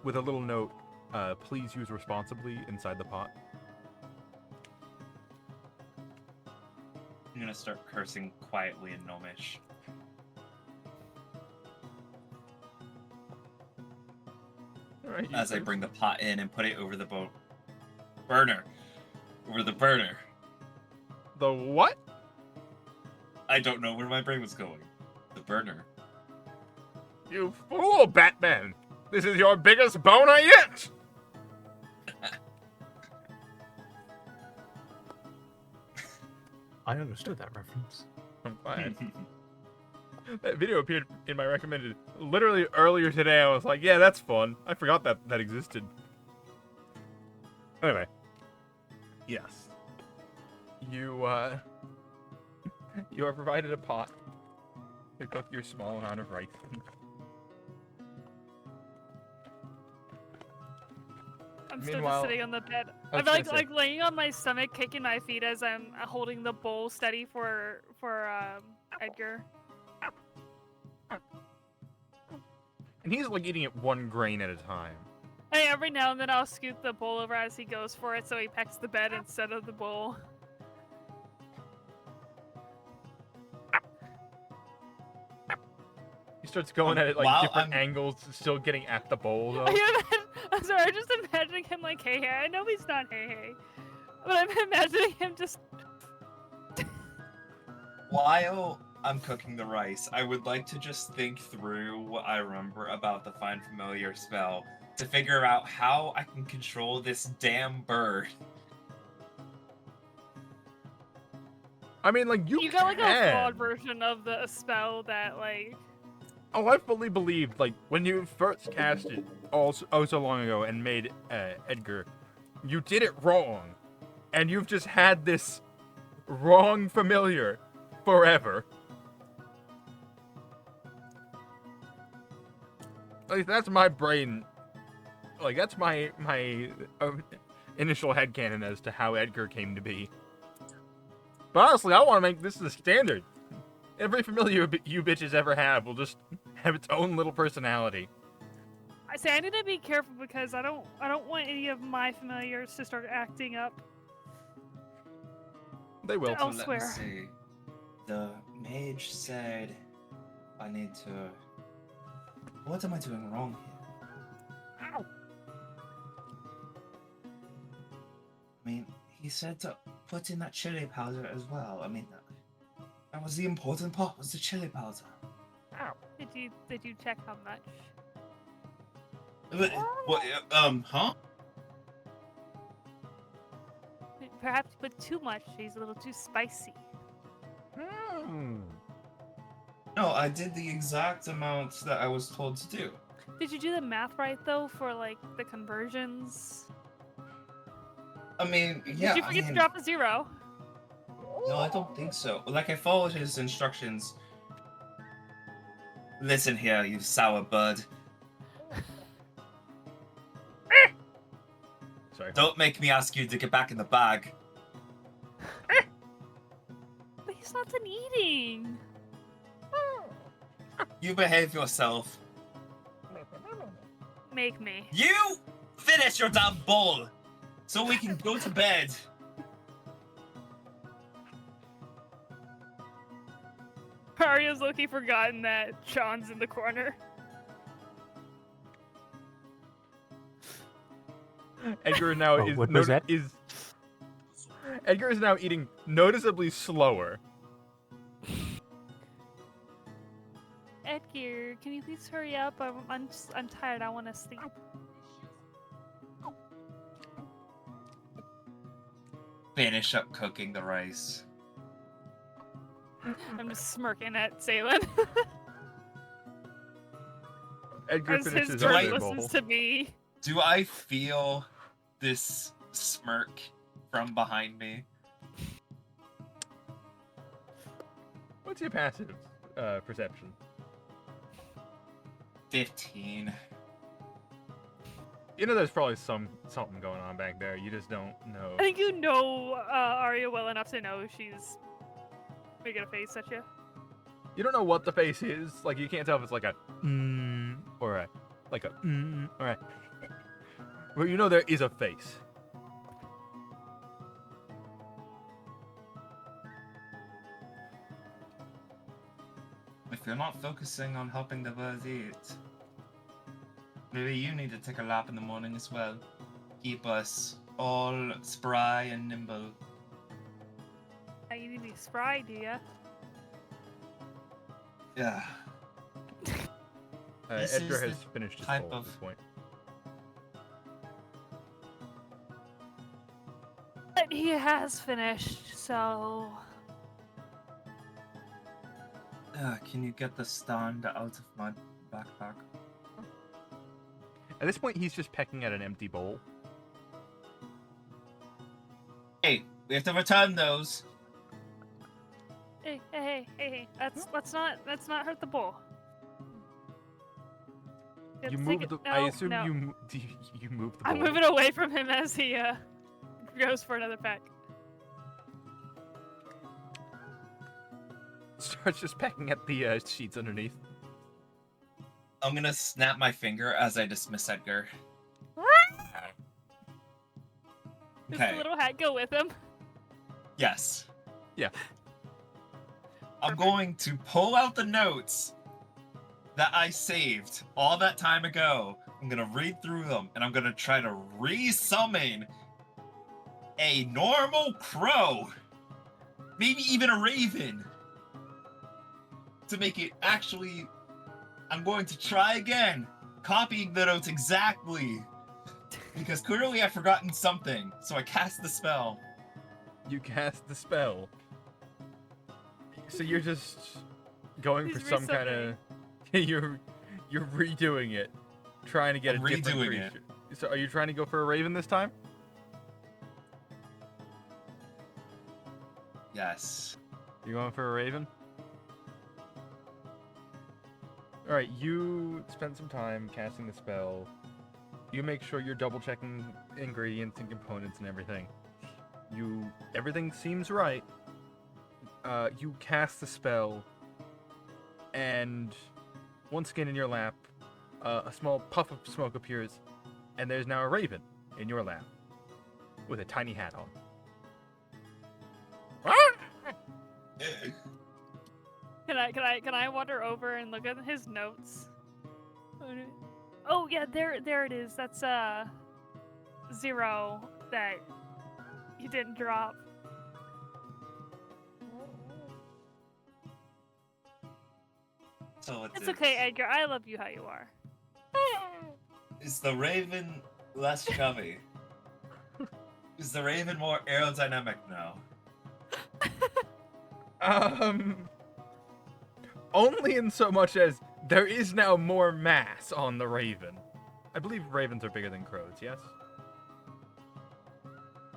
with a little note, please use responsibly inside the pot. I'm gonna start cursing quietly in Gnomish. Alright, As I bring the pot in and put it over the burner. Over the burner. The what? I don't know where my brain was going. The burner. You fool, Batman! This is your biggest boner yet! I understood that reference. I'm glad. That video appeared in my recommended literally earlier today. I was like, yeah, that's fun. I forgot that existed. Anyway. Yes. You are provided a pot to cook your small amount of rice in. I'm still Meanwhile- just sitting on the bed. I was I'm gonna say- like laying on my stomach, kicking my feet as I'm holding the bowl steady for Edgar. And he's like eating it one grain at a time. Hey, every now and then I'll scoot the bowl over as he goes for it, so he pecks the bed instead of the bowl. He starts going at it like While different I'm- angles, still getting at the bowl though. I'm sorry, I'm just imagining him like, hey, hey. I know he's not hey, hey. But I'm imagining him just. While I'm cooking the rice, I would like to just think through what I remember about the Find Familiar spell to figure out how I can control this damn bird. I mean, like, you got like a can. flawed version of the spell that, like. Oh, I fully believed, like, when you first cast it so long ago and made Edgar, you did it wrong. And you've just had this wrong familiar forever. Like, that's my brain. Like, that's my initial headcanon as to how Edgar came to be. But honestly, I want to make this the standard. Every familiar you bitches ever have will just have its own little personality. say I need to be careful because I don't want any of my familiars to start acting up They will. So let me elsewhere. see. The mage said I need to. What am I doing wrong here? Ow. I mean, he said to put in that chili powder as well. I mean, that was the important part. Was the chili powder? Ow. Did you check how much? What? Huh? Perhaps you put too much. She's a little too spicy. No, I did the exact amount that I was told to do. Did you do the math right though for like the conversions? I mean, yeah. Did you forget to drop a 0? No, I don't think so. Like, I followed his instructions. Listen here, you sour bud. Sorry. Don't make me ask you to get back in the bag. But he's not done eating. You behave yourself. Make me. You finish your damn bowl so we can go to bed. Arya's looking forgotten that Sean's in the corner. Edgar now Oh, is what was that? Edgar is now eating noticeably slower. Edgar, can you please hurry up? I'm tired. I want to sleep. Finish up cooking the rice. I'm just smirking at Salen Edgar as his finishes bird up their listens bowl. to me. Do I feel this smirk from behind me? What's your passive perception? 15. You know, there's probably something going on back there. You just don't know. I think you know Arya well enough to know she's making a face at you. You don't know what the face is. Like, you can't tell if it's like a or a or a. Well, you know there is a face. If you're not focusing on helping the birds eat, maybe you need to take a lap in the morning as well. Keep us all spry and nimble. You need to be spry, do ya? Yeah. This Edgar is has the finished his type bowl at this of- point. But he has finished, so Can you get the stand out of my backpack? At this point, he's just pecking at an empty bowl. Hey, we have to return those. hey, let's not hurt the bull. You Let's take move it- the. no, I assume no. you move the bowl. I'm moving away from him as he goes for another peck. Starts just pecking at the sheets underneath. I'm gonna snap my finger as I dismiss Edgar. Does Okay. the little hat go with him? Yes. Yeah. I'm going to pull out the notes that I saved all that time ago. I'm gonna read through them and I'm gonna try to re-summon a normal crow. Maybe even a raven. To make it actually... I'm going to try again. Copying the notes exactly. Because clearly I've forgotten something. So I cast the spell. You cast the spell. So you're just going for He's some kind of. You're redoing it, trying to get I'm a different redoing it. creature. So are you trying to go for a raven this time? Yes. You going for a raven? All right, you spend some time casting the spell. You make sure you're double checking ingredients and components and everything. Everything seems right. You cast the spell, and one skin in your lap, a small puff of smoke appears, and there's now a raven in your lap with a tiny hat on. Can I wander over and look at his notes? Oh yeah, there it is. That's 0 that he didn't drop. So It's okay, Edgar. I love you how you are. Is the raven less chubby? Is the raven more aerodynamic now? Only in so much as there is now more mass on the raven. I believe ravens are bigger than crows, yes?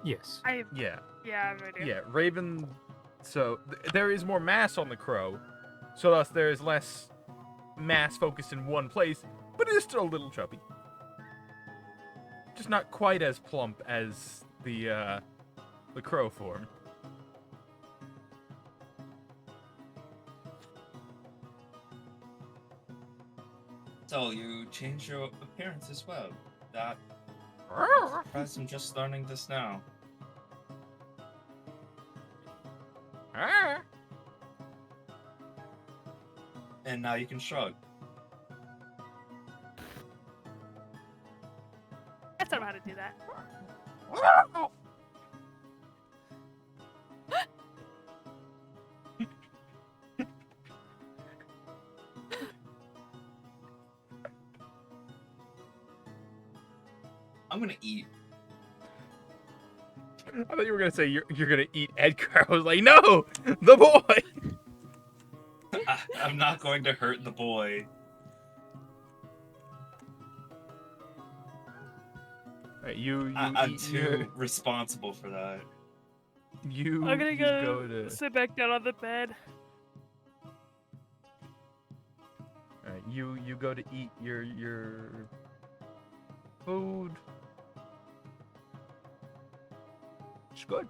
Yes. Yeah. Yeah, I have no idea. Yeah, raven. So there is more mass on the crow, so thus there is less mass focused in one place, but it is still a little chubby. Just not quite as plump as the crow form. So you change your appearance as well. That surprised I'm just learning this now. And now you can shrug. I don't know how to do that. I'm gonna eat. I thought you were gonna say you're gonna eat Edgar. I was like, no, the boy. I'm not going to hurt the boy. Right, you I'm eat too responsible for that. you. I'm gonna you go to. sit back down on the bed. Alright, you go to eat your food. It's good.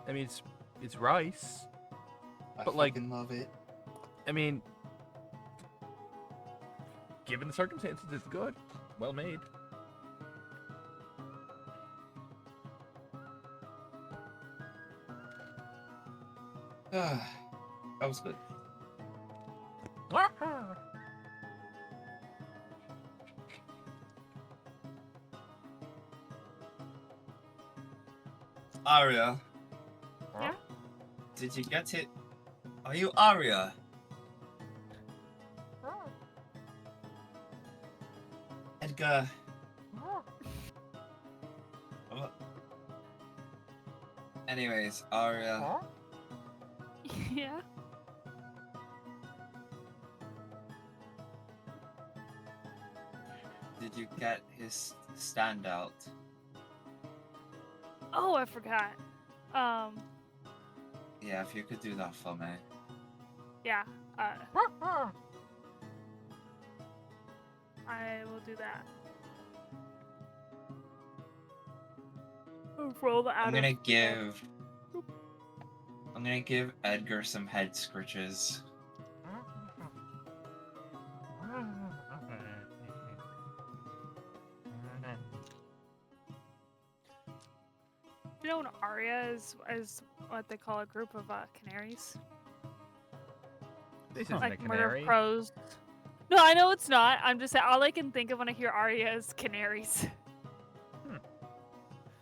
I mean, it's rice. But, like- fucking love it. I mean, given the circumstances, it's good. Well made. That was good. Arya. Yeah? Did you get it? Are you Arya? Edgar. Oh. Anyways, Arya. Yeah. Did you get his standout? Oh, I forgot. Yeah, if you could do that for me. Yeah. I will do that. Roll the out I'm gonna give Edgar some head scritches. You know, an aria is what they call a group of canaries. This isn't Like a murder canary. crows. No, I know it's not. I'm just saying, all I can think of when I hear aria is canaries.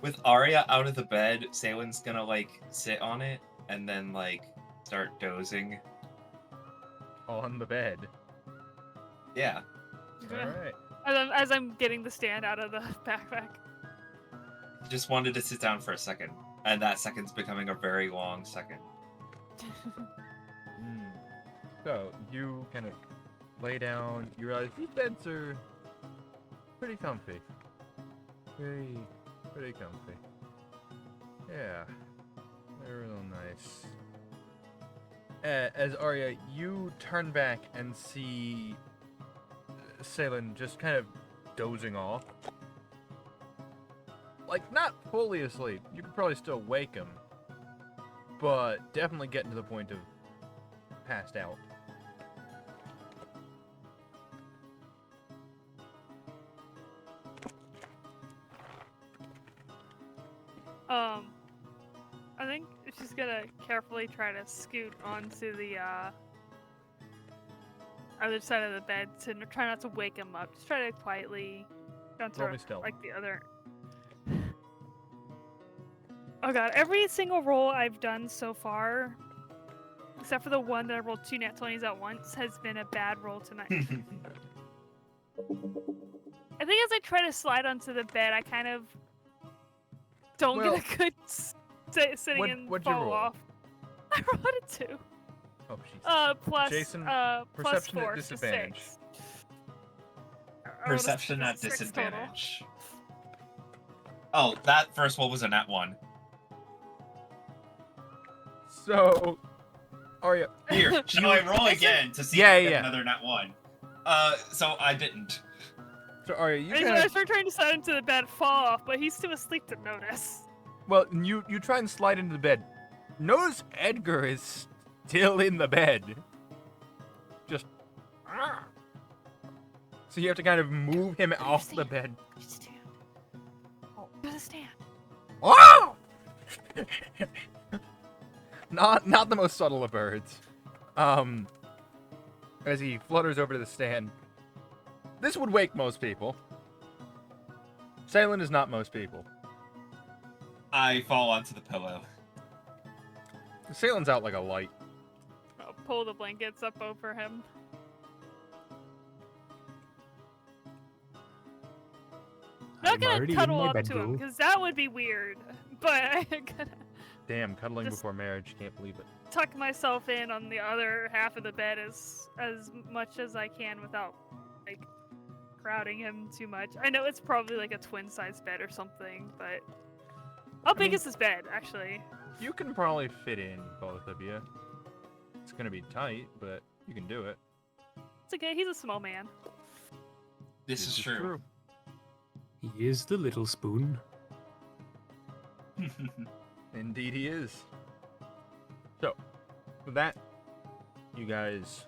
With Arya out of the bed, Saylin's gonna like sit on it and then like start dozing. On the bed. Yeah. Alright. As I'm getting the stand out of the backpack. Just wanted to sit down for a second. And that second's becoming a very long second. So, you kind of lay down, you realize these beds are pretty comfy. Pretty comfy. Yeah. They're real nice. As Arya, you turn back and see Salen just kind of dozing off. Like, not fully asleep. You could probably still wake him. But definitely getting to the point of passed out. I think she's gonna carefully try to scoot onto the other side of the bed to try not to wake him up. Just try to quietly don't Roll throw me stealth. like the other. Oh god, every single roll I've done so far, except for the one that I rolled 2 nat 20s at once, has been a bad roll tonight. I think as I try to slide onto the bed, I kind of don't Well, get a good sitting and what'd you fall roll? off. I rolled a 2. Oh, jeez. Plus, Jason, plus perception at 4, so disadvantage. 6. I rolled a Perception at 6 total. disadvantage. Oh, that first one was a nat 1. So, Arya, Here, shall I roll again to see Yeah, if I get yeah. another nat 1? So I didn't. so Arya, you I kind of start trying to slide into the bed, fall off, but he's too asleep to notice. well, you try and slide into the bed. Notice Edgar is still in the bed. Just. So you have to kind of move him off the bed. There's a stand. Oh! not the most subtle of birds. As he flutters over to the stand. This would wake most people. Salen is not most people. I fall onto the pillow. Salen's out like a light. I'll pull the blankets up over him. Not I'm gonna already in cuddle my up to him, bedroll. because that would be weird. But I'm gonna Damn, cuddling Just- before marriage. Can't believe it. tuck myself in on the other half of the bed as much as I can without, like, crowding him too much. I know it's probably like a twin-size bed or something, but how big mean- is this bed, actually? You can probably fit in both of you. It's gonna be tight, but you can do it. It's okay. He's a small man. This is true. He is the little spoon. Indeed he is. So, with that, you guys...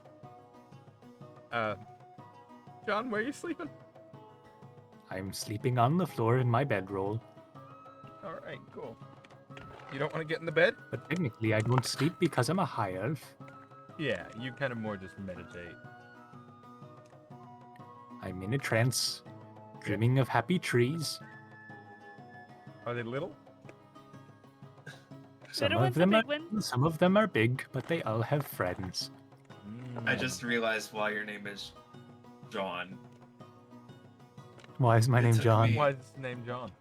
John, where are you sleeping? I'm sleeping on the floor in my bedroll, Alright, cool. You don't want to get in the bed? but technically I don't sleep because I'm a high elf. Yeah, you kind of more just meditate. I'm in a trance, dreaming of happy trees. Are they little? Some Little of ones, them big are ones? some of them are big, but they all have friends. I just realized why your name is John. Why is my It name took John? me- Why is his name John?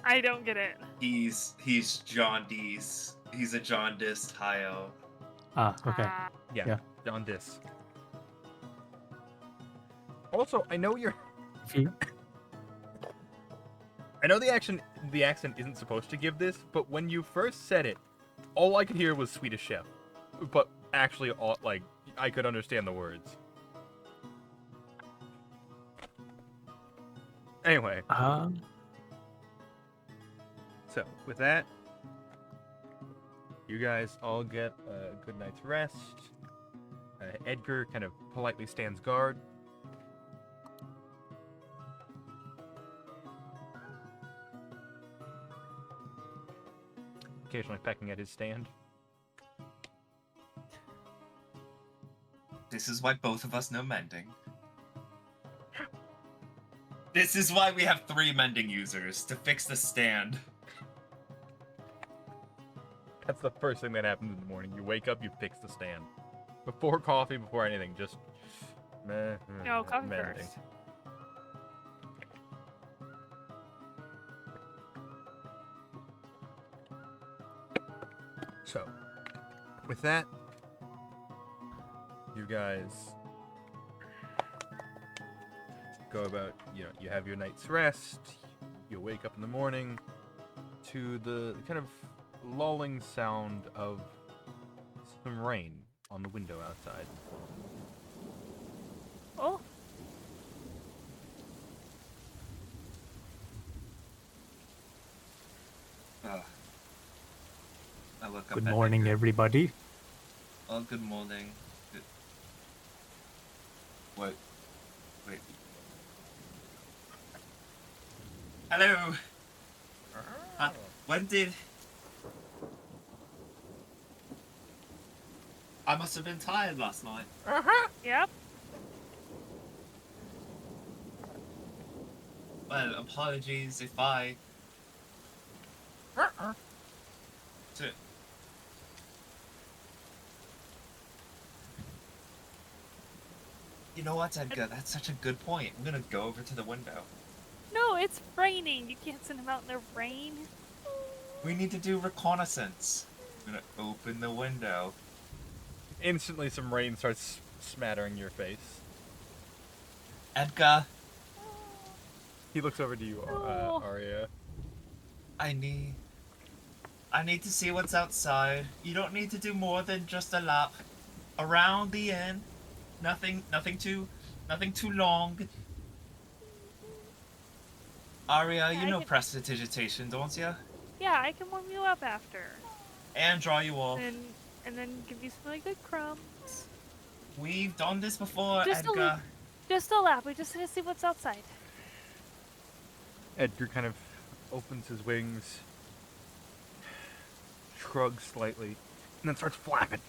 I don't get it. He's jaundiced. He's a jaundiced high elf. Ah, okay. Ah, Yeah. John Dis. Also, I know you're... I know the accent isn't supposed to give this, but when you first said it, all I could hear was Swedish Chef. But actually, I could understand the words. Anyway, so with that, you guys all get a good night's rest. Edgar kind of politely stands guard. Occasionally pecking at his stand. This is why both of us know mending. This is why we have 3 mending users, to fix the stand. That's the first thing that happens in the morning. You wake up, you fix the stand. Before coffee, before anything, just... no, coffee mending. first. So, with that, you guys go about, you have your night's rest, you wake up in the morning to the kind of lulling sound of some rain on the window outside. Oh, I look up Good at morning, Edgar. everybody. Oh, good morning. Good... Wait. Hello. When did... I must have been tired last night. Yep. Well, apologies if I... To- You know what, Edgar? That's such a good point. I'm gonna go over to the window. No, it's raining. You can't send him out in the rain. We need to do reconnaissance. I'm gonna open the window. Instantly, some rain starts smattering your face. Edgar, He looks over to you, No. Arya. I need to see what's outside. You don't need to do more than just a lap around the inn. Nothing too long. Arya, you I know can- prestidigitation, don't you? Yeah, I can warm you up after. And draw you off. And then give you some really good crumbs. We've done this before, Just Edgar. Just a lap. We just need to see what's outside. Edgar kind of opens his wings, shrugs slightly, and then starts flapping.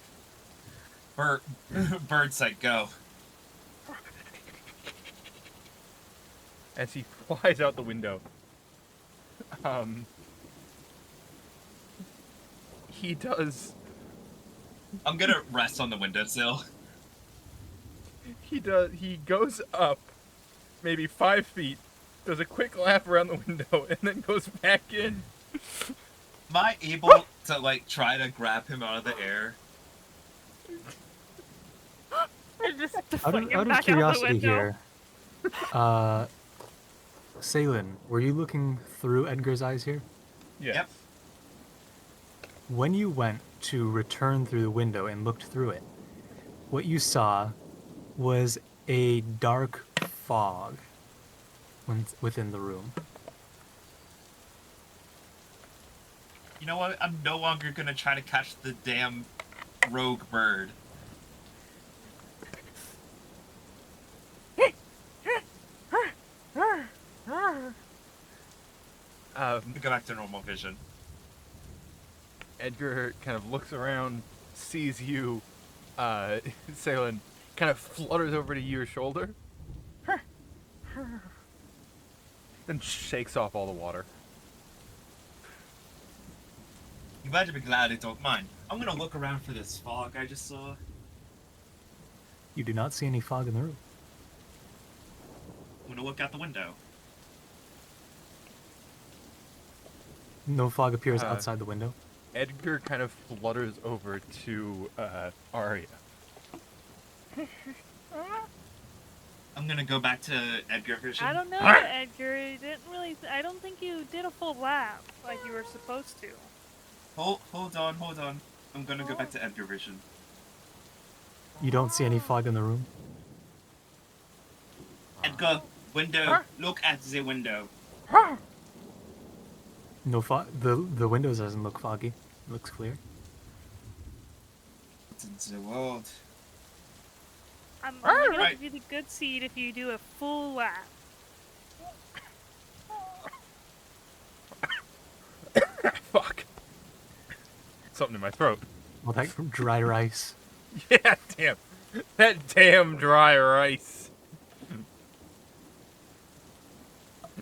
Bird sight, go. As he flies out the window. He does. I'm gonna rest on the windowsill. He goes up maybe 5 feet, does a quick lap around the window, and then goes back in. Am I able to, like, try to grab him out of the air? And just to Out fling of, him out of back curiosity out the window. here, Salen, were you looking through Edgar's eyes here? Yes. Yep. When you went to return through the window and looked through it, what you saw was a dark fog within the room. You know what? I'm no longer gonna try to catch the damn rogue bird. Go back to normal vision. Edgar kind of looks around, sees you, Salen, kind of flutters over to your shoulder, then shakes off all the water. You better be glad I don't mind. I'm gonna look around for this fog I just saw. You do not see any fog in the room. I'm gonna look out the window. No fog appears Uh, outside the window. Edgar kind of flutters over to Arya. I'm gonna go back to Edgar vision. I don't know, Edgar. You didn't really. I don't think you did a full lap like you were supposed to. Hold on. I'm gonna go back to Edgar vision. You don't see any fog in the room? Edgar, window. Look at the window. No fog. The windows doesn't look foggy. It looks clear. It's into the world. I'm only gonna Right. give you the good seed if you do a full lap. Fuck. Something in my throat. Well, that dry rice. Yeah, damn. That damn dry rice.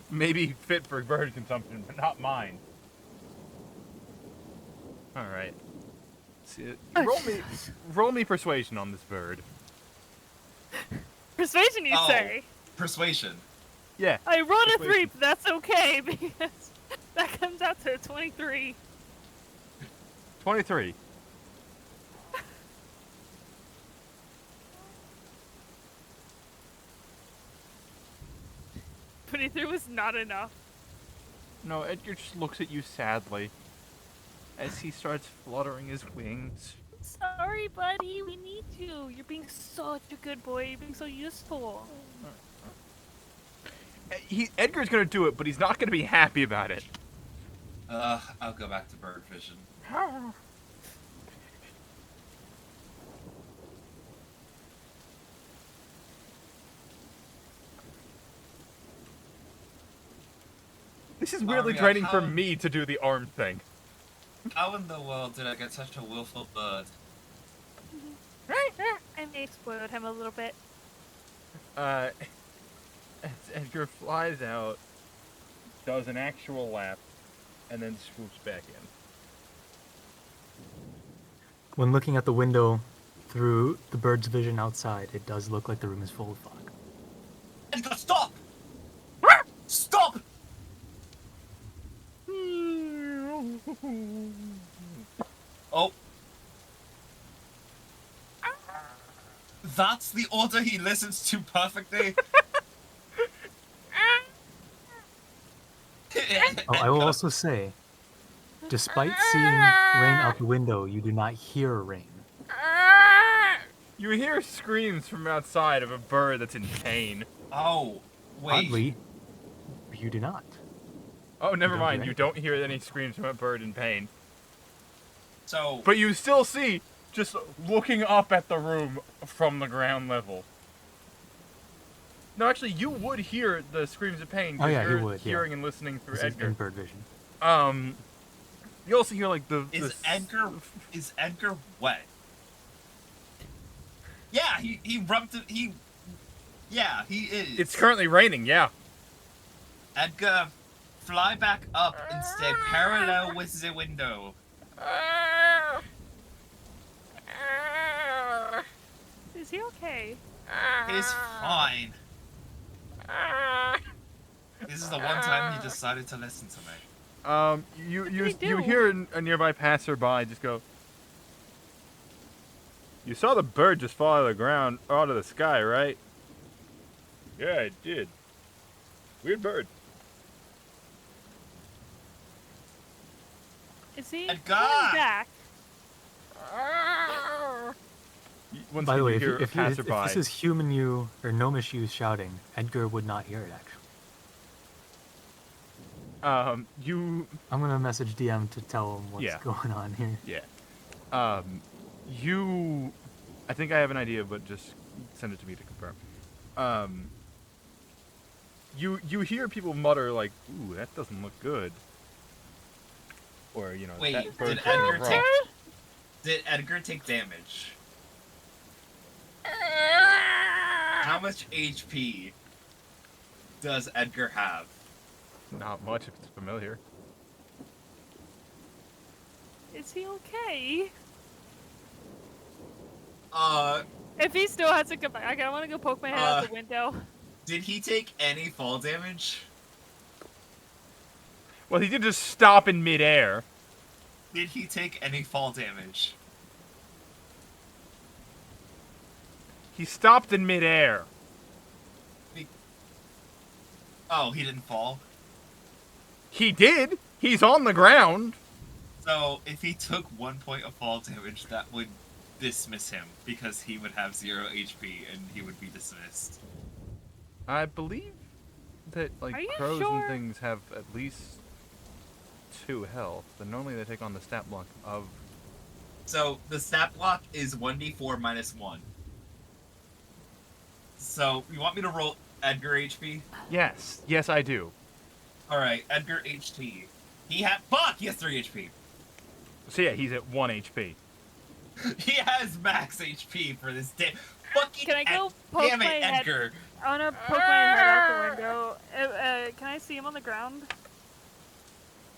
Maybe fit for bird consumption, but not mine. Alright. Roll me persuasion on this bird. Persuasion, you Oh. say? Persuasion. Yeah. I rolled a 3, Persuasion. but that's okay because that comes out to a 23. 23. Twenty-three was not enough. No, Edgar just looks at you sadly as he starts fluttering his wings. Sorry, buddy. We need you. You're being such a good boy. You're being so useful. Edgar's gonna do it, but he's not gonna be happy about it. I'll go back to bird vision. This is weirdly Aria, draining for how- me to do the arm thing. How in the world did I get such a willful bird? I may explode him a little bit. As Edgar flies out, does an actual lap, and then swoops back in. When looking at the window through the bird's vision outside, it does look like the room is full of fog. Edgar, stop! Stop! Oh. That's the order he listens to perfectly. Oh, I will also say, despite seeing rain out the window, you do not hear rain. You hear screams from outside of a bird that's in pain. Oh, wait. Oddly, you do not. Oh, never don't mind. hear You don't hear any screams from a bird in pain. So, But you still see, just looking up at the room from the ground level. No, actually, you would hear the screams of pain. 'Cause Oh, yeah, you you're would, yeah. hearing and listening through This is Edgar. in bird vision. You also hear like the. is Edgar wet? Yeah, he rubbed it. Yeah, he is. It's currently raining. Yeah. Edgar, fly back up and stay parallel with the window. Is he okay? He's fine. This is the one time he decided to listen to me. You did he you do? hear a nearby passerby just go. You saw the bird just fall out of the ground, out of the sky, right? Yeah, I did. Weird bird. Is he Edgar! coming back? Once By the way, you if, hear a if passerby, this is human you or gnomish you shouting, Edgar would not hear it, actually. you I'm going to message DM to tell him what's Yeah. going on here. Yeah. You. I think I have an idea, but just send it to me to confirm. You hear people mutter like, "Ooh, that doesn't look good," or you know, Wait, that bird did fell Edgar wrong. take? Did Edgar take damage? How much HP does Edgar have? Not much if it's familiar. Is he okay? Did If he still has to come back, I want to go poke my head out the window. he take any fall damage? Well, he did just stop in midair. Did he take any fall damage? He stopped in midair. Oh, he didn't fall. He did. He's on the ground. So if he took 1 point of fall damage, that would dismiss him because he would have 0 HP and he would be dismissed. I believe that like Are you crows sure? and things have at least 2 health, but normally they take on the stat block of. So the stat block is 1d4 minus 1. So you want me to roll Edgar HP? Yes, I do. All right, Edgar HP. He has 3 HP. So yeah, he's at 1 HP. He has max HP for this day. Fucking Can I go poke damn my it, head? Edgar. I want to poke my head out the window. Can I see him on the ground?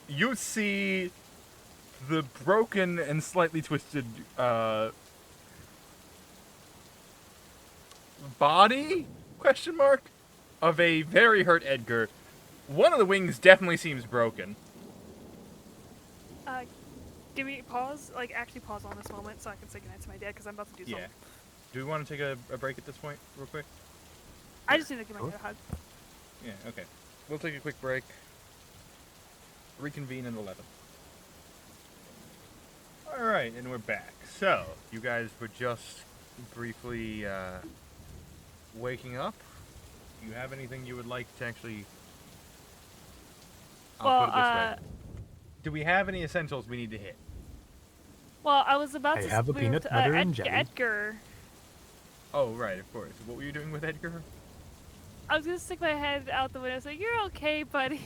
You see the broken and slightly twisted body question mark of a very hurt Edgar. One of the wings definitely seems broken. Give me pause. Like, actually pause on this moment so I can say goodnight to my dad because I'm about to do something. Yeah. Do we want to take a break at this point, real quick? I just need to give my Sure. dad a hug. Yeah, okay. We'll take a quick break. Reconvene in 11. Alright, and we're back. So, you guys were just briefly waking up. Do you have anything you would like to actually... I'll put it this way. Do we have any essentials we need to hit? Well, I was about I to have a move peanut to, butter and jelly. Edgar. Oh, right, of course. What were you doing with Edgar? I was gonna stick my head out the window and say, "You're okay, buddy."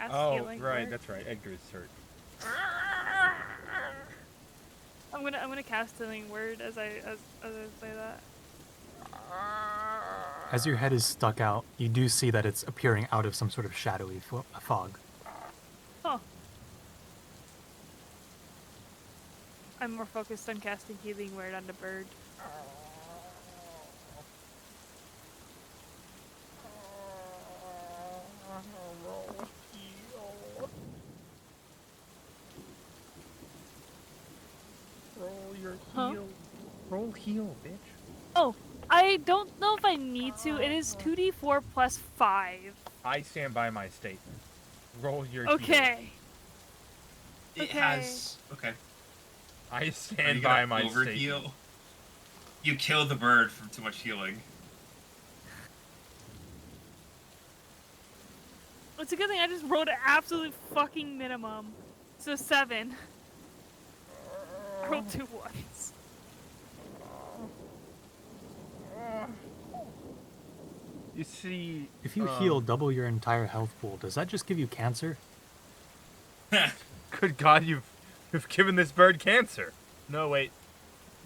cast Oh, healing right, word. that's right. Edgar is hurt. I'm gonna cast healing word as I say that. As your head is stuck out, you do see that it's appearing out of some sort of shadowy fog. Huh. I'm more focused on casting healing word on the bird. Roll your Huh? heal. Roll heal, bitch. Oh, I don't know if I need to. It is 2d4 plus 5. I stand by my statement. Roll your heal. Okay. It Okay. has. Okay. I Are you stand by gonna my over statement. heal? You killed the bird from too much healing. It's a good thing I just rolled an absolute fucking minimum. So 7. Roll 2 ones. You see, If you heal double your entire health pool, does that just give you cancer? good God, you've given this bird cancer. No, wait.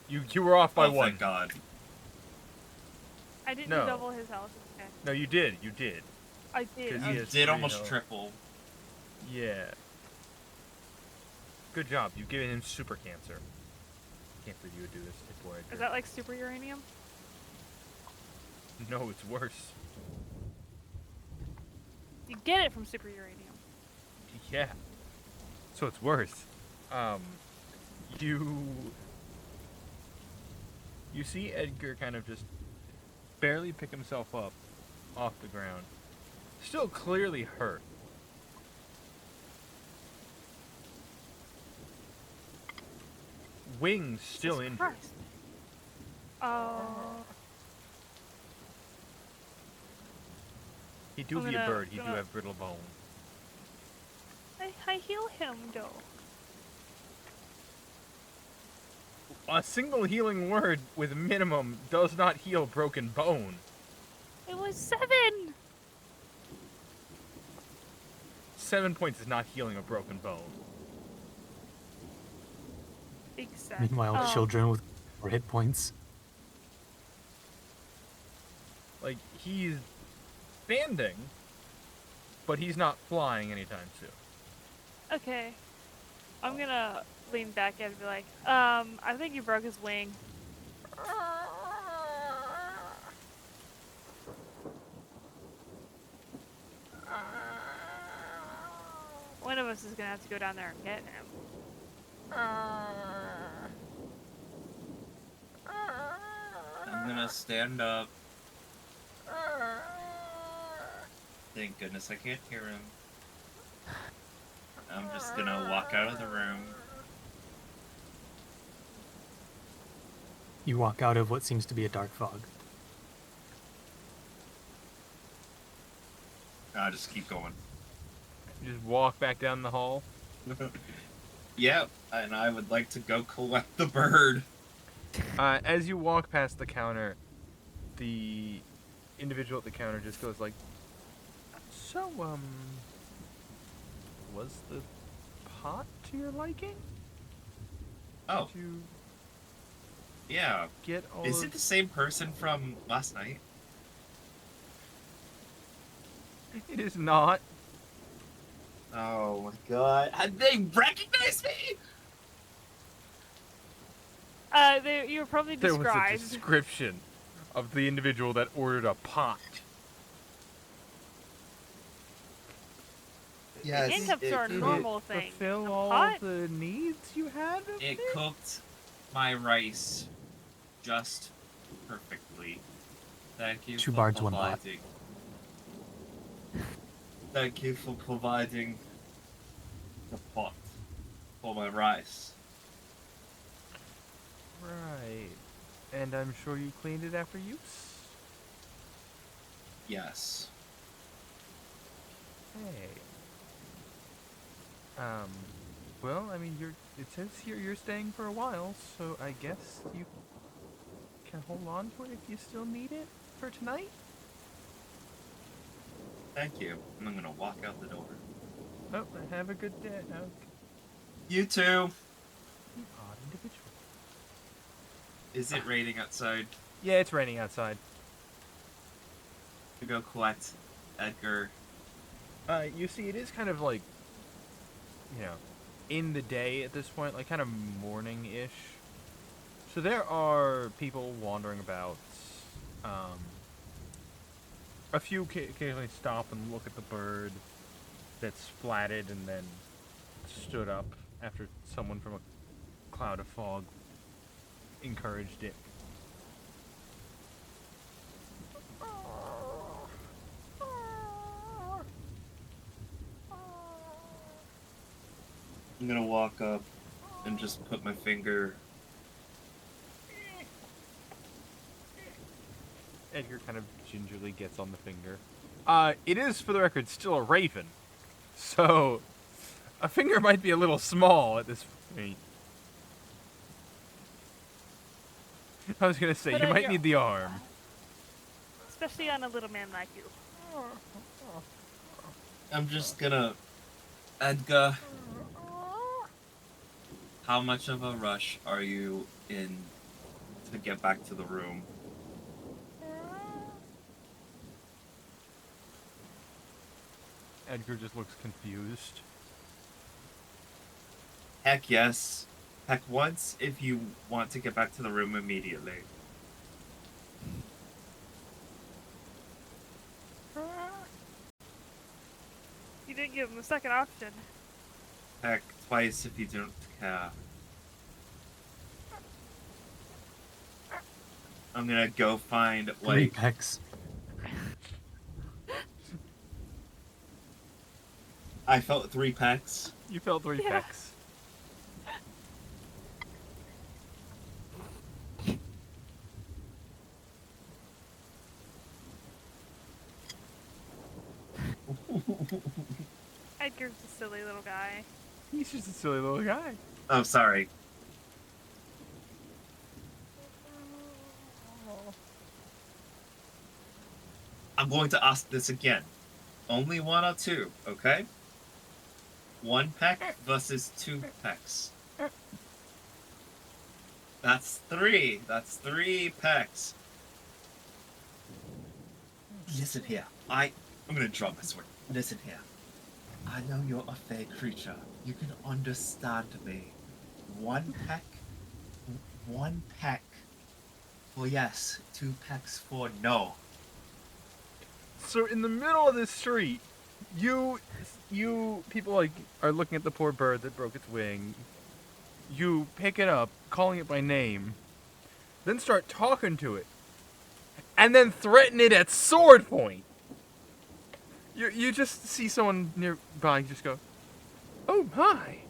You were off by Oh, one. thank God. I didn't No. double his health. Okay. No, you did. You did. I did. 'Cause Okay. he You has did 3 almost health. triple. Yeah. Good job. You've given him super cancer. Can't believe you would do this to poor Edgar. Is that like super uranium? No, it's worse. You get it from super uranium. Yeah. So it's worse. You see Edgar kind of just barely pick himself up off the ground. Still clearly hurt. Wings still Jesus injured. Christ. Oh. He do I'm be a gonna- bird. He do gonna- have brittle bone. I heal him though. A single healing word with minimum does not heal broken bone. It was 7. 7 points is not healing a broken bone. Exactly. Meanwhile, children with 4 hit points. Like, he's standing, but he's not flying anytime soon. Okay. I'm gonna lean back and be like, I think you broke his wing. One of us is gonna have to go down there and get him. I'm gonna stand up. Thank goodness I can't hear him. I'm just gonna walk out of the room. You walk out of what seems to be a dark fog. I'll just keep going. You just walk back down the hall. Yep, and I would like to go collect the bird. As you walk past the counter, the individual at the counter just goes like, "So, was the pot to your liking? Oh, Did you yeah. get all Is of it the same person from last night? It is not. Oh my god. They recognize me? You were probably There was a described. description of the individual that ordered a pot. Yes. Handcuffs are a Did normal it thing. fulfill A all pot? the needs you had of It cooked my rice just perfectly. Thank you 2 for bards, 1 pot. providing. Thank you for providing the pot for my rice. Right. And I'm sure you cleaned it after use? Yes. Hey. Well, I mean, it says here you're staying for a while, so I guess you can hold on to it if you still need it for tonight? Thank you. And I'm gonna walk out the door. Oh, have a good day. Okay. You too. You odd individual. Is it raining outside? Yeah, it's raining outside. To go collect Edgar. You see, it is kind of like, in the day at this point, like kind of morning-ish. So there are people wandering about. A few occasionally stop and look at the bird that's splatted and then stood up after someone from a cloud of fog encouraged it. I'm gonna walk up and just put my finger. Edgar kind of gingerly gets on the finger. It is, for the record, still a raven. So, a finger might be a little small at this point. I was gonna say, But you might Edgar- need the arm. Especially on a little man like you. I'm just gonna. Edgar, how much of a rush are you in to get back to the room? Edgar just looks confused. Heck yes. Heck once if you want to get back to the room immediately. You didn't give him a second option. Heck twice if you don't care. I'm gonna go find Three like pecks. I felt 3 pecks. You felt 3 Yeah. pecks. Edgar's a silly little guy. He's just a silly little guy. Oh, sorry. I'm going to ask this again. Only 1 or 2, okay? 1 peck versus 2 pecks. That's 3. That's 3 pecks. Listen here. I'm gonna drop my sword. Listen here. I know you're a fair creature. You can understand me. 1 peck. 1 peck. For yes. 2 pecks for no. So in the middle of the street, you people like are looking at the poor bird that broke its wing. You pick it up, calling it by name, then start talking to it, and then threaten it at sword point. You just see someone nearby just go, "Oh my!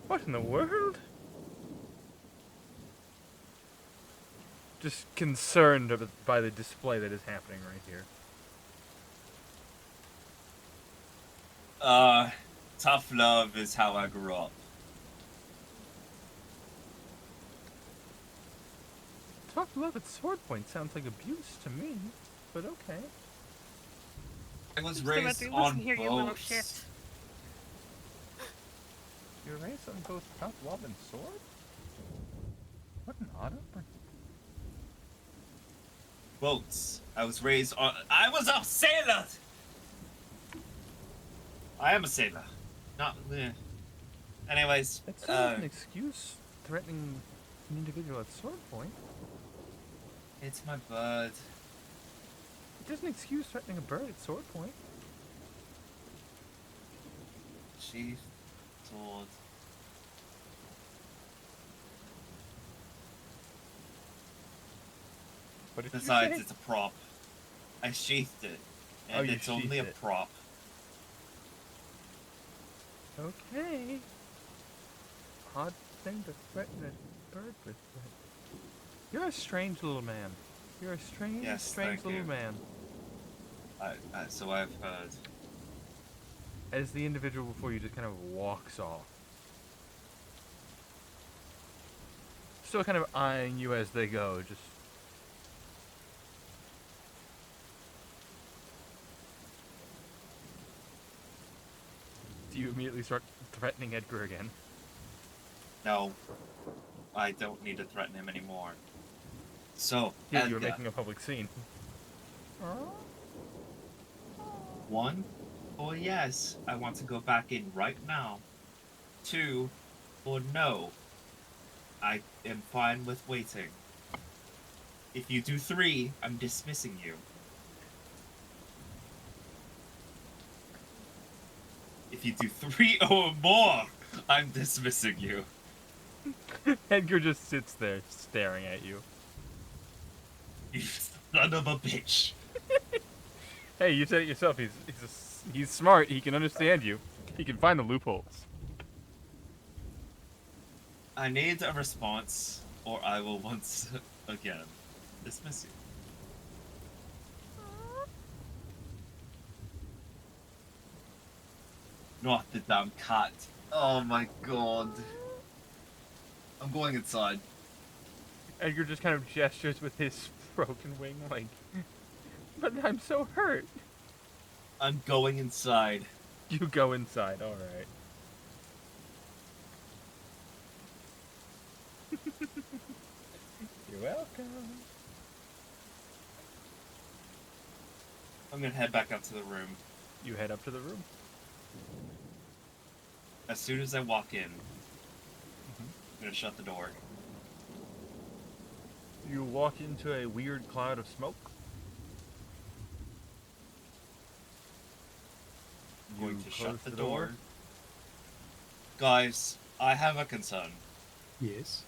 What in the world?" Just concerned by the display that is happening right here. Tough love is how I grew up. Tough love at sword point sounds like abuse to me, but okay. I was Timothy, raised listen on here, you little boats. shit. You're raised on both tough love and sword? What an odd upbringing. Boats. I was raised on. I was a sailor. I am a sailor. Not. Anyways. That's not an excuse threatening an individual at sword point. It's my bird. It doesn't excuse threatening a bird at sword point. Sheath sword. What did Besides, you say? it's a prop. I sheathed it, Oh, and you it's only a sheathed it. prop. Okay. Odd thing to threaten a bird with. You're a strange little man. You're a strange, Yes, strange thank little you. man. So I've heard. As the individual before you just kind of walks off. Still kind of eyeing you as they go, just... Do you immediately start threatening Edgar again? No, I don't need to threaten him anymore. So, Yeah, you were Edgar, making a public scene. 1, or yes, I want to go back in right now. 2, or no, I am fine with waiting. If you do 3, I'm dismissing you. If you do 3 or more, I'm dismissing you. Edgar just sits there staring at you. You son of a bitch. Hey, you said it yourself. He's smart. He can understand you. He can find the loopholes. I need a response, or I will once again dismiss you. Not the damn cat. Oh my god. I'm going inside. Edgar just kind of gestures with his broken wing, like, but I'm so hurt. I'm going inside. You go inside, alright. You're welcome. I'm gonna head back up to the room. You head up to the room. As soon as I walk in, I'm gonna shut the door. You walk into a weird cloud of smoke. I'm going You to close shut the door. door. Guys, I have a concern. Yes.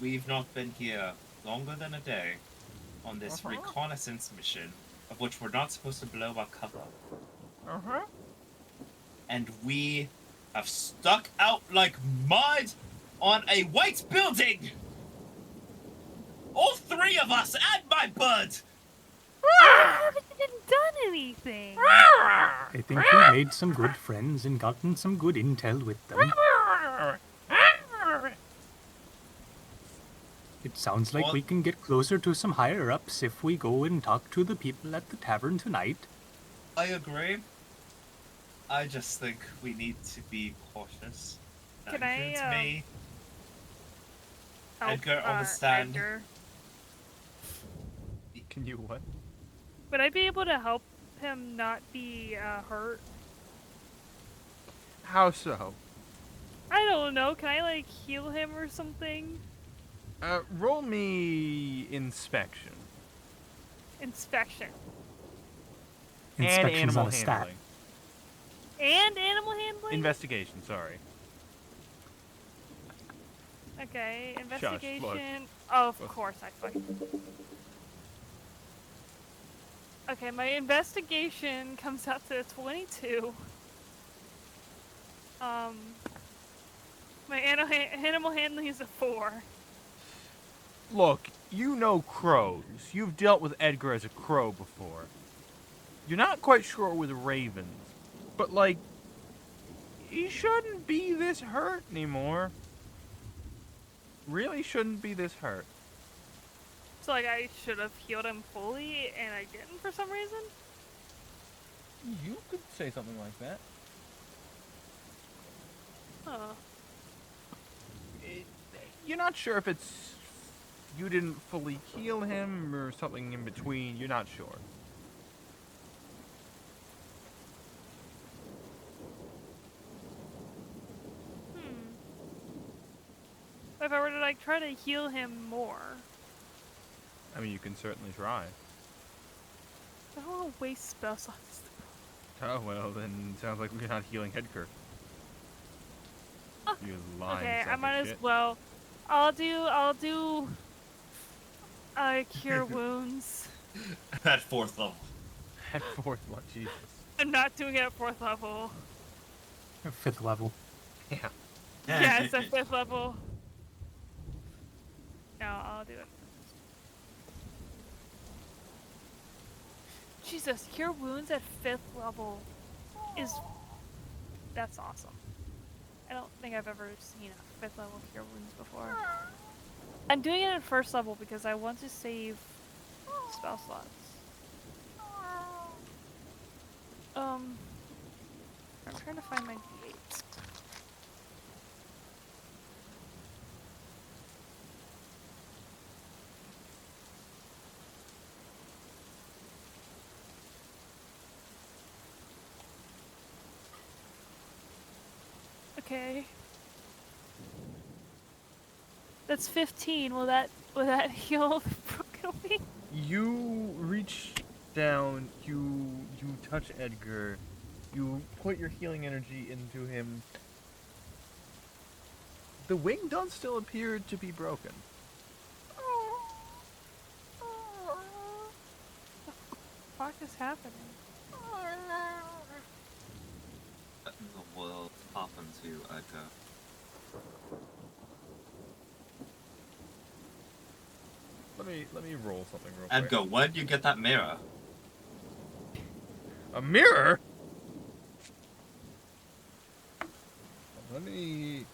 We've not been here longer than a day on this reconnaissance mission, of which we're not supposed to blow our cover. And we have stuck out like mud on a white building! All 3 of us and my bud! You didn't done anything. I think we made some good friends and gotten some good intel with them. It sounds like we can get closer to some higher-ups if we go and talk to the people at the tavern tonight. I agree. I just think we need to be cautious. Can That I, includes me. Help, Edgar, understand. Edgar. Can you what? Would I be able to help him not be hurt? How so? I don't know. Can I like heal him or something? Roll me inspection. Inspection. And Inspection's animal on a stat. handling. And animal handling? Investigation, sorry. Okay, look. investigation. Oh, of course I fucking. Okay, my investigation comes out to 22. My animal handling is a 4. Look, you know crows. You've dealt with Edgar as a crow before. You're not quite sure with ravens, but like, he shouldn't be this hurt anymore. Really shouldn't be this hurt. So like I should have healed him fully, and I didn't for some reason. You could say something like that. Huh. You're not sure if it's you didn't fully heal him or something in between. You're not sure. If I were to like try to heal him more, I mean, you can certainly try. I don't want to waste spell slots. Oh, well, then sounds like we're not healing Edgar. You lying Okay, sack I of might as shit. well. I'll do. Cure wounds. At 4th level. At 4th one, Jesus. I'm not doing it at 4th level. 5th level. Yeah. Yes, at 5th level. No, I'll do it. Jesus, cure wounds at 5th level that's awesome. I don't think I've ever seen a 5th level cure wounds before. I'm doing it at 1st level because I want to save spell slots. I'm trying to find my D8s. Okay. That's 15. Will that heal the broken wing? You reach down, you touch Edgar, you put your healing energy into him. The wing does still appear to be broken. What is happening? What in the world happened to Edgar? Let me roll something real quick. Edgar, where did you get that mirror? A mirror? Let me...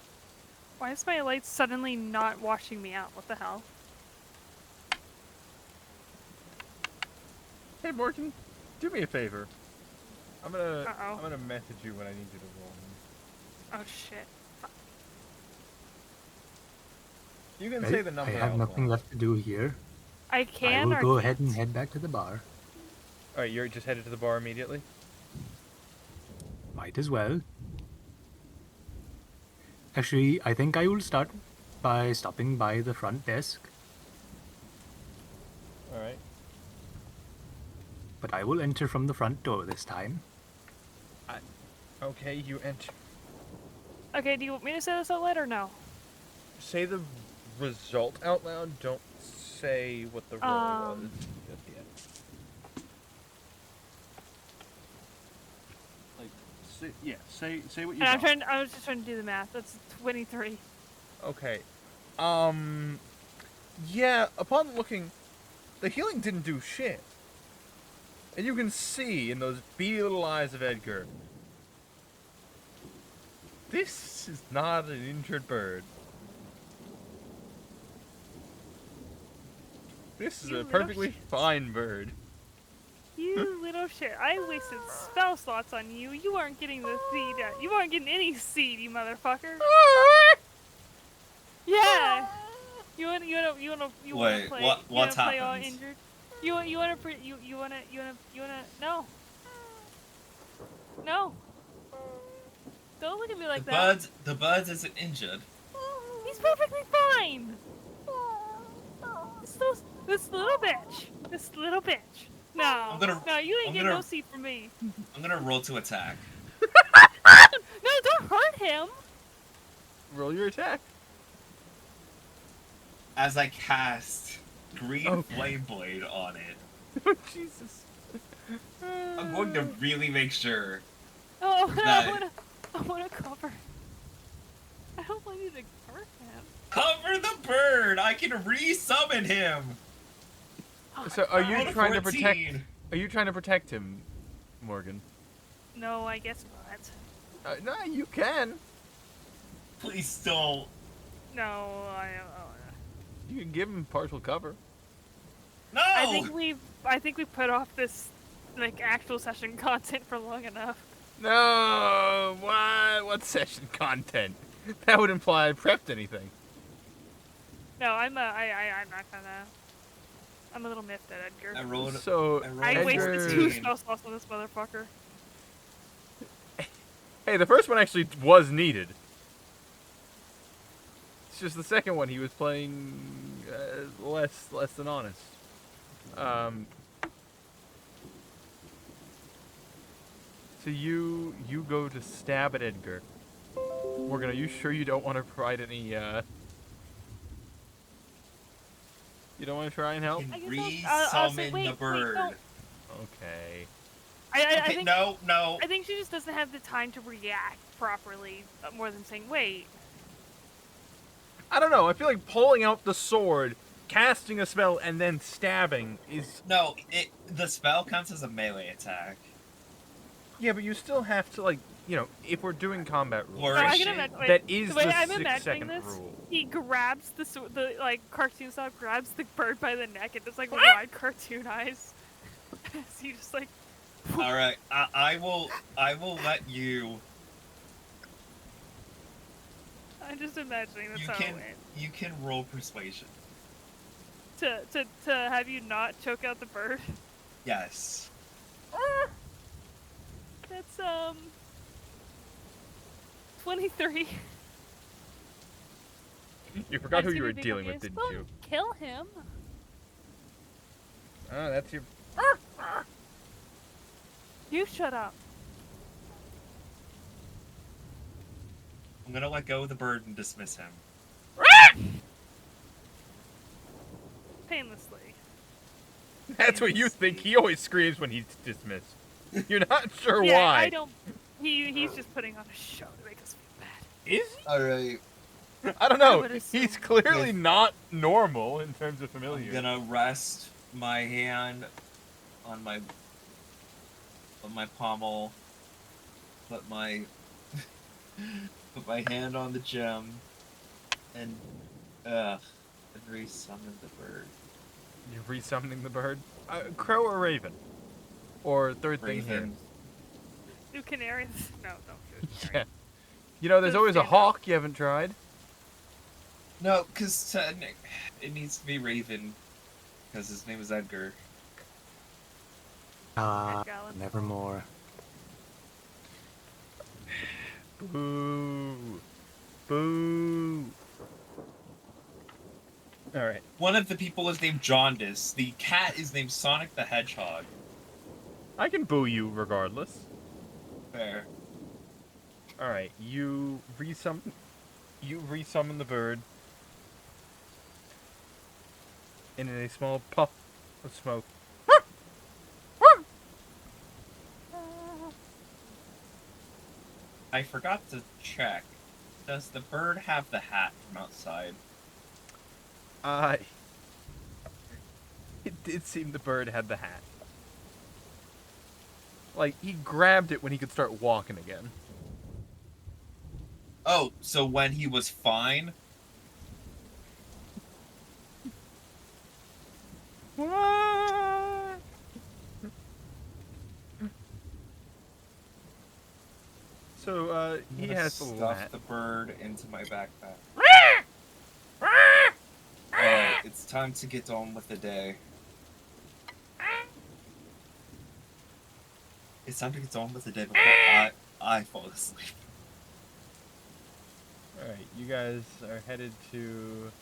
Why is my light suddenly not washing me out? What the hell? Hey Morgan, do me a favor. I'm gonna Uh-oh. message you when I need you to roll. Oh shit. You can Right, say the number. I have out nothing loud. left to do here. I can I will or go can't? ahead and head back to the bar. Alright, you're just headed to the bar immediately? Might as well. Actually, I think I will start by stopping by the front desk, Alright. but I will enter from the front door this time. Okay, you enter. Okay, do you want me to say this out loud or no? Say the result out loud, don't say what the roll was just yet. Like, say what you And got. I was just trying to do the math. That's 23. Okay. Yeah, upon looking, the healing didn't do shit. And you can see in those beady little eyes of Edgar, this is not an injured bird. This is You a little perfectly shit. fine bird. You little shit. I wasted spell slots on you. You aren't getting the seed. You aren't getting any seed, you motherfucker. Yeah. You wanna Wait, play? what- you wanna what's play all happened? injured? You wanna no. No. Don't look at me like that. The bird isn't injured. He's perfectly fine. This little bitch. This little bitch. No. No, you ain't I'm getting gonna- no seed from me. I'm gonna roll to attack. No, don't hurt him. Roll your attack. As I cast green Okay. flame blade on it, Oh, Jesus. I'm going to really make sure. Oh, That- I wanna cover. I don't want you to hurt him. Cover the bird! I can re-summon him! So, are you Roll a trying to 14. protect? Are you trying to protect him, Morgan? No, I guess not. No, you can. Please don't. No, You can give him partial cover. No! I think we put off this like actual session content for long enough. No, what? What session content? That would imply I prepped anything. No, I'm not gonna. I'm a little miffed at Edgar. I rolled. So, I Edgar- wasted 2 spell slots on this motherfucker. Hey, the first one actually was needed. It's just the second one he was playing less than honest. So you go to stab at Edgar. Morgan, are you sure you don't want to provide any? You don't want to try and help? I guess Re-summon say, the wait, bird. no. Okay. I Okay, think no. I think she just doesn't have the time to react properly. More than saying wait. I don't know. I feel like pulling out the sword, casting a spell, and then stabbing is. No, the spell counts as a melee attack. Yeah, but you still have to, like, you know, if we're doing combat rules, Or No, I is can she? imagine. Wait, that is the way the I'm 6 imagining second this, rule. he grabs the like cartoon style, grabs the bird by the neck, and does like wide cartoon eyes. As he just like All right, I will let you. I'm just imagining that's You how can it went. you can roll persuasion. To have you not choke out the bird. Yes. That's 23. You forgot who I'm you were gonna be dealing with, confused. didn't you? Kill him. Ah, that's your. You shut up. I'm gonna let go of the bird and dismiss him. Painlessly. That's what you think. He always screams when he's dismissed. You're not sure Yeah, why. I don't. He's just putting on a show to make us feel bad. Is he? All right. I don't I know. would He's assume. clearly Yes. not normal in terms of I'm familiar. gonna rest my hand on my pommel. Put my hand on the gem, and resummon the bird. You're resummoning the bird? Crow or raven? Or third thing here? Raven. Do canaries? No, don't do a Yeah. canary. You know, there's Doesn't always a stand out. hawk you haven't tried. No, because it needs to be Raven, because his name is Edgar. Ah, Edgar Allan nevermore. Boo. Boo. Alright. One of the people is named Jaundice. The cat is named Sonic the Hedgehog. I can boo you regardless. Fair. Alright, you resummon the bird. And in a small puff of smoke. I forgot to check. Does the bird have the hat from outside? It did seem the bird had the hat. Like, he grabbed it when he could start walking again. Oh, so when he was fine? What? So, he I'm gonna has the little stuff hat. the bird into my backpack. Alright, it's time to get on with the day. It's time to get on with the day before I fall asleep. Alright, you guys are headed to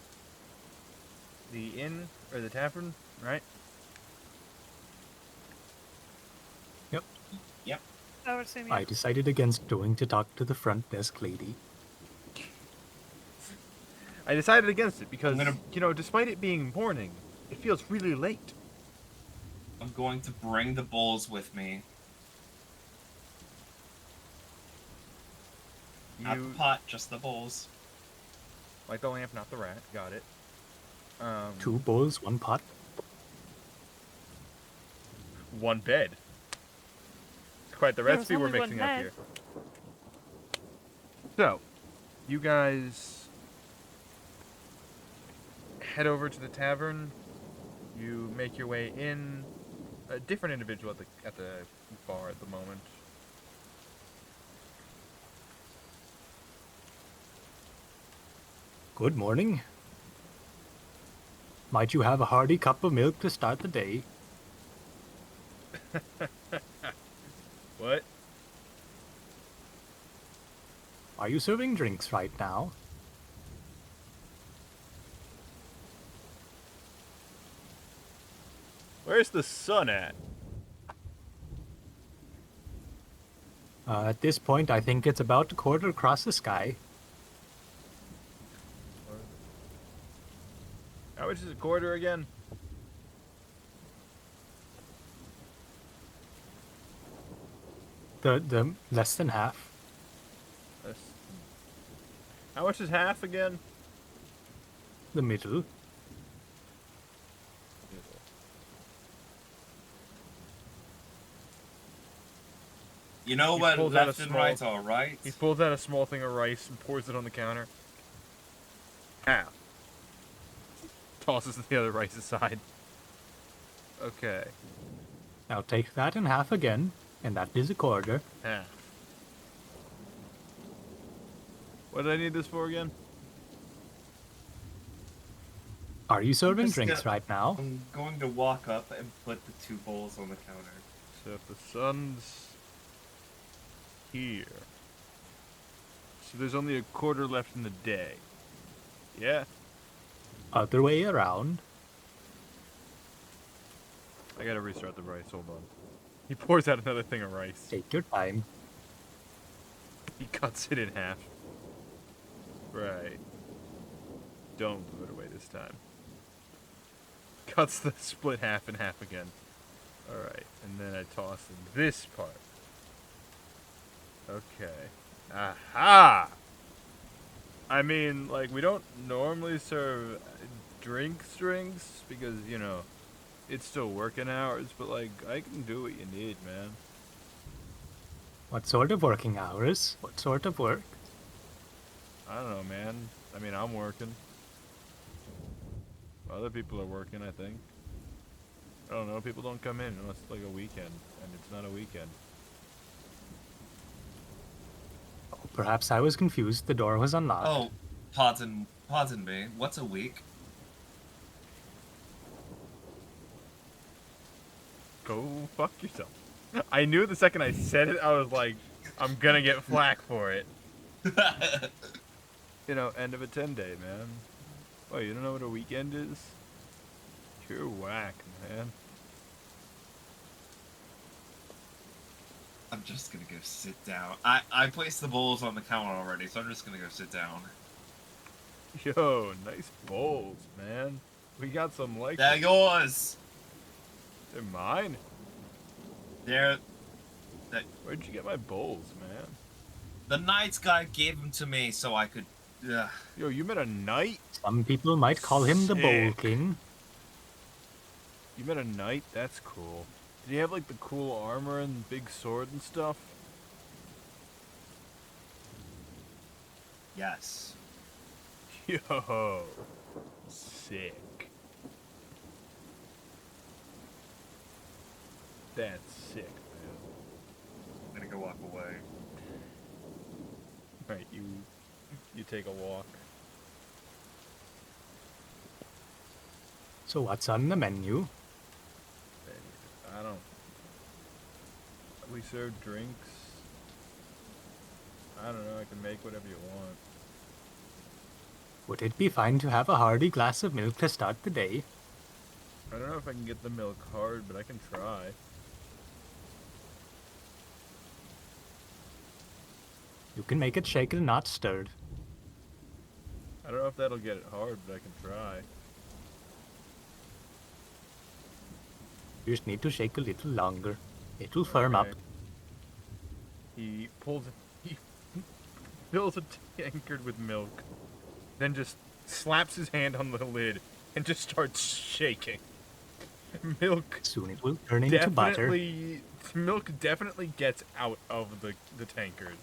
the inn, or the tavern, right? Yep. I would assume I decided against going to talk to the front desk lady. I decided against it because, I'm gonna- you know, despite it being morning, it feels really late. I'm going to bring the bulls with me. Not the You pot, just the bulls. like the lamp, not the rat. Got it. 2 bowls, 1 pot. One bed. It's quite the There was recipe we're only one mixing up bed. here. So, you guys head over to the tavern. You make your way in. A different individual at the bar at the moment. Good morning. Might you have a hearty cup of milk to start the day? What? Are you serving drinks right now? Where's the sun at? At this point, I think it's about a quarter across the sky. How much is a quarter again? The less than half. How much is half again? The middle. You know He what? pulls out a Left and small- right's alright. He pulls out a small thing of rice and pours it on the counter. Half. Tosses the other rice aside. Okay. I'll take that in half again, and that is a quarter. Half. What did I need this for again? Are you serving Just drinks get- right now? I'm going to walk up and put the 2 bowls on the counter. So if the sun's here. So there's only a quarter left in the day. Yeah. Other way around. I gotta restart the rice, hold on. He pours out another thing of rice. Take your time. He cuts it in half. Right. Don't throw it away this time. Cuts the split half in half again. Alright, and then I toss in this part. Okay. Aha! I mean, like, we don't normally serve drinks because, you know, it's still working hours, but, like, I can do what you need, man. What sort of working hours? What sort of work? I don't know, man. I mean, I'm working. Other people are working, I think. I don't know. People don't come in unless it's like a weekend, and it's not a weekend. Oh, perhaps I was confused. The door was unlocked. Oh, pardon me. What's a week? Go fuck yourself. I knew the second I said it, I was like, I'm gonna get flack for it. You know, end of a 10-day, man. Oh, you don't know what a weekend is? You're whack, man. I'm just gonna go sit down. I placed the bowls on the counter already, so I'm just gonna go sit down. Yo, nice bowls, man. We got some like They're yours! They're mine. They're... Where'd you get my bowls, man? The night guy gave them to me so I could... Yo, you met a knight? Some people might call him the Bowl Sick. King. You met a knight? That's cool. Did he have like the cool armor and big sword and stuff? Yes. Yo, sick. That's sick, man. I'm gonna go walk away. Right, you take a walk. So what's on the menu? I don't. We serve drinks. I don't know. I can make whatever you want. Would it be fine to have a hearty glass of milk to start the day? I don't know if I can get the milk hard, but I can try. You can make it shaken and not stirred. I don't know if that'll get it hard, but I can try. You just need to shake a little longer. It'll firm up. Okay. He pulls. He fills a tankard with milk, then just slaps his hand on the lid and just starts shaking. Milk Soon it will turn into butter. Milk definitely gets out of the tankard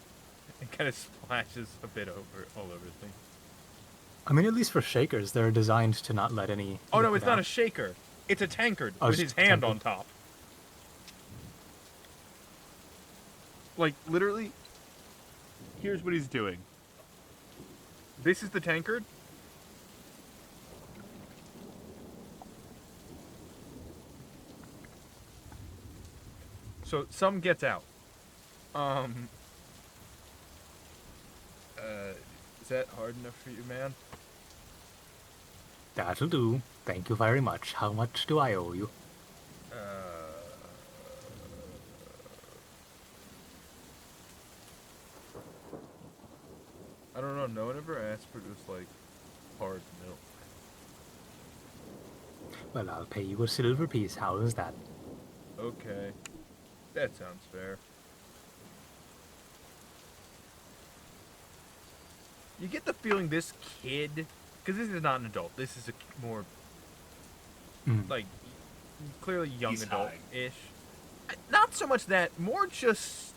and kind of splashes a bit all over things. I mean, at least for shakers, they're designed to not let any... Oh no, liquid it's not out. a shaker. It's a tankard Oh, with it's his a hand tankard. on top. Like, literally, here's what he's doing. This is the tankard. So, some gets out. Is that hard enough for you, man? That'll do. Thank you very much. How much do I owe you? I don't know. No one ever asked for just, like, hard milk. Well, I'll pay you a silver piece. How is that? Okay. That sounds fair. You get the feeling this kid, because this is not an adult, this is a more, Mm. like, clearly young He's adult-ish. Not so much that, more just,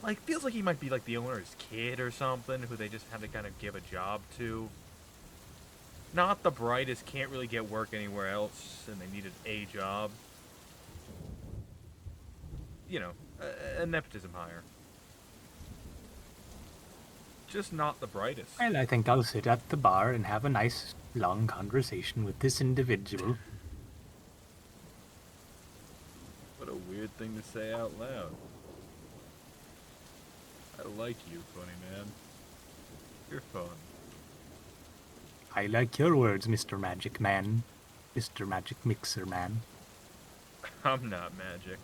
like, feels like he might be, like, the owner's kid or something, who they just have to kind of give a job to. Not the brightest, can't really get work anywhere else, and they needed a job. you know, a nepotism hire. Just not the brightest. Well, I think I'll sit at the bar and have a nice, long conversation with this individual. What a weird thing to say out loud. I like you, funny man. You're fun. I like your words, Mr. Magic Man. Mr. Magic Mixer Man. I'm not magic.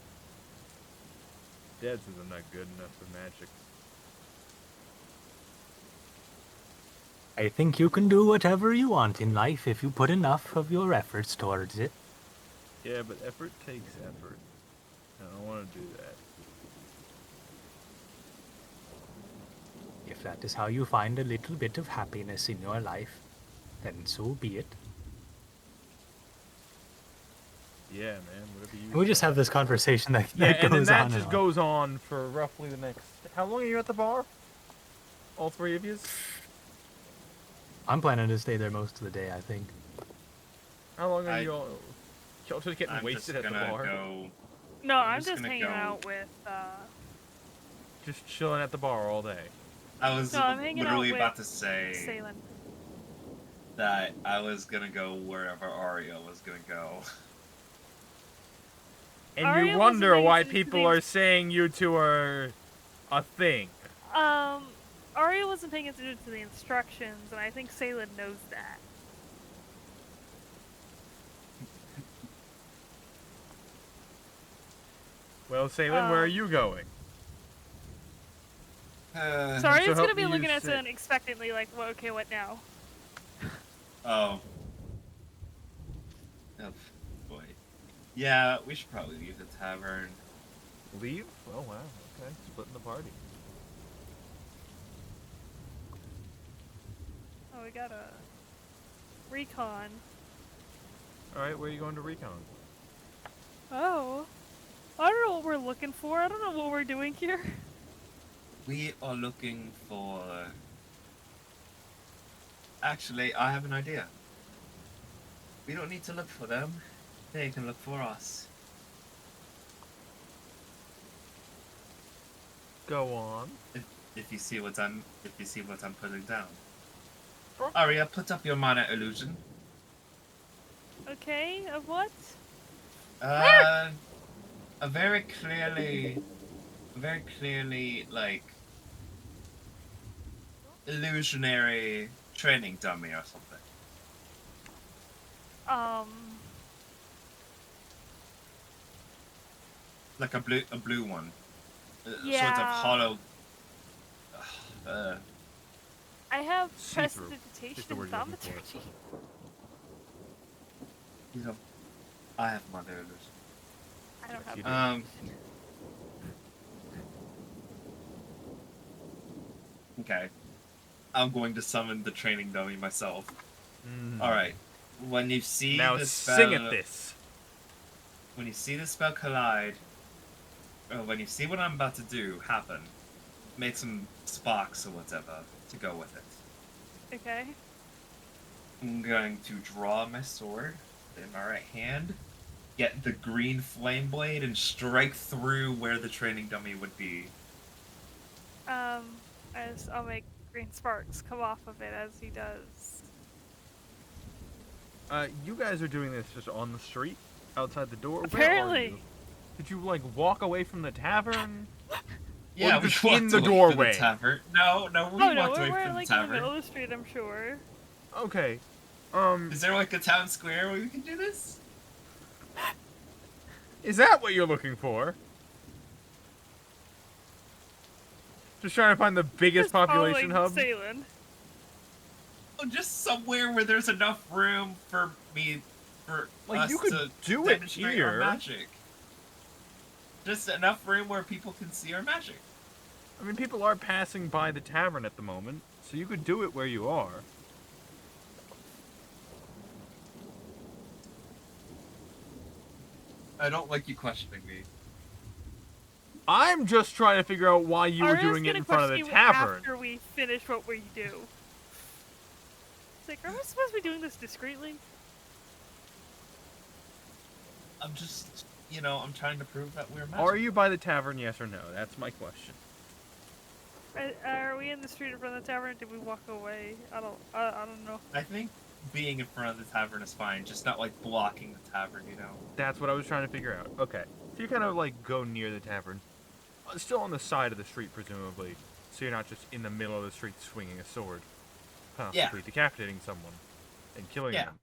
Dad says I'm not good enough for magic. I think you can do whatever you want in life if you put enough of your efforts towards it. Yeah, but effort takes effort. I don't want to do that. If that is how you find a little bit of happiness in your life, then so be it. Yeah, man, whatever you And we just say. have this conversation that, Yeah, that and then goes that on just and on. goes on for roughly the next... How long are you at the bar? All three of yous? I'm planning to stay there most of the day, I think. How long are I- you all... Y'all just getting I'm wasted just at the gonna bar? go. No, I'm just just gonna hanging go- out with. Just chilling at the bar all day. I was No, I'm hanging out literally with about to say Salen. that I was gonna go wherever Aria was gonna go. And Aria you wasn't wonder paying why attention to people the- are saying you two are a thing. Aria wasn't paying attention to the instructions, and I think Salen knows that. Well, Salem, where are you going? Sorry, So it's help gonna be me, looking you at say- Salen expectantly, like, well, okay, what now? Oh. Oh, boy. Yeah, we should probably leave the tavern. Leave? Oh, wow. Okay. Splitting the party. Oh, we got a Recon. Alright, where are you going to Recon? Oh. I don't know what we're looking for. I don't know what we're doing here. We are looking for. Actually, I have an idea. We don't need to look for them. They can look for us. Go on. If you see what I'm putting down. Sure. Aria, put up your mana illusion. Okay, of what? A very clearly like illusionary training dummy or something. Like a blue one. Sort of Yeah. hollow. I have See-through. prestidigitation Just the and word you're looking for. thaumaturgy. You know, I have mana illusion. I don't You have. do. Okay. I'm going to summon the training dummy myself. Mm. Alright. When you see Now the spell, sing at this. when you see the spell collide, or when you see what I'm about to do happen, make some sparks or whatever to go with it. Okay. I'm going to draw my sword in my right hand, get the green flame blade, and strike through where the training dummy would be. I'll make green sparks come off of it as he does. You guys are doing this just on the street, outside the door. Where are Apparently. you? Did you like walk away from the tavern? Yeah, just we walked in the away from doorway. The tavern. No, we Oh no, walked away we're from like the in the middle tavern. of the street, I'm sure. Okay. Is there like a town square where we can do this? Is that what you're looking for? Just trying to find the biggest Just population hub. following Salen. Oh, just somewhere where there's enough room for Like, us you could to do it demonstrate our here. magic. Just enough room where people can see our magic. I mean, people are passing by the tavern at the moment, so you could do it where you are. I don't like you questioning me. I'm just trying to figure out why you were Aria's doing it gonna in front of the question you tavern. after we finish what we do. It's like, are we supposed to be doing this discreetly? I'm just I'm trying to prove that we're magic. Are you by the tavern, yes or no? That's my question. Are we in the street in front of the tavern? Did we walk away? I don't know. I think being in front of the tavern is fine, just not like blocking the tavern, That's what I was trying to figure out. Okay. So you kind of like go near the tavern. Still on the side of the street, presumably. So you're not just in the middle of the street swinging a sword, possibly decapitating someone and killing them.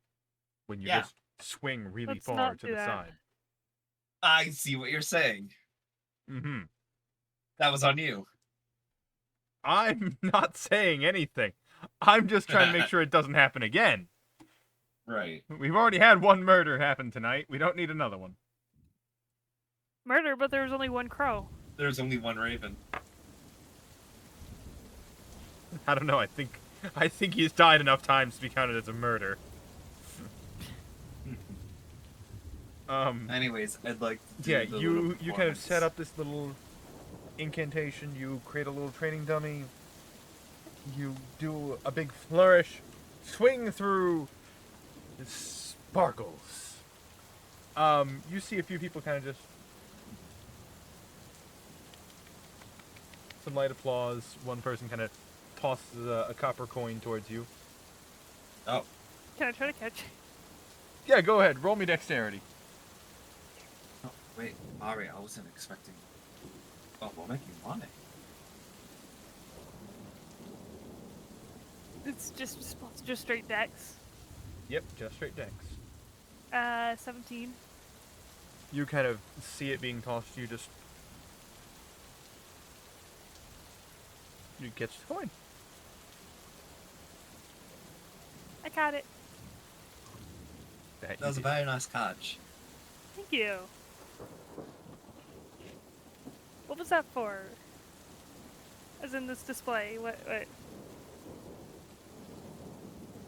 When you just swing really Let's far not to do the that. side. I see what you're saying. Mm-hmm. That was on you. I'm not saying anything. I'm just trying to make sure it doesn't happen again. Right. We've already had one murder happen tonight. We don't need another one. Murder, but there was only one crow. There's only one raven. I don't know. I think he's died enough times to be counted as a murder. Anyways, I'd like to do Yeah, the you little kind of set performance. up this little incantation. You create a little training dummy. You do a big flourish, swing through the sparkles. You see a few people kind of just some light applause. One person kind of tosses a copper coin towards you. Oh, Can I try to catch? Yeah, go ahead. Roll me dexterity. oh, wait, Ari, I wasn't expecting. Oh, we'll make you money. It's just straight dex. Yep, just straight dex. 17. You kind of see it being tossed to you. Just you catch the coin. I caught it. That was a very nice catch. Thank you. What was that for? As in this display? What?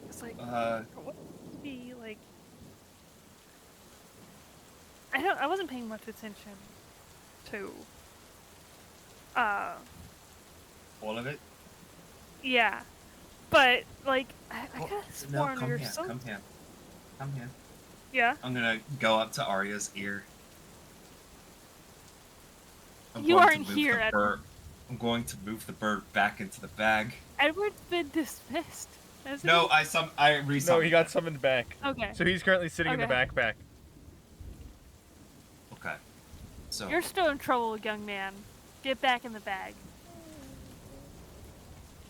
It's like what would be like? I wasn't paying much attention to. All of it? Yeah, but like I Oh, could have sworn come you're here, so. come here. Come here. Yeah. I'm gonna go up to Arya's ear. You going to aren't move here, the Edward. bird- I'm going to move the bird back into the bag. Edward's been dismissed. hasn't No, he? I resummoned. No, he got summoned back. Okay. So he's currently sitting in the Okay. backpack. Okay. So You're still in trouble, young man. Get back in the bag.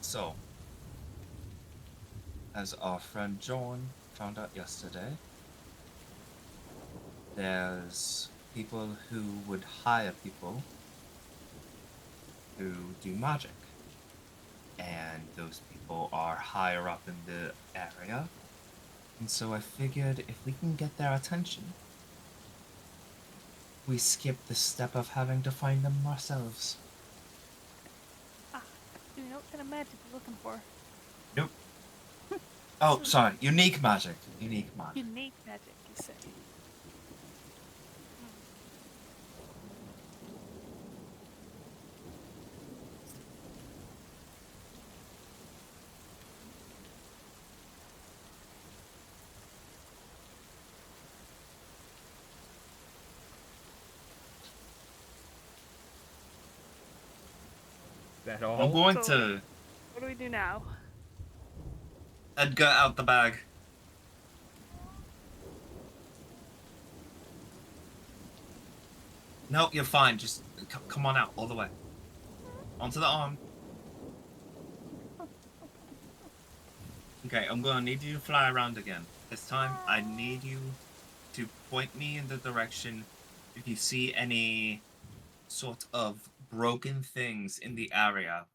So, as our friend John found out yesterday, there's people who would hire people who do magic. And those people are higher up in the area. And so I figured if we can get their attention, we skip the step of having to find them ourselves. Do you know what kind of magic you're looking for? Nope. Oh, sorry. Unique magic. Unique magic. Unique magic, you say. That I'm all? going So- to What do we do now? Edgar out the bag. No, you're fine. Just come on out all the way. Onto the arm. Okay, I'm gonna need you to fly around again. This time, I need you to point me in the direction if you see any sort of broken things in the area.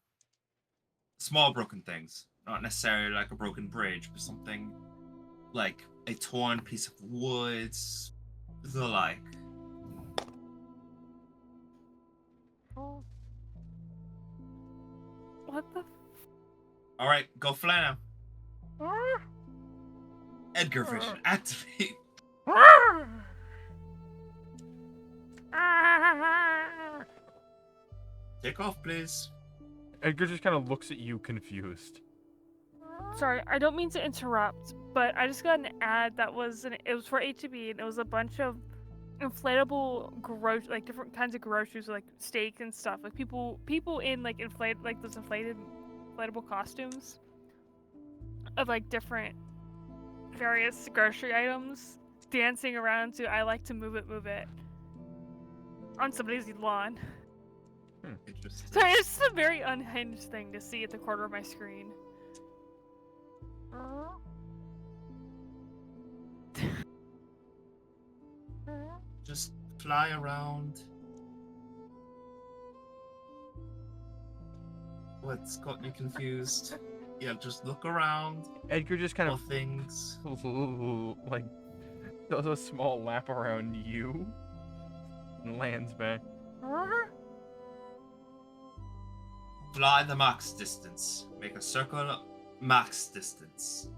Small broken things. Not necessarily like a broken bridge, but something like a torn piece of wood, the like. Oh. What the? Alright, go fly now. Edgar Vision, activate. Take off, please. Edgar just kind of looks at you confused. Sorry, I don't mean to interrupt, but I just got an ad that was it was for HEB and it was a bunch of inflatable like different kinds of groceries, like steak and stuff. Like people in like those inflatable costumes of like different various grocery items dancing around to "I like to move it" on somebody's lawn. Interesting. So it's a very unhinged thing to see at the corner of my screen. Just fly around. What's got me confused? Yeah, just look around. Edgar just kind All of things. like does a small lap around you and lands back. Fly the max distance. Make a circle max distance.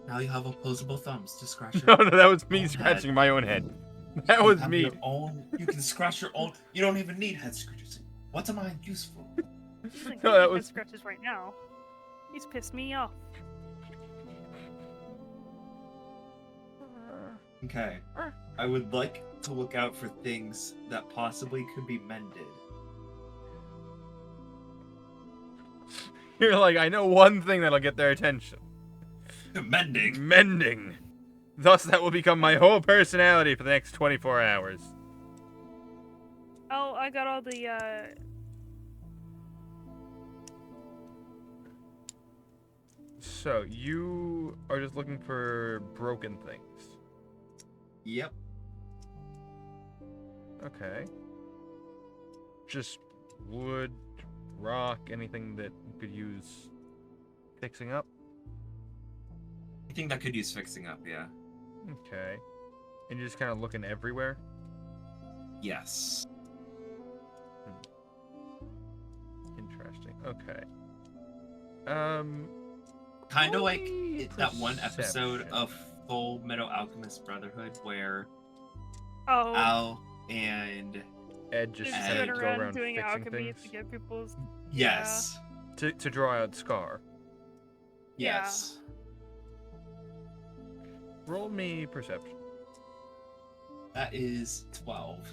Now you have opposable thumbs to scratch No, your no, that was me own scratching head. my own head. That You was have me. your own. You can scratch your own. You don't even need head scratchers. What am I useful? He's like, No, "Give me that head was- scratches right now. He's pissed me off." Okay. I would like to look out for things that possibly could be mended. You're like, I know one thing that'll get their attention. Mending? Mending. Thus, that will become my whole personality for the next 24 hours. Oh, I got all the So, you are just looking for broken things. Yep. Okay. Just wood, rock, anything that you could use fixing up? Anything that could use fixing up, yeah. Okay. And you're just kind of looking everywhere? Yes. Interesting. Okay. Kind of roll like me that one episode perception. of Full Metal Alchemist Brotherhood where oh, Al and Ed just just Ed said going go around around doing fixing alchemy things to get people's yes, to draw out Scar. Yeah. yes. Roll me perception. That is 12.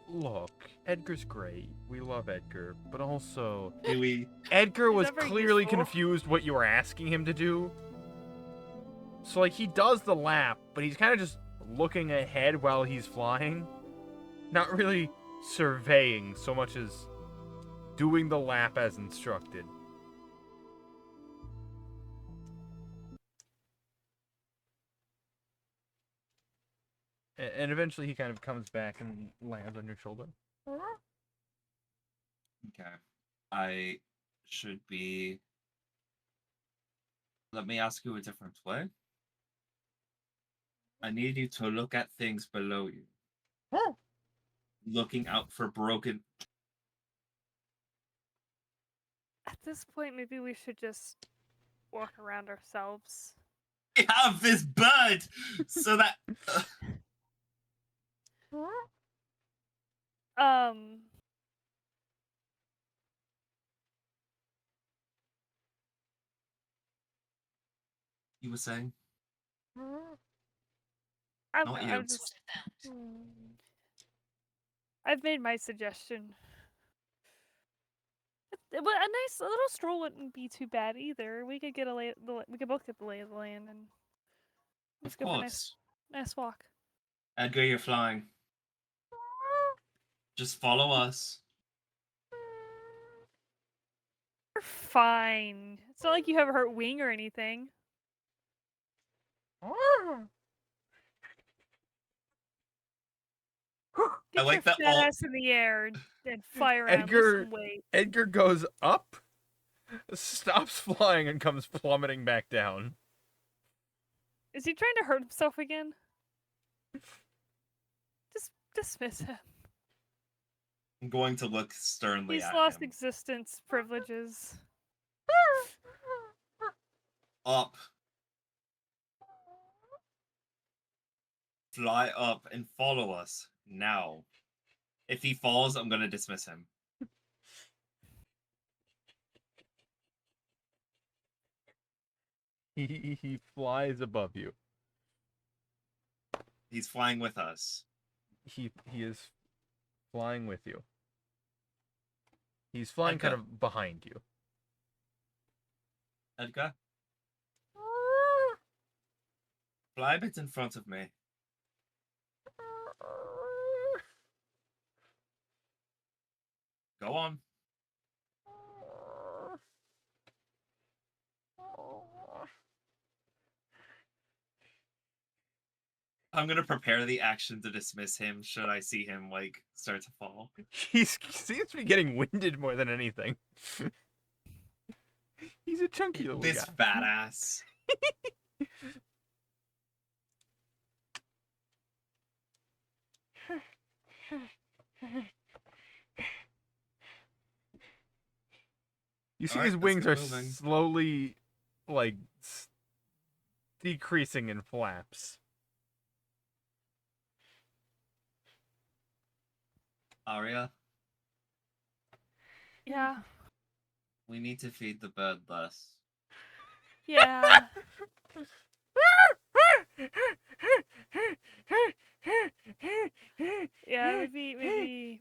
Look, Edgar's great. We love Edgar, but also Do we? Edgar He's was not very clearly useful. confused what you were asking him to do. So like he does the lap, but he's kind of just looking ahead while he's flying, not really surveying so much as doing the lap as instructed. And eventually he kind of comes back and lands on your shoulder. Okay. I should be. Let me ask you a different way. I need you to look at things below you. Looking out for broken. At this point, maybe we should just walk around ourselves. I have this bird so that. You were saying? Not you. I'm just. I've made my suggestion. But a nice little stroll wouldn't be too bad either. We could get we could both get the lay of the land and let's Of go for a course. nice walk. Edgar, you're flying. Just follow us. You're fine. It's not like you have a hurt wing or anything. Get like your that fat all- ass in the air and fly around. Edgar- Lose some weight. Edgar goes up, stops flying, and comes plummeting back down. Is he trying to hurt himself again? Just dismiss him. I'm going to look sternly He's at lost him. existence privileges. Up. Fly up and follow us now. If he falls, I'm going to dismiss him. He flies above you. He's flying with us. He is flying with you. He's flying kind Edgar. of behind you. Edgar, fly a bit in front of me. Go on. I'm gonna prepare the action to dismiss him should I see him like start to fall. He seems to be getting winded more than anything. He's a chunky little This guy. fat ass. You see Alright, his let's wings get are moving. slowly, like, decreasing in flaps. Arya, Yeah. we need to feed the bird less. Yeah. Yeah, maybe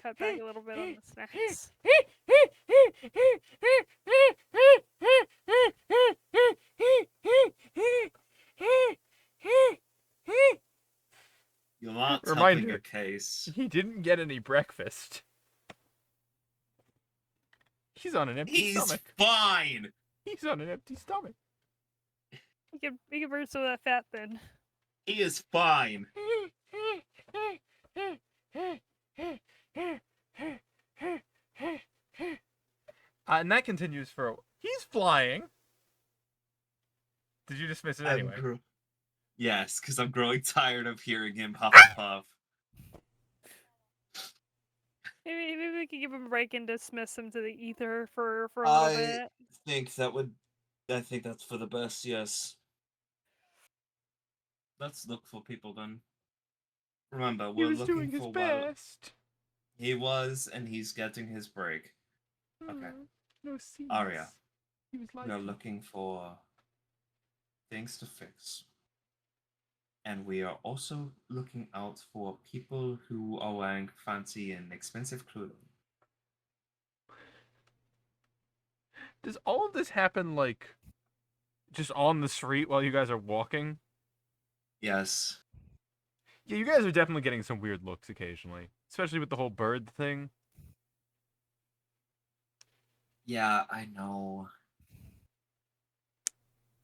cut back a little bit on the snacks. You're not helping Reminder. your case. He didn't get any breakfast. He's on an empty He's stomach. fine. He's on an empty stomach. We can burn some of that fat then. He is fine. And that continues for. He's flying. Did you dismiss it anyway? Yes, because I'm growing tired of hearing him huff and puff. Maybe we could give him a break and dismiss him to the ether for a little bit. I think that's for the best, yes. Let's look for people then. Remember, He we're was looking doing his for best. He was, and he's getting his break. Okay. No seeds. Arya, He was like. we're looking for things to fix. And we are also looking out for people who are wearing fancy and expensive clothing. Does all of this happen like just on the street while you guys are walking? Yes. Yeah, you guys are definitely getting some weird looks occasionally, especially with the whole bird thing. Yeah, I know.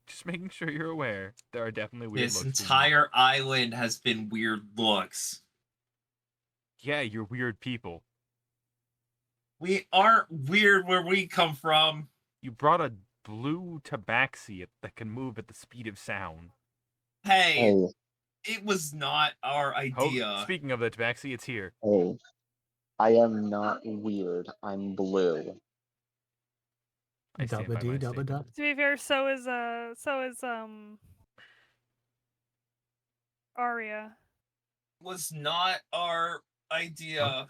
Just making sure you're aware. There are definitely weird This looks. entire island has been weird looks. Yeah, you're weird people. We aren't weird where we come from. You brought a blue tabaxi that can move at the speed of sound. Hey, Hey, it was not our idea. Speaking of the tabaxi, it's here. hey. I am not weird. I'm blue. I stand by my Dabba-dee, statement. dabba-da. To be fair, so is Arya. Was not our idea.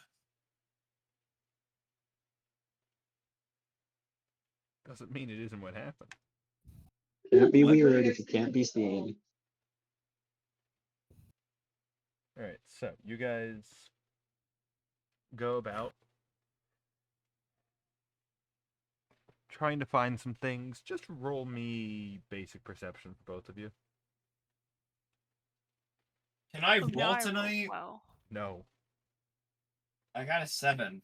Doesn't mean it isn't what happened. Can't be What? weird if you can't be seen. Alright, so you guys go about trying to find some things. Just roll me basic perception for both of you. Can I Oh, no, roll I rolled tonight? well. No. I got a 7.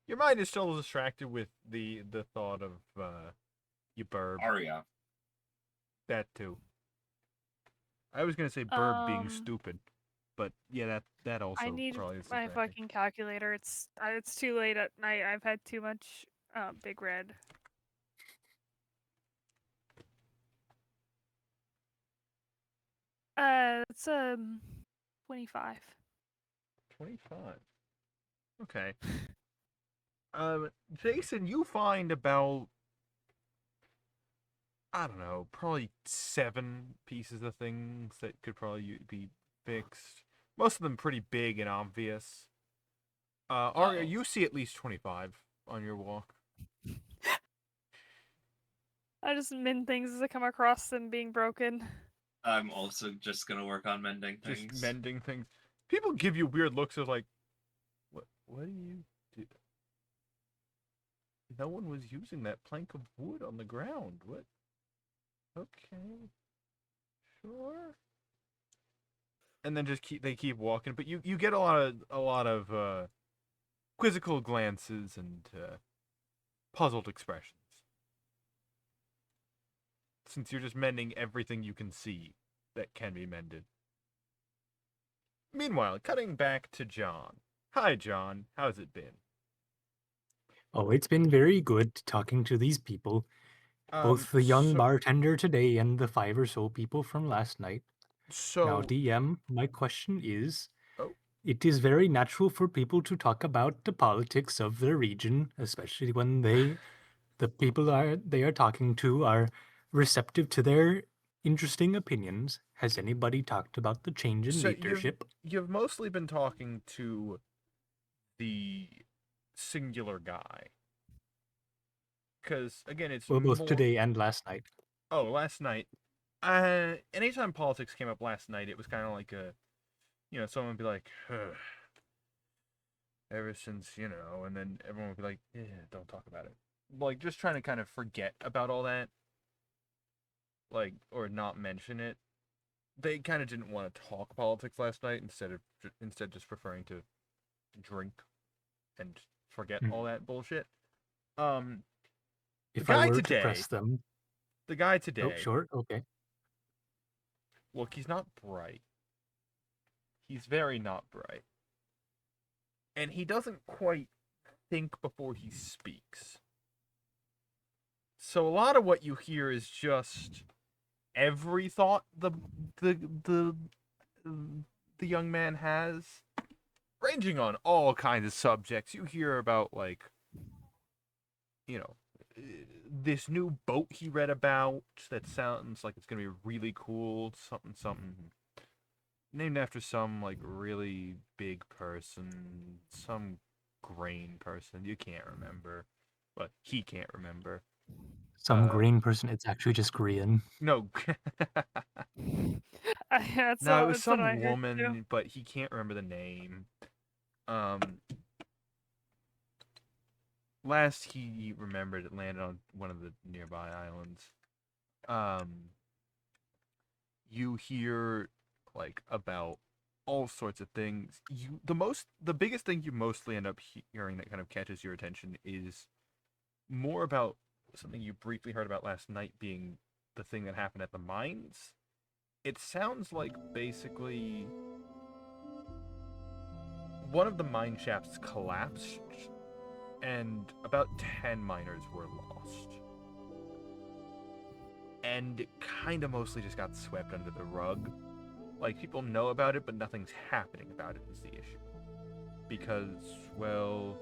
Your mind is still distracted with the thought of you burb. Arya. That too. I was gonna say burb being Um, stupid, but yeah, that also I need probably is my distracting. fucking calculator. It's too late at night. I've had too much Big Red. It's 25. 25. Okay. Jason, you find about, I don't know, probably 7 pieces of things that could probably be fixed. Most of them pretty big and obvious. Arya, you see at least 25 on your walk. I just mend things as I come across them being broken. I'm also just gonna work on mending Just things. mending things. People give you weird looks of like, what do you do? No one was using that plank of wood on the ground. What? Okay, sure. And then they keep walking, but you get a lot of quizzical glances and puzzled expressions. Since you're just mending everything you can see that can be mended. Meanwhile, cutting back to John. Hi, John. How's it been? Oh, it's been very good talking to these people, both the young So, bartender today and the 5 or so people from last night. Now, so, DM, my question is, oh, it is very natural for people to talk about the politics of their region, especially when the people they are talking to are receptive to their interesting opinions. Has anybody talked about the change in so leadership? you've mostly been talking to the singular guy, because again, it's Well, both more. today and last night. Oh, last night. Anytime politics came up last night, it was kind of like someone would be like, ever since, and then everyone would be like, yeah, don't talk about it. Like, just trying to kind of forget about all that, like, or not mention it. They kind of didn't want to talk politics last night instead just preferring to drink and forget Hmm. all that bullshit. Um, the If I guy were to today, press them. the guy Oh, today, sure. Okay. look, he's not bright. He's very not bright. And he doesn't quite think before he speaks. So a lot of what you hear is just every thought the the the young man has, ranging on all kinds of subjects. You hear about like, you know, this new boat he read about that sounds like it's gonna be really cool. Something something named after some like really big person, some grain person. You can't remember, but he can't remember. Some green person, it's actually just green. No, That's no, it was that's what some I heard too. woman, but he can't remember the name. Um, last he remembered, it landed on one of the nearby islands. Um, you hear like about all sorts of things. The biggest thing you mostly end up hearing that kind of catches your attention is more about something you briefly heard about last night, being the thing that happened at the mines. It sounds like basically one of the mine shafts collapsed and about 10 miners were lost. And it kind of mostly just got swept under the rug. Like, people know about it, but nothing's happening about it is the issue. Because, well,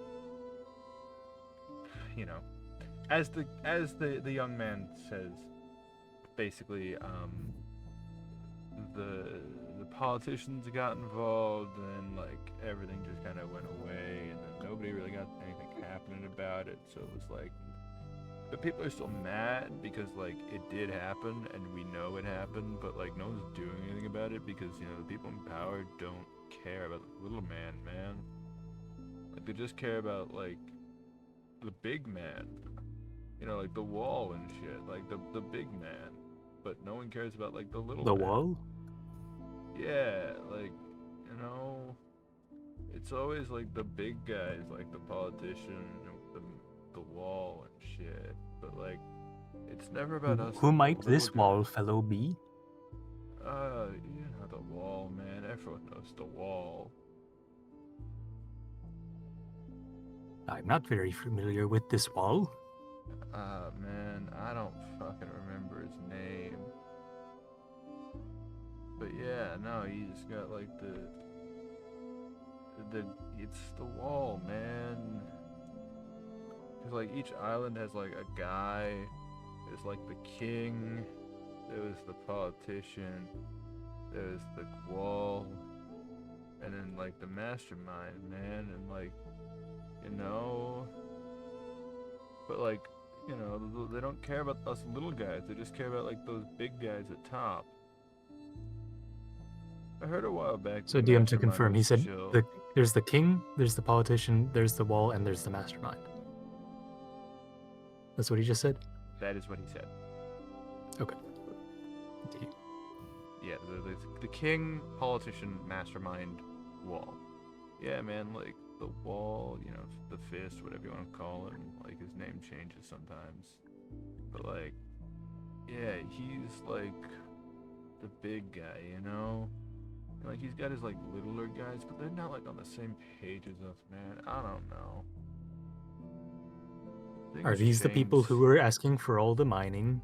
as the young man says, basically, the politicians got involved, and like everything just kind of went away, and then nobody really got anything happening about it. So it was like, but people are still mad because like it did happen, and we know it happened, but like no one's doing anything about it because the people in power don't care about the little man, man. Like they just care about like the big man, like the wall and shit, like the big man. But no one cares about like the little The man. wall? Yeah, like, it's always like the big guys, like the politician, the wall and shit. But like, it's never about us, Who like might the little this wall guys. fellow be? The wall, man. Everyone knows the wall. I'm not very familiar with this wall. Man, I don't fucking remember his name. But yeah, no, he's got like it's the wall, man. Cause like each island has like a guy. There's like the king. There was the politician. There's the wall. And then like the mastermind, man. And like, but like You know, they don't care about us little guys. They just care about like those big guys at top. I heard a while back. So the DM to mastermind confirm, he was said chill. there's the king, there's the politician, there's the wall, and there's the mastermind. That's what he just said? That is what he said. Okay. Continue. Yeah, the king, politician, mastermind, wall. Yeah, man, like the wall, you know, the fist, whatever you want to call him. Like his name changes sometimes, but like, yeah, he's like the big guy, you know. And, like he's got his like littler guys, but they're not like on the same page as us, man. I don't know. Are Things these the people change. who are asking for all the mining,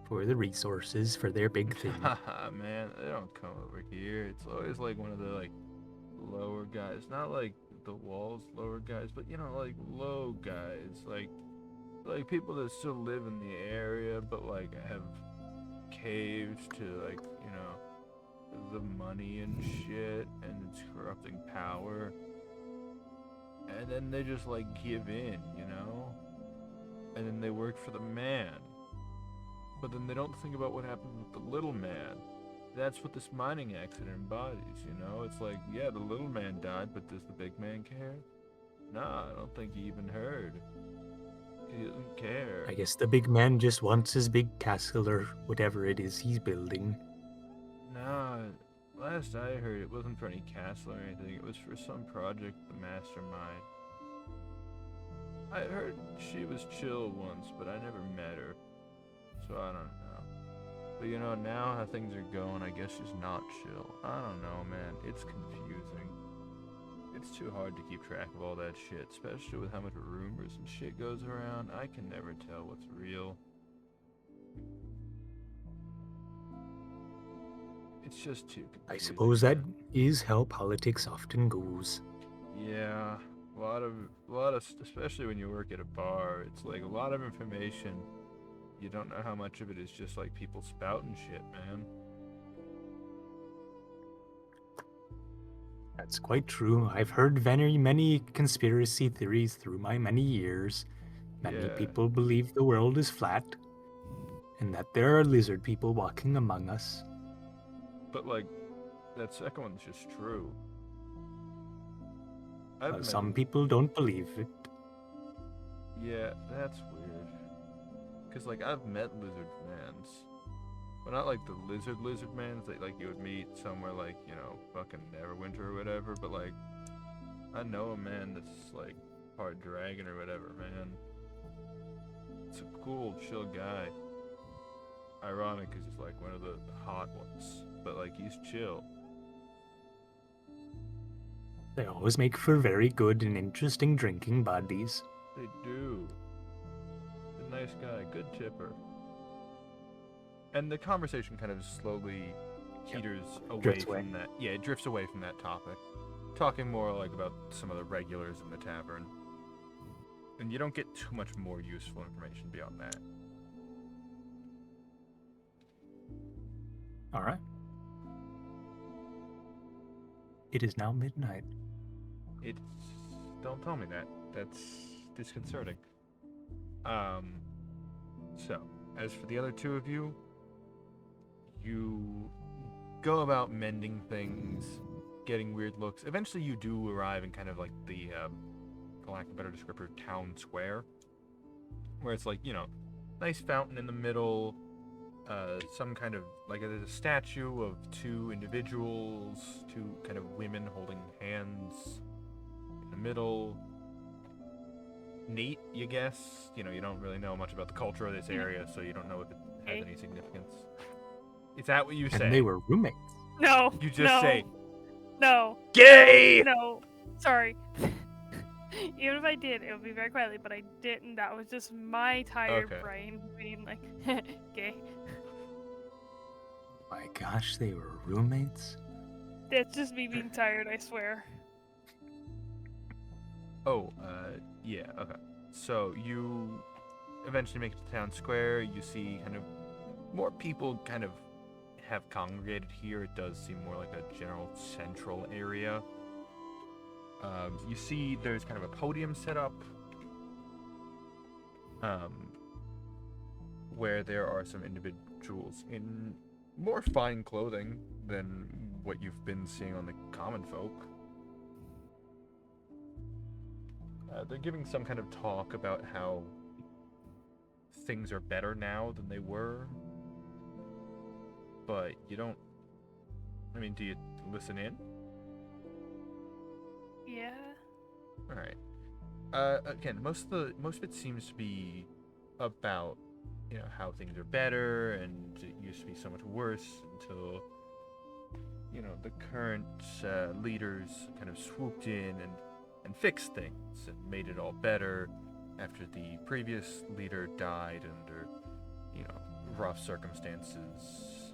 for the resources, for their big thing? Haha, man, they don't come over here. It's always like one of the like lower guys, not like the walls lower guys, but you know, like low guys, like people that still live in the area, but like have caves to like, you know, the money and shit, and it's corrupting power, and then they just like give in, you know, and then they work for the man. But then they don't think about what happened with the little man. That's what this mining accident embodies, you know? It's like, yeah, the little man died, but does the big man care? Nah, I don't think he even heard. He doesn't care. I guess the big man just wants his big castle or whatever it is he's building. Nah, last I heard it wasn't for any castle or anything. It was for some project, the mastermind. I heard she was chill once, but I never met her. So I don't know. But you know, now how things are going, I guess she's not chill. I don't know, man. It's confusing. It's too hard to keep track of all that shit, especially with how much rumors and shit goes around. I can never tell what's real. It's just too confusing. I suppose that man. is how politics often goes. Yeah, a lot of, especially when you work at a bar, it's like a lot of information. You don't know how much of it is just like people spouting shit, man. That's quite true. I've heard many conspiracy theories through my many years. Many Yeah. people believe the world is flat, and that there are lizard people walking among us. But like, that second one's just true. I've met Some people don't believe it. Yeah, that's weird. Cause like I've met lizard mans, but not like the lizard mans that like you would meet somewhere like, you know, fucking Neverwinter or whatever. But like, I know a man that's like part dragon or whatever, man. It's a cool, chill guy. Ironic, cause he's like one of the hot ones, but like he's chill. They always make for very good and interesting drinking buddies. They do. A nice guy, good tipper. And the conversation kind of slowly teeters away Drifts from away. that. Yeah, it drifts away from that topic. Talking more like about some of the regulars in the tavern. And you don't get too much more useful information beyond that. All right. It is now midnight. It's... Don't tell me that. That's disconcerting. So, as for the other two of you, you go about mending things, getting weird looks. Eventually you do arrive in kind of like the, for lack of a better descriptor, town square. Where it's like, you know, nice fountain in the middle, some kind of, like there's a statue of two individuals, two kind of women holding hands in the middle. Neat, you guess. You know, you don't really know much about the culture of this area, so you don't know if it has any significance. Is that what you say? And they were roommates. No. You just no, say, No. gay! No. Sorry. Even if I did, it would be very quietly, but I didn't. That was just my tired Okay. brain being like, gay. My gosh, they were roommates? That's just me being tired, I swear. Oh, yeah, okay. So you eventually make it to town square. You see kind of more people kind of have congregated here. It does seem more like a general central area. You see there's kind of a podium set up. where there are some individuals in more fine clothing than what you've been seeing on the common folk. They're giving some kind of talk about how things are better now than they were, but you don't. I mean, do you listen in? Yeah. All right. Again, most of it seems to be about, you know, how things are better and it used to be so much worse until, you know, the current leaders kind of swooped in and fixed things and made it all better after the previous leader died under, you know, rough circumstances.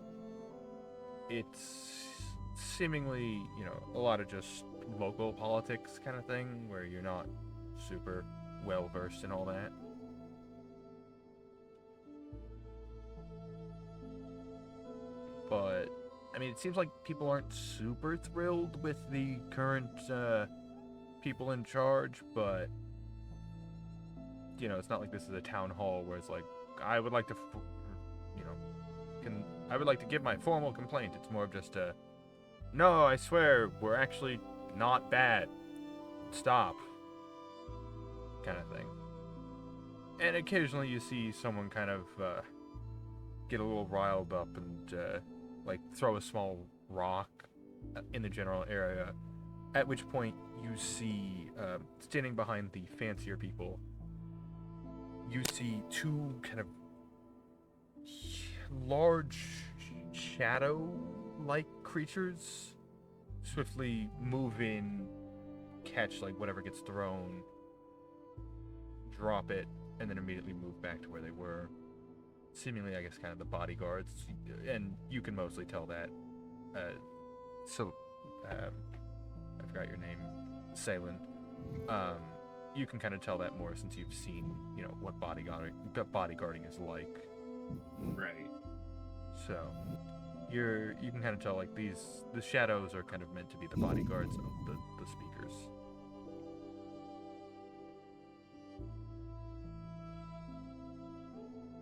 It's seemingly, you know, a lot of just local politics kind of thing where you're not super well versed in all that. But I mean, it seems like people aren't super thrilled with the current people in charge, but you know, it's not like this is a town hall where it's like, I would like to, you know, I would like to give my formal complaint. It's more of just a, no, I swear, we're actually not bad. Stop. Kind of thing. And occasionally you see someone kind of get a little riled up and like throw a small rock in the general area, at which point you see, standing behind the fancier people, you see two kind of large shadow-like creatures swiftly move in, catch like whatever gets thrown, drop it, and then immediately move back to where they were. Seemingly, I guess, kind of the bodyguards, and you can mostly tell that. I forgot your name, Salen. You can kind of tell that more since you've seen, you know, what bodyguarding is like. Right. So, you can kind of tell like the shadows are kind of meant to be the bodyguards of the speakers.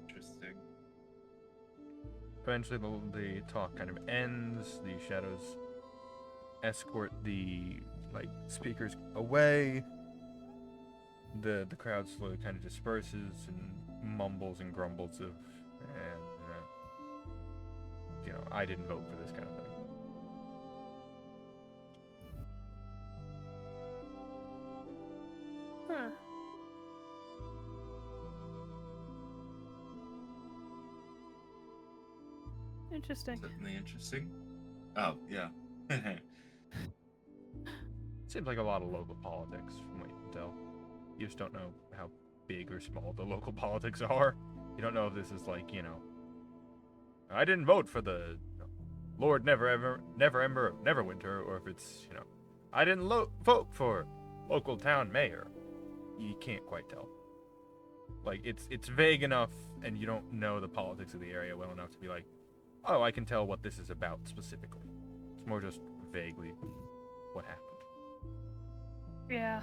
Interesting. Eventually, the talk kind of ends. The shadows escort the speakers away. The crowd slowly kind of disperses and mumbles and grumbles of, you know, I didn't vote for this kind of thing. Huh. Interesting. Certainly interesting. Oh, yeah. Seems like a lot of local politics from what you can tell. You just don't know how big or small the local politics are. You don't know if this is like, you know, I didn't vote for the Lord Neverwinter, or if it's, you know, I didn't vote for local town mayor. You can't quite tell. Like, it's vague enough, and you don't know the politics of the area well enough to be like, oh, I can tell what this is about specifically. It's more just vaguely what happened. Yeah.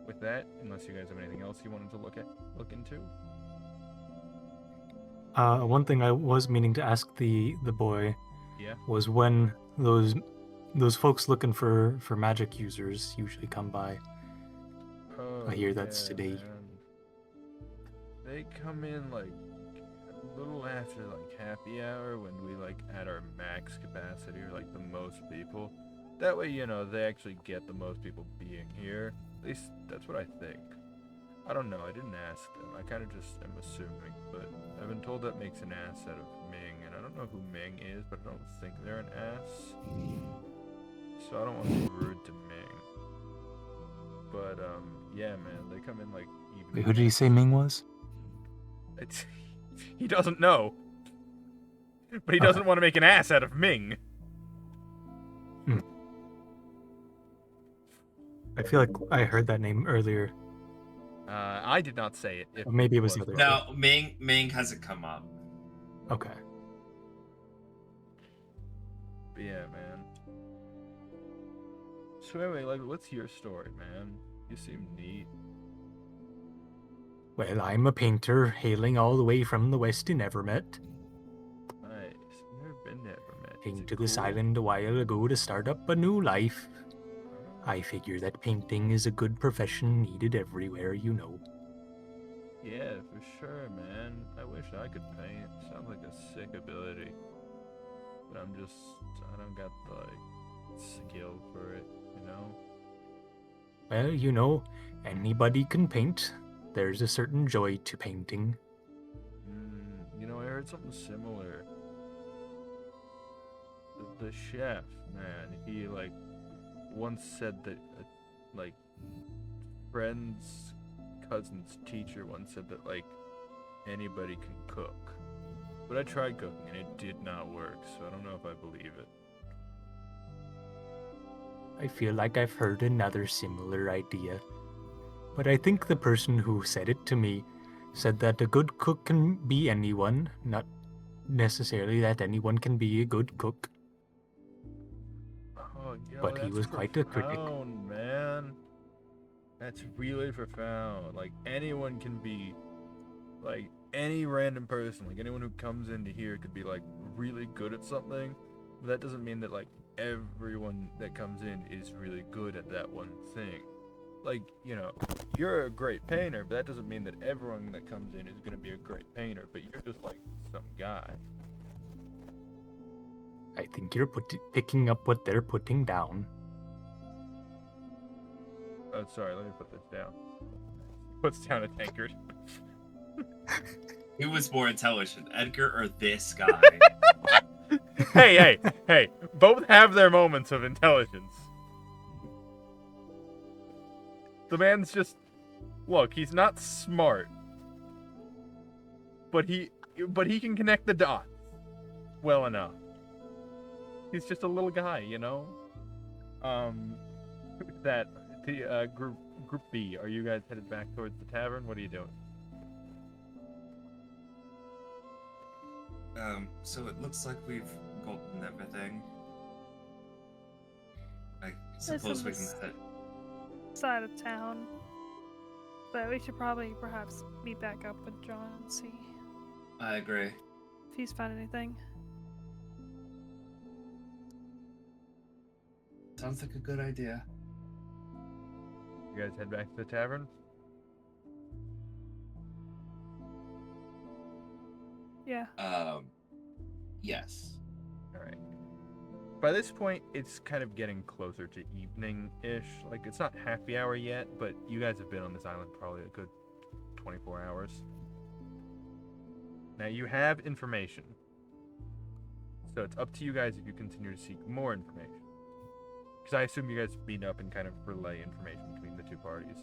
With that, unless you guys have anything else you wanted to look into. One thing I was meaning to ask the boy Yeah. was when those folks looking for magic users usually come by. Oh, I hear that's yeah, today. man. They come in like a little after like happy hour when we like at our max capacity or like the most people. That way, you know, they actually get the most people being here. At least that's what I think. I don't know, I didn't ask them. I kind of just am assuming, but I've been told that makes an ass out of Ming, and I don't know who Ming is, but I don't think they're an ass. So I don't want to be rude to Ming. But, yeah, man, they come in like even. Wait, who did he say Ming was? He doesn't know. But he doesn't want to make an ass out of Ming. I feel like I heard that name earlier. I did not say it. If Or maybe it was the other guy. No, Ming hasn't come up. Okay. But yeah, man. So anyway, like, what's your story, man? You seem neat. Well, I'm a painter hailing all the way from the west in Evermet. Nice. Never been there, met. Is Came it to this cool? island a while ago to start up a new life. Oh, I figure that painting is a good profession needed everywhere, you know. yeah, for sure, man. I wish I could paint. Sounds like a sick ability. But I don't got the, like, skill for it, you know? Well, you know, anybody can paint. There's a certain joy to painting. You know, I heard something similar. The chef, man, he, like, once said that, like, friend's cousin's teacher once said that, like, anybody can cook. But I tried cooking and it did not work, so I don't know if I believe it. I feel like I've heard another similar idea. But I think the person who said it to me said that a good cook can be anyone, not necessarily that anyone can be a good cook. Oh, yo, But he that's was quite a critic. profound, man. That's really profound. Like, anyone can be, like, any random person, like, anyone who comes into here could be, like, really good at something. But that doesn't mean that, like, everyone that comes in is really good at that one thing. Like, you know, you're a great painter, but that doesn't mean that everyone that comes in is going to be a great painter, but you're just, like, some guy. I think you're picking up what they're putting down. Oh, sorry, let me put this down. Puts down a tankard. Who was more intelligent, Edgar or this guy? Hey, both have their moments of intelligence. The man's just, look, he's not smart, but he can connect the dots well enough. He's just a little guy, you know. That the group B. Are you guys headed back towards the tavern? What are you doing? So it looks like we've gotten everything. I suppose we can this- head. Side of town. But we should probably perhaps meet back up with John and see I agree. if he's found anything. Sounds like a good idea. You guys head back to the tavern? Yeah. Yes. Alright. By this point, it's kind of getting closer to evening-ish. Like, it's not happy hour yet, but you guys have been on this island probably a good 24 hours. Now, you have information. So it's up to you guys if you continue to seek more information. Because I assume you guys meet up and kind of relay information between the two parties.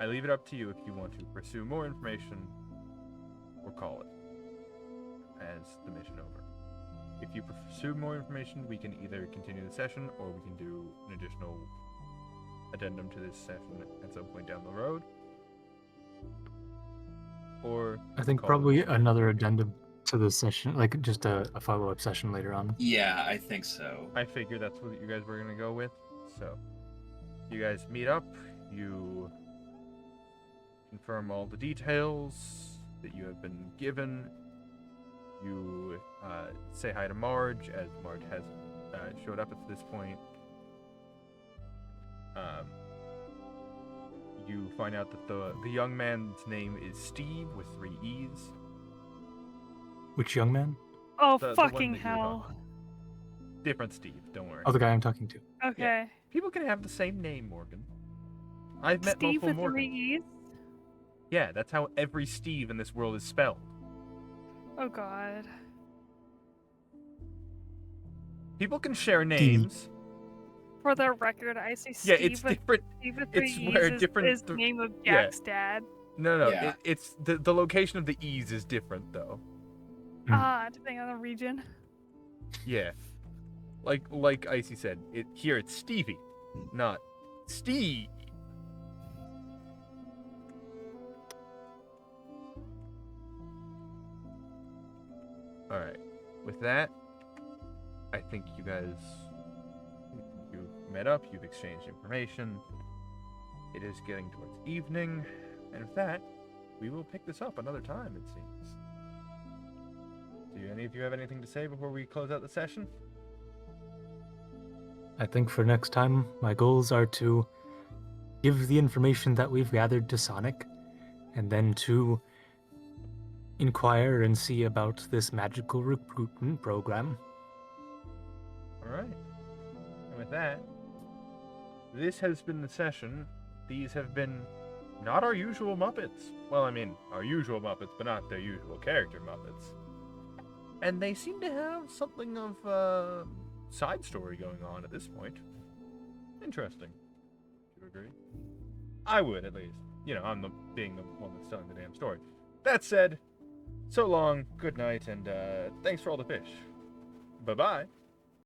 I leave it up to you if you want to pursue more information or call it as the mission over. If you pursue more information, we can either continue the session or we can do an additional addendum to this session at some point down the road. Or I think call it probably a day. another addendum to the session, like just a follow-up session later on. Yeah, I think so. I figure that's what you guys were gonna go with. So you guys meet up, you confirm all the details that you have been given. You say hi to Marge, as Marge has showed up at this point. You find out that the young man's name is Steve with 3 E's. Which young man? Oh, The one fucking that you were hell. talking Different Steve, don't worry. Oh, the guy I'm talking to. Okay. People can have the same name, Morgan. I've met Steve multiple with Morgans. 3 E's? Yeah, that's how every Steve in this world is spelled. Oh god. People can share names. For the record, I see Yeah, Steve it's with, different. Steve with it's 3 where E's different is th- name of yeah. Jack's dad. No, Yeah. it's the location of the E's is different though. Depending on the region. Yeah, like Icy said, here it's Stevie, not Steve. All right, with that, I think you guys you've met up, you've exchanged information. It is getting towards evening, and with that, we will pick this up another time, it seems. Do any of you have anything to say before we close out the session? I think for next time, my goals are to give the information that we've gathered to Sonic, and then to inquire and see about this magical recruitment program. Alright. And with that, this has been the session. These have been not our usual Muppets. Well, I mean, our usual Muppets, but not their usual character Muppets. And they seem to have something of a side story going on at this point. Interesting. Do you agree? I would, at least. You know, I'm being the one that's telling the damn story. That said, so long, good night, and thanks for all the fish. Bye-bye.